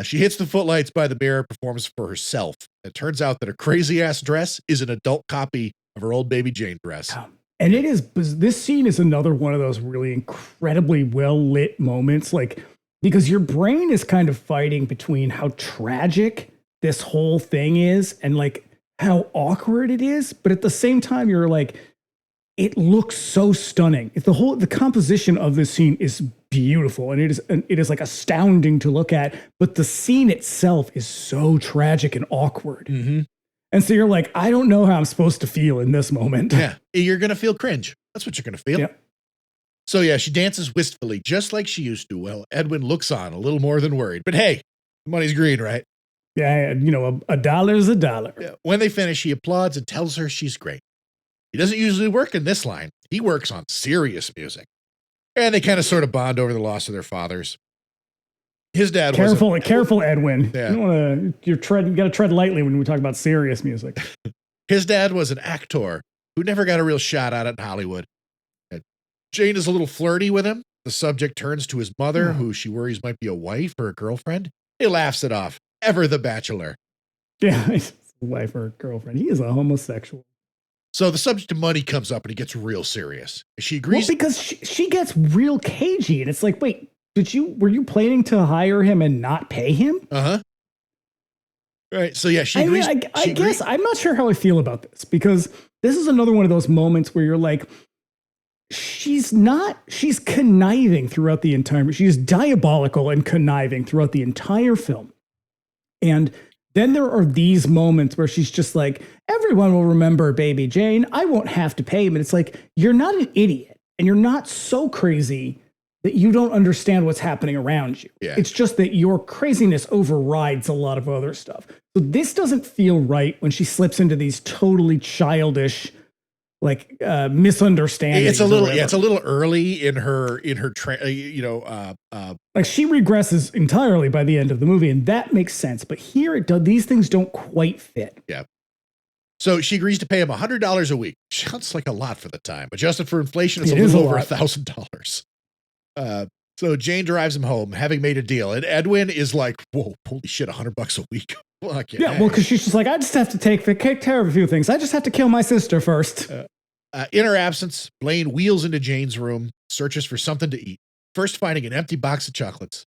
She hits the footlights by the mirror, performs for herself. It turns out that her crazy-ass dress is an adult copy of her old baby Jane dress.
And this scene is another one of those really incredibly well-lit moments, like, because your brain is kind of fighting between how tragic this whole thing is and, like, how awkward it is, but at the same time, you're like, it looks so stunning. The composition of this scene is beautiful, and it is like astounding to look at. But the scene itself is so tragic and awkward, and so you're like, I don't know how I'm supposed to feel in this moment.
Yeah, you're gonna feel cringe. That's what you're gonna feel.
Yeah.
So yeah, she dances wistfully, just like she used to. Well, Edwin looks on, a little more than worried. But hey, money's green, right?
Yeah, a dollar's a dollar.
Yeah. When they finish, he applauds and tells her she's great. He doesn't usually work in this line. He works on serious music. And they kind of sort of bond over the loss of their fathers. His dad
was careful, Edwin.
Yeah.
You got to tread lightly when we talk about serious music.
His dad was an actor who never got a real shot at it in Hollywood. Jane is a little flirty with him. The subject turns to his mother, who she worries might be a wife or a girlfriend. He laughs it off. Ever the bachelor.
Yeah, he's a wife or a girlfriend. He is a homosexual.
So the subject of money comes up and he gets real serious. She agrees.
Well, because she gets real cagey, and it's like, wait, were you planning to hire him and not pay him?
Right. So yeah, she agrees.
I guess I'm not sure how I feel about this, because this is another one of those moments where you're like, she's conniving throughout the entire, she's diabolical and conniving throughout the entire film. And then there are these moments where she's just like, everyone will remember baby Jane. I won't have to pay him. And it's like, you're not an idiot, and you're not so crazy that you don't understand what's happening around you.
Yeah.
It's just that your craziness overrides a lot of other stuff. So this doesn't feel right when she slips into these totally childish, like misunderstandings.
It's a little early in her
like she regresses entirely by the end of the movie, and that makes sense. But here these things don't quite fit.
Yeah. So she agrees to pay him $100 a week. Sounds like a lot for the time. Adjusted for inflation, it's a little over $1,000. So Jane drives him home, having made a deal, and Edwin is like, "Whoa, holy shit, $100 a week." Fuck
yeah, well, because she's just like, I just have to take care of a few things. I just have to kill my sister first.
In her absence, Blaine wheels into Jane's room, searches for something to eat. First, finding an empty box of chocolates,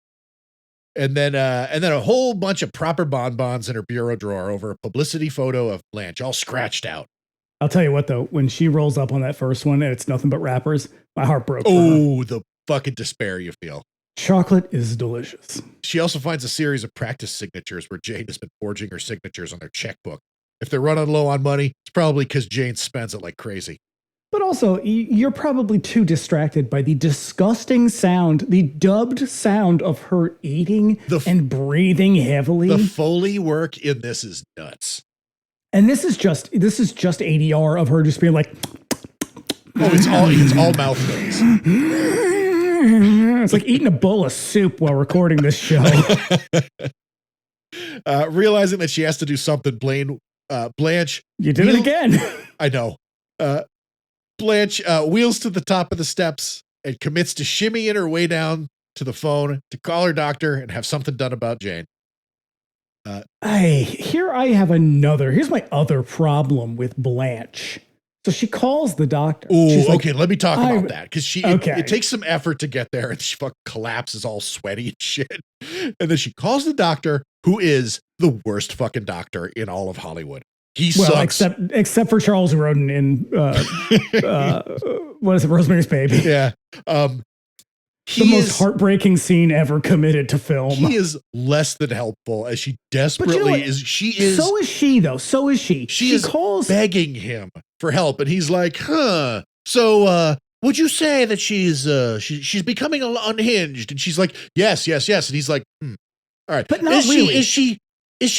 and then a whole bunch of proper bonbons in her bureau drawer over a publicity photo of Blanche, all scratched out.
I'll tell you what, though, when she rolls up on that first one and it's nothing but wrappers, my heart broke.
Oh, the fucking despair you feel.
Chocolate is delicious.
She also finds a series of practice signatures where Jane has been forging her signatures on their checkbook. If they're running low on money, it's probably because Jane spends it like crazy.
But also, you're probably too distracted by the disgusting sound, the dubbed sound of her eating and breathing heavily.
The Foley work in this is nuts.
And this is just ADR of her just being like,
oh, it's all mouth noise.
It's like eating a bowl of soup while recording this show.
Realizing that she has to do something, Blanche.
You did it again.
I know. Blanche wheels to the top of the steps and commits to shimmying her way down to the phone to call her doctor and have something done about Jane.
Here's my other problem with Blanche. So she calls the doctor.
Oh,
like,
okay. Let me talk about that because it takes some effort to get there, and she fucking collapses all sweaty and shit. And then she calls the doctor, who is the worst fucking doctor in all of Hollywood. He sucks,
except for Charles Grodin in what is it, Rosemary's Baby?
Yeah.
The most heartbreaking scene ever committed to film.
He is less than helpful as she desperately is. She is.
So is she, though. So is she.
She calls begging him for help, and he's like, "Huh? So, would you say that she's becoming unhinged?" And she's like, "Yes, yes, yes." And he's like, "All right,
but not really.
Is she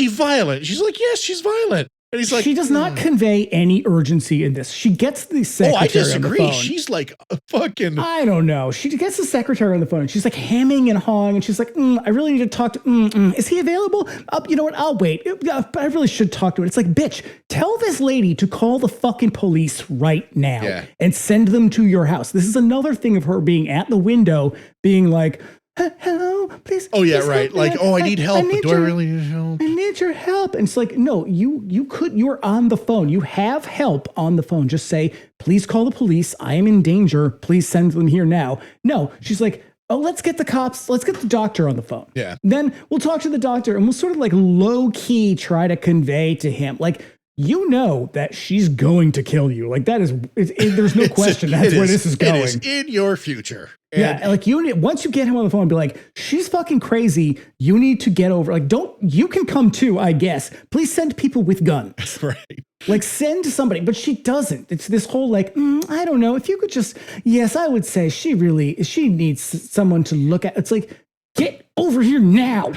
violent?" She's like, "Yes, she's violent." And he's like,
she does not convey any urgency in this. She gets the secretary
I disagree.
on the phone.
She's like a fucking...
I don't know. She gets the secretary on the phone. And she's like hemming and hawing. And she's like, I really need to talk to... Is he available? You know what? I'll wait. But I really should talk to him. It's like, bitch, tell this lady to call the fucking police right now and send them to your house. This is another thing of her being at the window, being like... Hello, please.
Oh yeah,
please
right. Like, I need help. But do I really need help?
I need your help. And it's like, no, you're on the phone. You have help on the phone. Just say, please call the police. I am in danger. Please send them here now. No, she's like, oh, let's get the cops. Let's get the doctor on the phone.
Yeah.
Then we'll talk to the doctor and we'll sort of like low key try to convey to him, like, you know that she's going to kill you. Like that is, there's no question. That's where this is going.
It is in your future.
And like once you get him on the phone and be like, she's fucking crazy. You need to get over. Like, you can come too, I guess. Please send people with guns.
Right.
Like send somebody, but she doesn't. It's this whole like, I don't know. If you could just, yes, I would say she needs someone to look at. It's like, get over here now.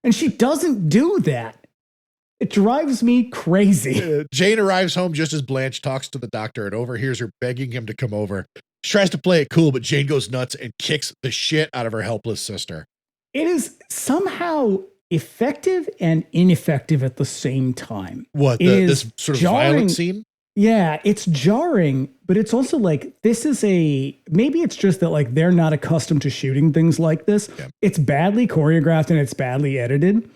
And she doesn't do that. It drives me crazy.
Jane arrives home just as Blanche talks to the doctor and overhears her begging him to come over. She tries to play it cool, but Jane goes nuts and kicks the shit out of her helpless sister.
It is somehow effective and ineffective at the same time.
What? This sort of violent scene?
Yeah, it's jarring, but it's also like, maybe it's just that like they're not accustomed to shooting things like this. Yeah. It's badly choreographed and it's badly edited.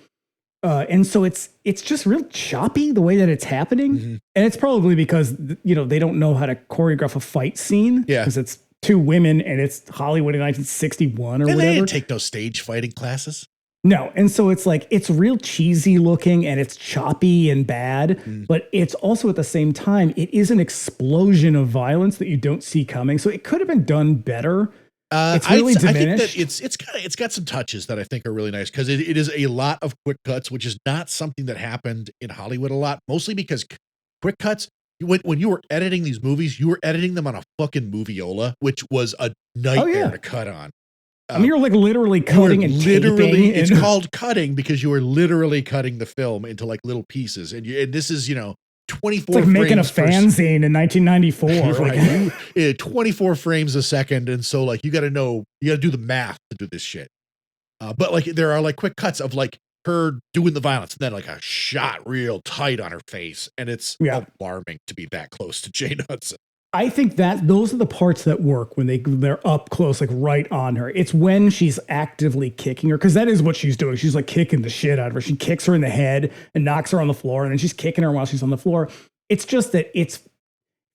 And so it's just real choppy the way that it's happening. Mm-hmm. And it's probably because, they don't know how to choreograph a fight scene.
Yeah.
Because it's two women and it's Hollywood in 1961 or whatever.
They didn't take those stage fighting classes.
No. And so it's like, it's real cheesy looking and it's choppy and bad, but it's also at the same time, it is an explosion of violence that you don't see coming. So it could have been done better. It's really diminished.
I think that it's got some touches that I think are really nice because it is a lot of quick cuts, which is not something that happened in Hollywood a lot, mostly because quick cuts, when you were editing these movies, you were editing them on a fucking moviola, which was a nightmare to cut on.
I mean, you're like literally cutting and taping.
It's called cutting because you are literally cutting the film into like little pieces. And this is, 24
it's like making a fanzine in 1994.
Right. 24 frames a second. And so like, you got to do the math to do this shit. But like, there are like quick cuts of like her doing the violence and then like a shot real tight on her face. And it's alarming to be that close to Jane Hudson.
I think that those are the parts that work when they're up close, like right on her. It's when she's actively kicking her, because that is what she's doing. She's like kicking the shit out of her. She kicks her in the head and knocks her on the floor, and then she's kicking her while she's on the floor. It's just that it's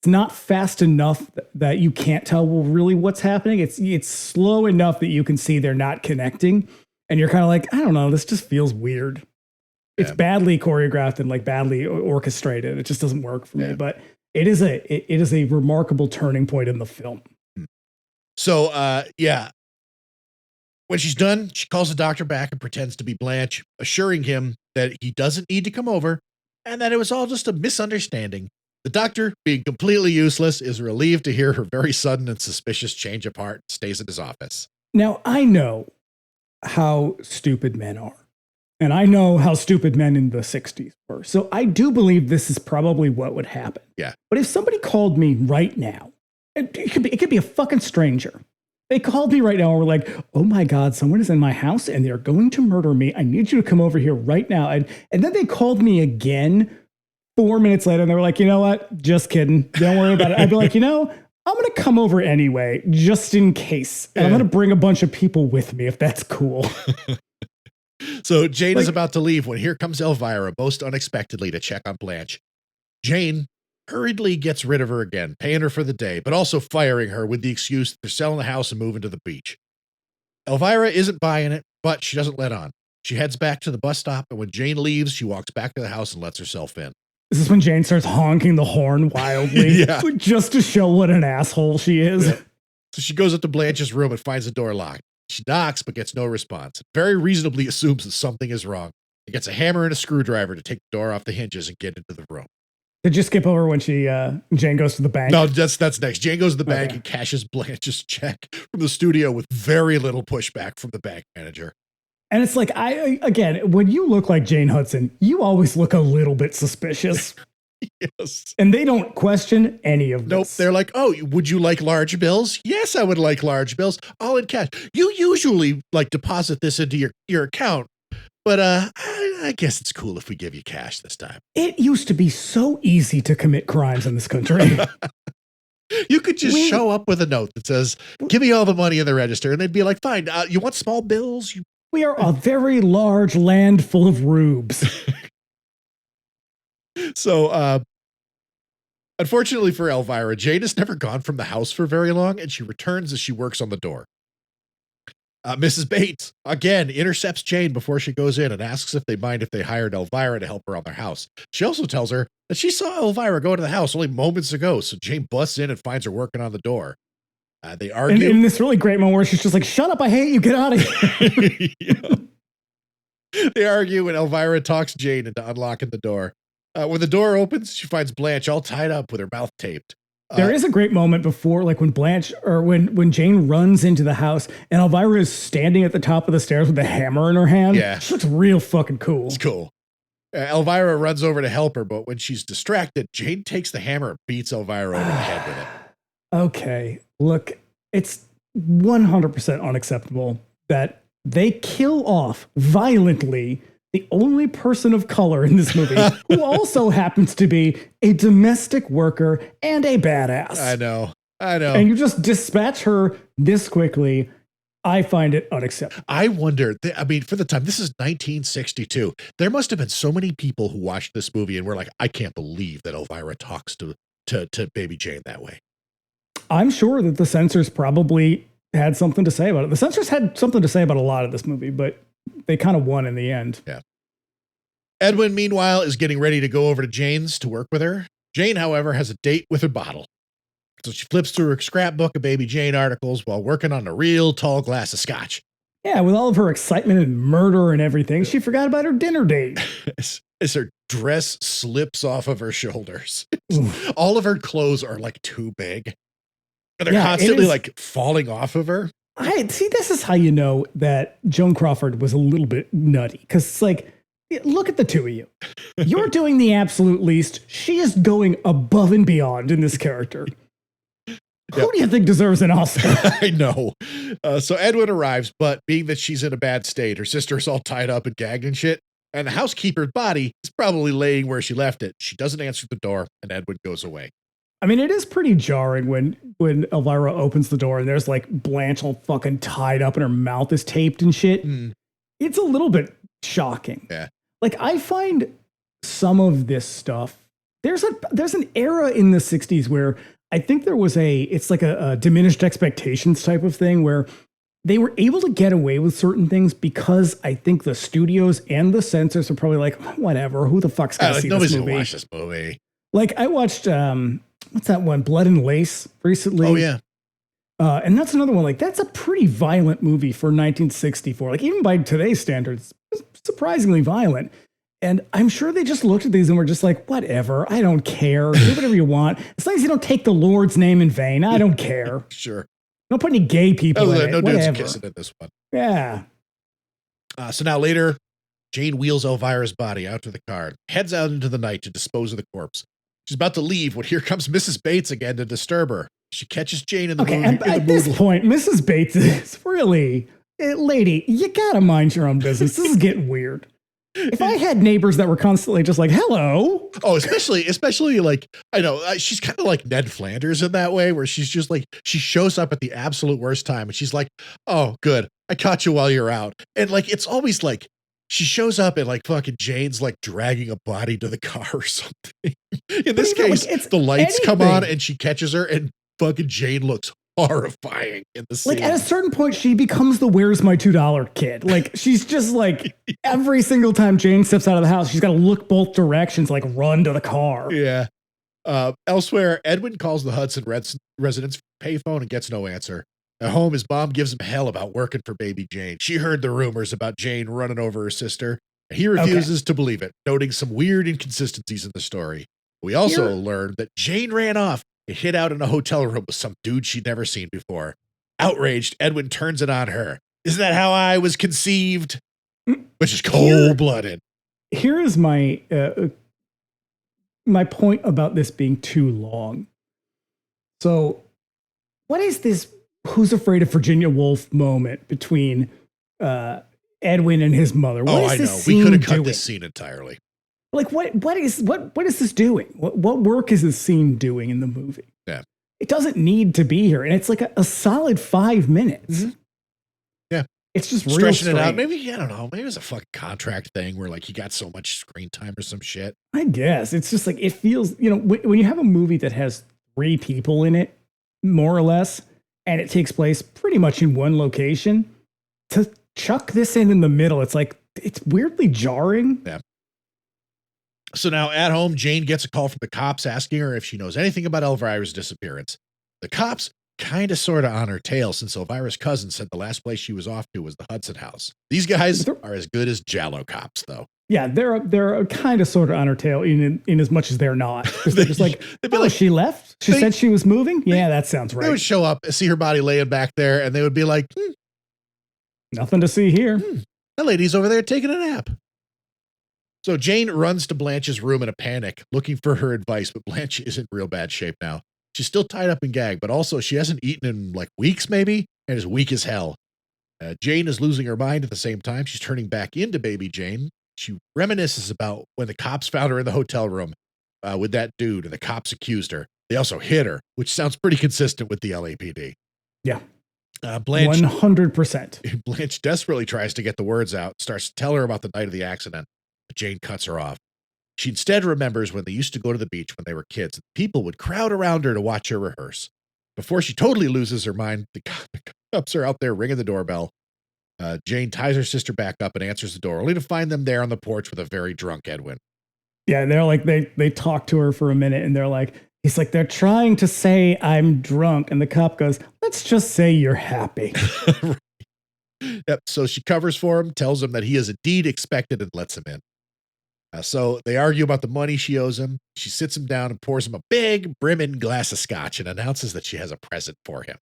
not fast enough that you can't tell really what's happening. It's slow enough that you can see they're not connecting, and you're kind of like, I don't know, this just feels weird. It's badly choreographed and like badly orchestrated. It just doesn't work for me, but. It is a remarkable turning point in the film.
So, when she's done, she calls the doctor back and pretends to be Blanche, assuring him that he doesn't need to come over and that it was all just a misunderstanding. The doctor, being completely useless, is relieved to hear her very sudden and suspicious change of heart and stays in his office.
Now, I know how stupid men are. And I know how stupid men in the 60s were. So I do believe this is probably what would happen.
Yeah.
But if somebody called me right now, it could be a fucking stranger. They called me right now and were like, oh my God, someone is in my house and they're going to murder me. I need you to come over here right now. And then they called me again 4 minutes later and they were like, you know what? Just kidding. Don't worry about it. I'd be like, I'm going to come over anyway, just in case. And I'm going to bring a bunch of people with me if that's cool.
So Jane is about to leave when here comes Elvira, most unexpectedly, to check on Blanche. Jane hurriedly gets rid of her again, paying her for the day, but also firing her with the excuse that they're selling the house and moving to the beach. Elvira isn't buying it, but she doesn't let on. She heads back to the bus stop, and when Jane leaves, she walks back to the house and lets herself in.
This is when Jane starts honking the horn wildly,
Yeah.
just to show what an asshole she is.
Yeah. So she goes up to Blanche's room and finds the door locked. She knocks, but gets no response. Very reasonably assumes that something is wrong. He gets a hammer and a screwdriver to take the door off the hinges and get into the room.
Did you skip over when Jane goes to the bank?
No, that's next. Jane goes to the bank and cashes Blanche's check from the studio with very little pushback from the bank manager.
And it's like, again, when you look like Jane Hudson, you always look a little bit suspicious.
Yes.
And they don't question any of this.
Nope. They're like, oh, would you like large bills? Yes, I would like large bills. All in cash. You usually like deposit this into your account, but I guess it's cool if we give you cash this time.
It used to be so easy to commit crimes in this country.
You could just show up with a note that says, give me all the money in the register. And they'd be like, fine, you want small bills?
We are a very large land full of rubes.
So, unfortunately for Elvira, Jane has never gone from the house for very long, and she returns as she works on the door. Mrs. Bates, again, intercepts Jane before she goes in and asks if they mind if they hired Elvira to help her on their house. She also tells her that she saw Elvira go to the house only moments ago, so Jane busts in and finds her working on the door. They argue.
In this really great moment where she's just like, shut up, I hate you, get out of here.
Yeah. They argue, and Elvira talks Jane into unlocking the door. When the door opens, she finds Blanche all tied up with her mouth taped.
There is a great moment before, like when when Jane runs into the house and Elvira is standing at the top of the stairs with a hammer in her hand.
Yeah.
She looks real fucking cool.
It's cool. Elvira runs over to help her, but when she's distracted, Jane takes the hammer and beats Elvira over the head with it.
Okay, look, it's 100% unacceptable that they kill off violently the only person of color in this movie, who also happens to be a domestic worker and a badass.
I know.
And you just dispatch her this quickly. I find it unacceptable.
I wonder, I mean, for the time, this is 1962. There must have been so many people who watched this movie and were like, I can't believe that Elvira talks to baby Jane that way.
I'm sure that the censors probably had something to say about it. The censors had something to say about a lot of this movie, but they kind of won in the end.
Yeah. Edwin, meanwhile, is getting ready to go over to Jane's to work with her. Jane, however, has a date with her bottle. So she flips through her scrapbook of Baby Jane articles while working on a real tall glass of scotch.
Yeah, with all of her excitement and murder and everything, she forgot about her dinner date.
As her dress slips off of her shoulders. All of her clothes are like too big. And they're constantly like falling off of her.
See, this is how you know that Joan Crawford was a little bit nutty. Because it's like, look at the two of you. You're doing the absolute least. She is going above and beyond in this character. Who do you think deserves an Oscar?
I know. So Edwin arrives, but being that she's in a bad state, her sister's all tied up and gagged and shit, and the housekeeper's body is probably laying where she left it. She doesn't answer the door, and Edwin goes away.
I mean, it is pretty jarring when Elvira opens the door and there's like Blanche all fucking tied up and her mouth is taped and shit. It's a little bit shocking.
Yeah.
Like, I find some of this stuff, there's an era in the 60s where I think there was it's like a diminished expectations type of thing where they were able to get away with certain things because I think the studios and the censors are probably like, whatever, who the fuck's gonna see this movie?
Nobody's gonna watch this movie.
Like, I watched, what's that one? Blood and Lace recently.
Oh, yeah.
And that's another one. Like, that's a pretty violent movie for 1964. Like, even by today's standards, it's surprisingly violent. And I'm sure they just looked at these and were just like, whatever, I don't care. Do whatever you want. As long as you don't take the Lord's name in vain, I don't care.
Sure.
Don't put any gay people in it.
No
whatever.
dudes kissing in this one.
Yeah.
So now later, Jane wheels Elvira's body out to the car, heads out into the night to dispose of the corpse. She's about to leave when here comes Mrs. Bates again to disturb her. She catches Jane in the mood.
At this point, Mrs. Bates is really, lady, you gotta mind your own business. This is getting weird. If I had neighbors that were constantly just like, hello.
Oh, especially like, I know, she's kind of like Ned Flanders in that way, where she's just like, she shows up at the absolute worst time and she's like, oh, good, I caught you while you're out. And like, it's always like she shows up and like fucking Jane's like dragging a body to the car or something. In this case,
like,
the lights come on
anything.
and she catches her and fucking Jane looks horrifying in the scene.
Like at a certain point, she becomes the "Where's my $2" kid. Like she's just like every single time Jane steps out of the house, she's got to look both directions, like run to the car.
Yeah. Elsewhere, Edwin calls the Hudson residence payphone and gets no answer. At home, his mom gives him hell about working for baby Jane. She heard the rumors about Jane running over her sister. And he refuses to believe it, noting some weird inconsistencies in the story. We also learned that Jane ran off and hid out in a hotel room with some dude she'd never seen before. Outraged, Edwin turns it on her. Isn't that how I was conceived? Which is cold-blooded.
Here is my my point about this being too long. So, what is this Who's Afraid of Virginia Woolf moment between Edwin and his mother? What is this
We
scene
could have cut
doing?
this scene entirely.
Like what is this doing? What work is this scene doing in the movie?
Yeah.
It doesn't need to be here, and it's like a solid 5 minutes.
Mm-hmm. Yeah.
It's just
Stretching
real
it out.
strange.
Maybe, I don't know. Maybe it was a fucking contract thing where like he got so much screen time or some shit.
I guess it's just like it feels, you know, when you have a movie that has 3 people in it, more or less, and it takes place pretty much in one location, to chuck this in the middle, it's like it's weirdly jarring.
Yeah. So now at home, Jane gets a call from the cops asking her if she knows anything about Elvira's disappearance. The cops kind of sort of on her tail since Elvira's cousin said the last place she was off to was the Hudson house. These guys are as good as Jallo cops, though.
Yeah, they're kind of sort of on her tail in as much as they're not. They're just like, she left? She said she was moving? Yeah, that sounds right.
They would show up, see her body laying back there, and they would be like,
nothing to see here.
That lady's over there taking a nap. So Jane runs to Blanche's room in a panic, looking for her advice, but Blanche is in real bad shape now. She's still tied up and gagged, but also she hasn't eaten in like weeks maybe, and is weak as hell. Jane is losing her mind at the same time. She's turning back into baby Jane. She reminisces about when the cops found her in the hotel room with that dude, and the cops accused her. They also hit her, which sounds pretty consistent with the LAPD.
Yeah.
Blanche
100%.
Blanche desperately tries to get the words out, starts to tell her about the night of the accident, but Jane cuts her off. She instead remembers when they used to go to the beach when they were kids. People would crowd around her to watch her rehearse. Before she totally loses her mind, the cops are out there ringing the doorbell. Jane ties her sister back up and answers the door, only to find them there on the porch with a very drunk Edwin.
Yeah, they're like, they talk to her for a minute, and he's like, they're trying to say I'm drunk, and the cop goes, let's just say you're happy.
Yep. So she covers for him, tells him that he is indeed expected, and lets him in. So they argue about the money she owes him. She sits him down and pours him a big brimming glass of scotch and announces that she has a present for him.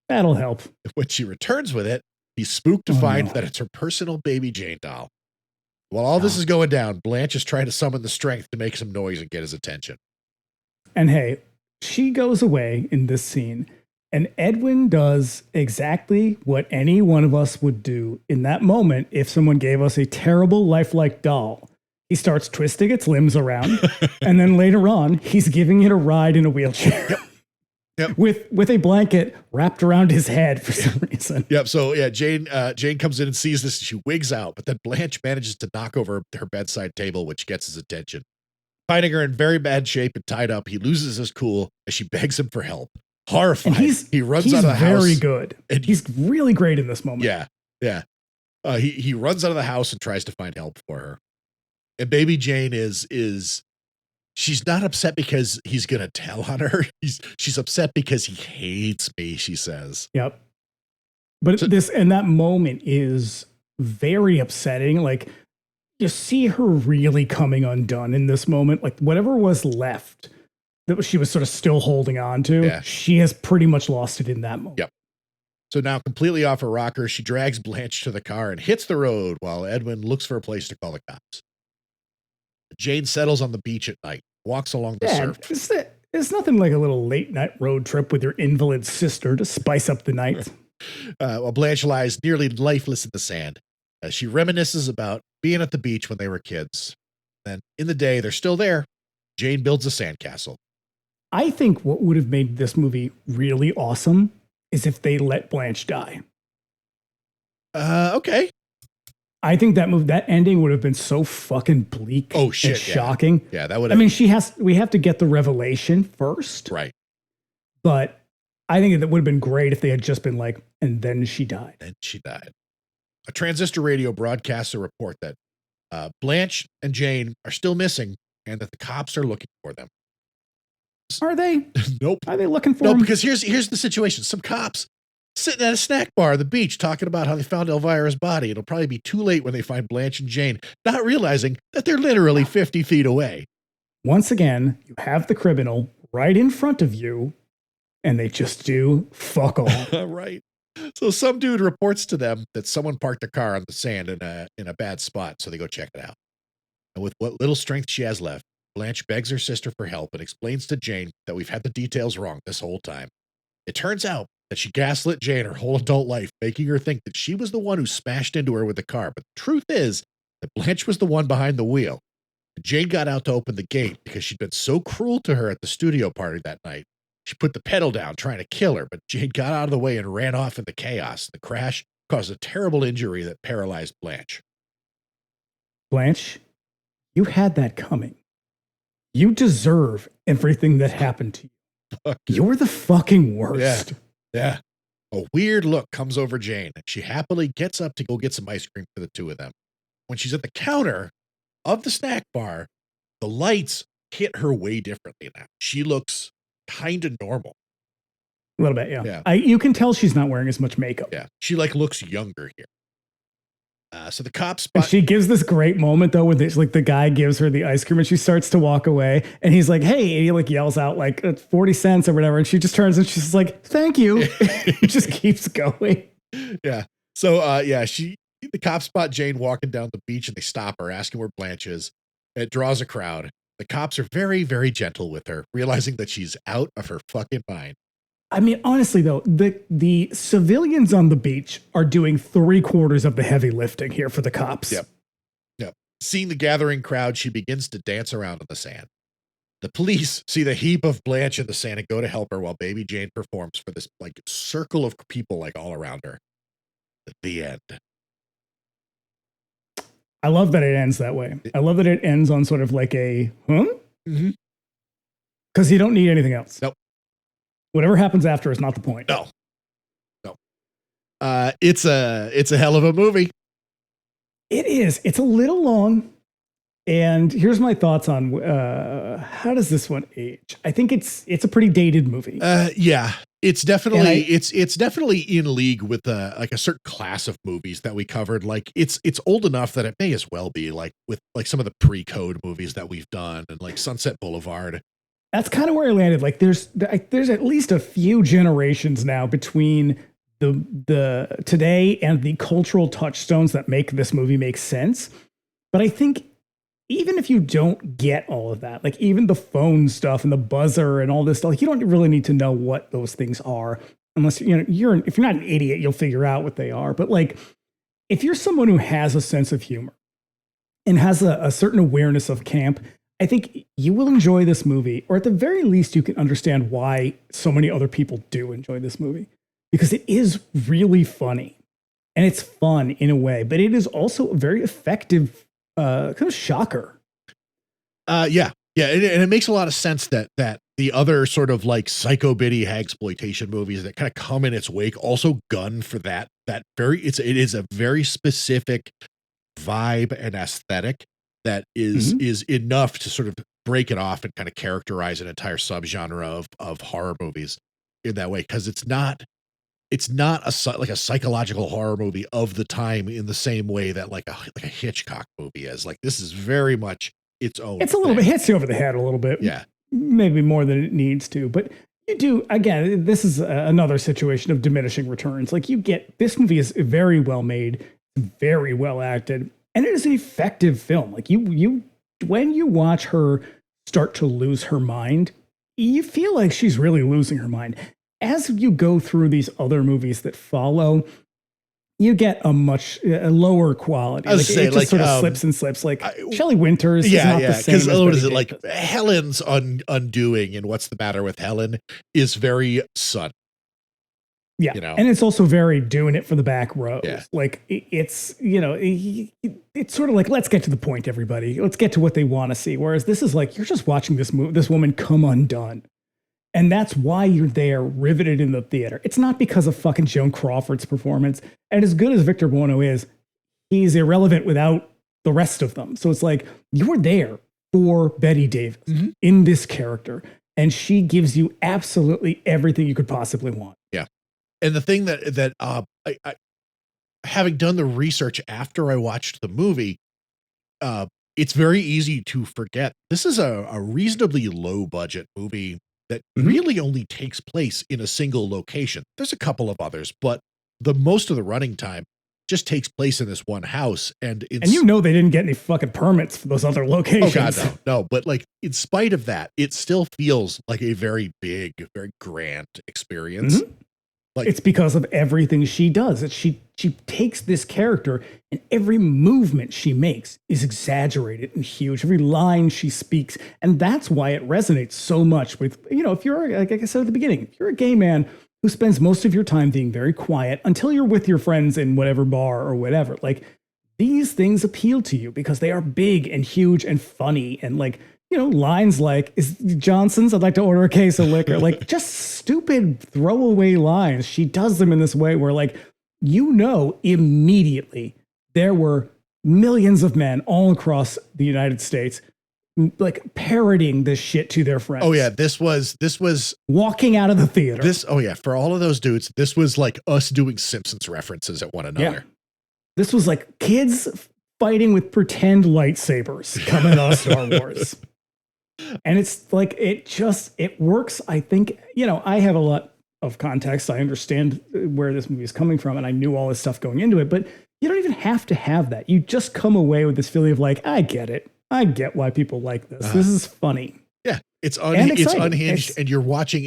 That'll help.
When she returns with it, he's spooked to find that it's her personal baby Jane doll. While all this is going down, Blanche is trying to summon the strength to make some noise and get his attention.
And hey, she goes away in this scene, and Edwin does exactly what any one of us would do in that moment if someone gave us a terrible lifelike doll. He starts twisting its limbs around, and then later on, he's giving it a ride in a wheelchair.
Yep.
With a blanket wrapped around his head for some reason.
Yep. So yeah, Jane comes in and sees this. And she wigs out, but then Blanche manages to knock over her bedside table, which gets his attention. Finding her in very bad shape and tied up, he loses his cool as she begs him for help. Horrified, he runs out of the house.
He's very good. And he's really great in this moment.
Yeah, yeah. He runs out of the house and tries to find help for her. And baby Jane is she's not upset because he's going to tell on her. She's upset because he hates me, she says.
Yep. But that moment is very upsetting. Like, you see her really coming undone in this moment. Like, whatever was left that she was sort of still holding on to, she has pretty much lost it in that moment.
Yep. So now, completely off her rocker, she drags Blanche to the car and hits the road while Edwin looks for a place to call the cops. Jane settles on the beach at night, walks along the surf.
It's nothing like a little late night road trip with your invalid sister to spice up the night.
While Blanche lies nearly lifeless in the sand, she reminisces about being at the beach when they were kids. Then in the day, they're still there. Jane builds a sandcastle.
I think what would have made this movie really awesome is if they let Blanche die.
Okay.
I think that ending would have been so fucking bleak
Oh shit,
and shocking.
Yeah, that would.
I mean, we have to get the revelation first.
Right.
But I think that would have been great if they had just been like, and then she died.
And she died. A transistor radio broadcasts a report that Blanche and Jane are still missing and that the cops are looking for them.
Are they?
Nope.
Are they looking for
No,
them?
because here's the situation. Some cops sitting at a snack bar on the beach talking about how they found Elvira's body. It'll probably be too late when they find Blanche and Jane, not realizing that they're literally 50 feet away.
Once again, you have the criminal right in front of you, and they just do fuck all.
Right. So some dude reports to them that someone parked a car on the sand in a bad spot, so they go check it out. And with what little strength she has left, Blanche begs her sister for help and explains to Jane that we've had the details wrong this whole time. It turns out that she gaslit Jane her whole adult life, making her think that she was the one who smashed into her with the car. But the truth is that Blanche was the one behind the wheel. Jane got out to open the gate because she'd been so cruel to her at the studio party that night. She put the pedal down trying to kill her, but Jane got out of the way and ran off in the chaos. The crash caused a terrible injury that paralyzed Blanche.
Blanche, you had that coming. You deserve everything that happened to you.
Fuck.
You're the fucking worst.
Yeah. A weird look comes over Jane. She happily gets up to go get some ice cream for the two of them. When she's at the counter of the snack bar, the lights hit her way differently now. She looks kind of normal.
A little bit, yeah. You can tell she's not wearing as much makeup.
Yeah. She like looks younger here. So the cops spot.
And she gives this great moment though, where like the guy gives her the ice cream and she starts to walk away, and he's like, "Hey!" And he like yells out like 40 cents or whatever, and she just turns and she's like, "Thank you." Just keeps going.
Yeah. So the cops spot Jane walking down the beach and they stop her, asking where Blanche is. It draws a crowd. The cops are very, very gentle with her, realizing that she's out of her fucking mind.
I mean, honestly, though, the civilians on the beach are doing 3/4 of the heavy lifting here for the cops.
Yep. Seeing the gathering crowd, she begins to dance around in the sand. The police see the heap of Blanche in the sand and go to help her while baby Jane performs for this like circle of people like all around her. At the end.
I love that it ends that way. I love that it ends on sort of like a,
Mm-hmm.
Because you don't need anything else.
Nope.
Whatever happens after is not the point.
No. It's a hell of a movie.
It is. It's a little long. And here's my thoughts on how does this one age? I think it's a pretty dated movie.
Yeah. It's definitely it's definitely in league with like a certain class of movies that we covered. Like it's old enough that it may as well be like with like some of the pre-code movies that we've done and like Sunset Boulevard.
That's kind of where I landed. Like there's at least a few generations now between the today and the cultural touchstones that make this movie make sense. But I think even if you don't get all of that, like even the phone stuff and the buzzer and all this stuff, like you don't really need to know what those things are unless if you're not an idiot, you'll figure out what they are. But like if you're someone who has a sense of humor and has a certain awareness of camp, I think you will enjoy this movie, or at the very least, you can understand why so many other people do enjoy this movie, because it is really funny and it's fun in a way, but it is also a very effective kind of shocker.
Yeah. And it makes a lot of sense that the other sort of like psycho-biddy hagsploitation movies that kind of come in its wake also gun for that it is a very specific vibe and aesthetic that is enough to sort of break it off and kind of characterize an entire subgenre of horror movies in that way. Cause it's not like a psychological horror movie of the time in the same way that like a Hitchcock movie is. Like this is very much its own.
It's a little bit hits you over the head a little bit.
Yeah.
Maybe more than it needs to, but you do, again, this is another situation of diminishing returns. Like this movie is very well made, very well acted, and it is an effective film. Like you when you watch her start to lose her mind, you feel like she's really losing her mind. As you go through these other movies that follow, you get a much lower quality. Like, it just sort of slips and slips. Like Shelley Winters is not the same.
Because what is it like? Helen's undoing and What's the Matter with Helen is very Sun.
Yeah.
You know?
And it's also very doing it for the back rows.
Yeah.
Like it's, it's sort of like, let's get to the point, everybody. Let's get to what they want to see. Whereas this is like, you're just watching this woman come undone. And that's why you're there riveted in the theater. It's not because of fucking Joan Crawford's performance. And as good as Victor Buono is, he's irrelevant without the rest of them. So it's like, you're there for Bette Davis in this character. And she gives you absolutely everything you could possibly want.
Yeah. And the thing that I having done the research after I watched the movie, it's very easy to forget this is a reasonably low budget movie that really only takes place in a single location. There's a couple of others, but the most of the running time just takes place in this one house. And
they didn't get any fucking permits for those other locations.
Oh God, no. But like, in spite of that, it still feels like a very big, very grand experience. Like,
it's because of everything she does. She takes this character and every movement she makes is exaggerated and huge. Every line she speaks. And that's why it resonates so much with, if you're, like I said at the beginning, if you're a gay man who spends most of your time being very quiet until you're with your friends in whatever bar or whatever, like these things appeal to you because they are big and huge and funny and like, lines like, is Johnson's, I'd like to order a case of liquor. Like just stupid throwaway lines. She does them in this way where like, immediately there were millions of men all across the United States like parroting this shit to their friends.
Oh yeah, this was
walking out of the theater.
For all of those dudes, this was like us doing Simpsons references at one another.
Yeah. This was like kids fighting with pretend lightsabers coming out of Star Wars. And it's like, it works. I think, I have a lot of context. I understand where this movie is coming from and I knew all this stuff going into it, but you don't even have to have that. You just come away with this feeling of like, I get it. I get why people like this. This is funny.
Yeah. It's unhinged and you're watching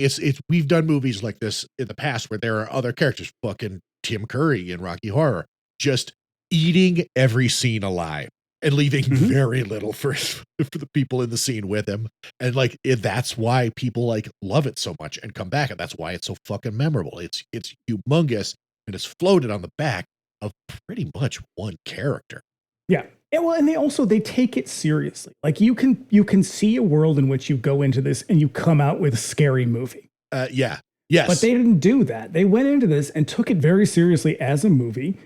we've done movies like this in the past where there are other characters, fucking Tim Curry in Rocky Horror, just eating every scene alive and leaving very little for the people in the scene with him. And like, that's why people like love it so much and come back. And that's why it's so fucking memorable. It's humongous and it's floated on the back of pretty much one character.
Yeah. And they take it seriously. Like you can see a world in which you go into this and you come out with a scary movie.
Yeah. Yes.
But they didn't do that. They went into this and took it very seriously as a movie.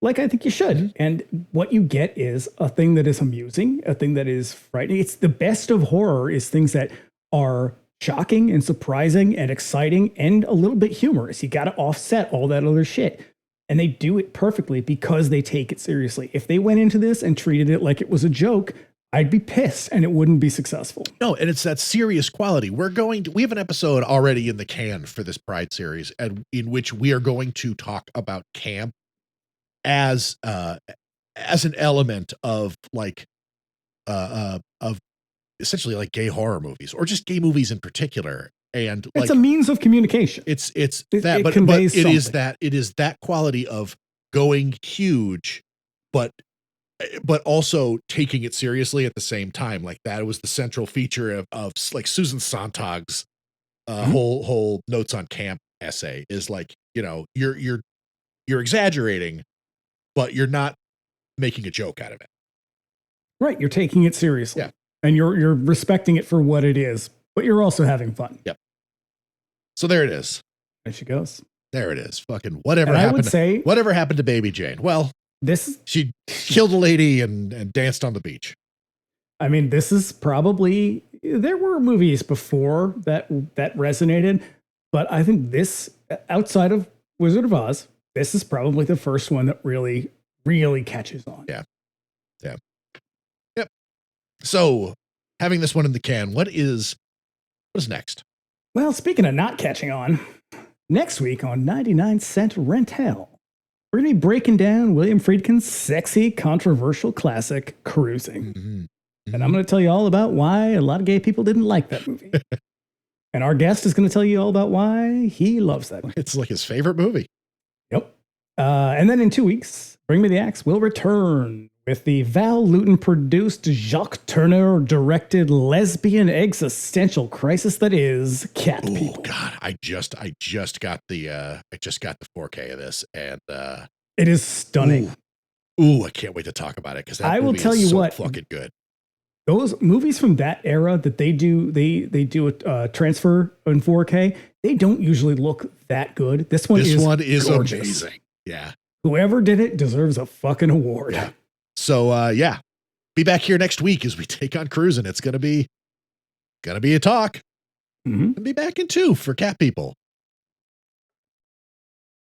Like I think you should. And what you get is a thing that is amusing, a thing that is frightening. It's the best of horror is things that are shocking and surprising and exciting and a little bit humorous. You got to offset all that other shit. And they do it perfectly because they take it seriously. If they went into this and treated it like it was a joke, I'd be pissed and it wouldn't be successful.
No, and it's that serious quality. We have an episode already in the can for this Pride series, and in which we are going to talk about camp as an element of like of essentially like gay horror movies or just gay movies in particular. And
it's
like
a means of communication.
It is that quality of going huge, but also taking it seriously at the same time. Like that was the central feature of like Susan Sontag's whole notes on camp essay is like, you're exaggerating, but you're not making a joke out of it.
Right. You're taking it seriously.
Yeah.
And you're respecting it for what it is, but you're also having fun.
Yep. So there it is.
There she goes.
There it is. Fucking whatever happened to Baby Jane? Well, she killed a lady and danced on the beach.
I mean, this is probably, there were movies before that resonated, but I think this, outside of Wizard of Oz, this is probably the first one that really, really catches on.
Yeah. Yeah. Yep. So having this one in the can, what is next?
Well, speaking of not catching on, next week on 99-Cent Rent Hell, we're going to be breaking down William Friedkin's sexy, controversial classic, Cruising. And I'm going to tell you all about why a lot of gay people didn't like that movie. And our guest is going to tell you all about why he loves that movie.
It's like his favorite movie.
Yep. And then in 2 weeks, Bring Me the Axe will return with the Val Lewton produced, Jacques Turner directed lesbian existential crisis that is Cat People.
Oh God, I just got the 4K of this, and
it is stunning.
Ooh, I can't wait to talk about it because
I will tell you what,
fucking good.
Those movies from that era that they do a transfer in 4K, they don't usually look that good. This one is gorgeous.
Amazing. Yeah.
Whoever did it deserves a fucking award.
Yeah. So be back here next week as we take on Cruising. It's gonna be a talk.
Mm-hmm.
And be back in 2 for Cat People.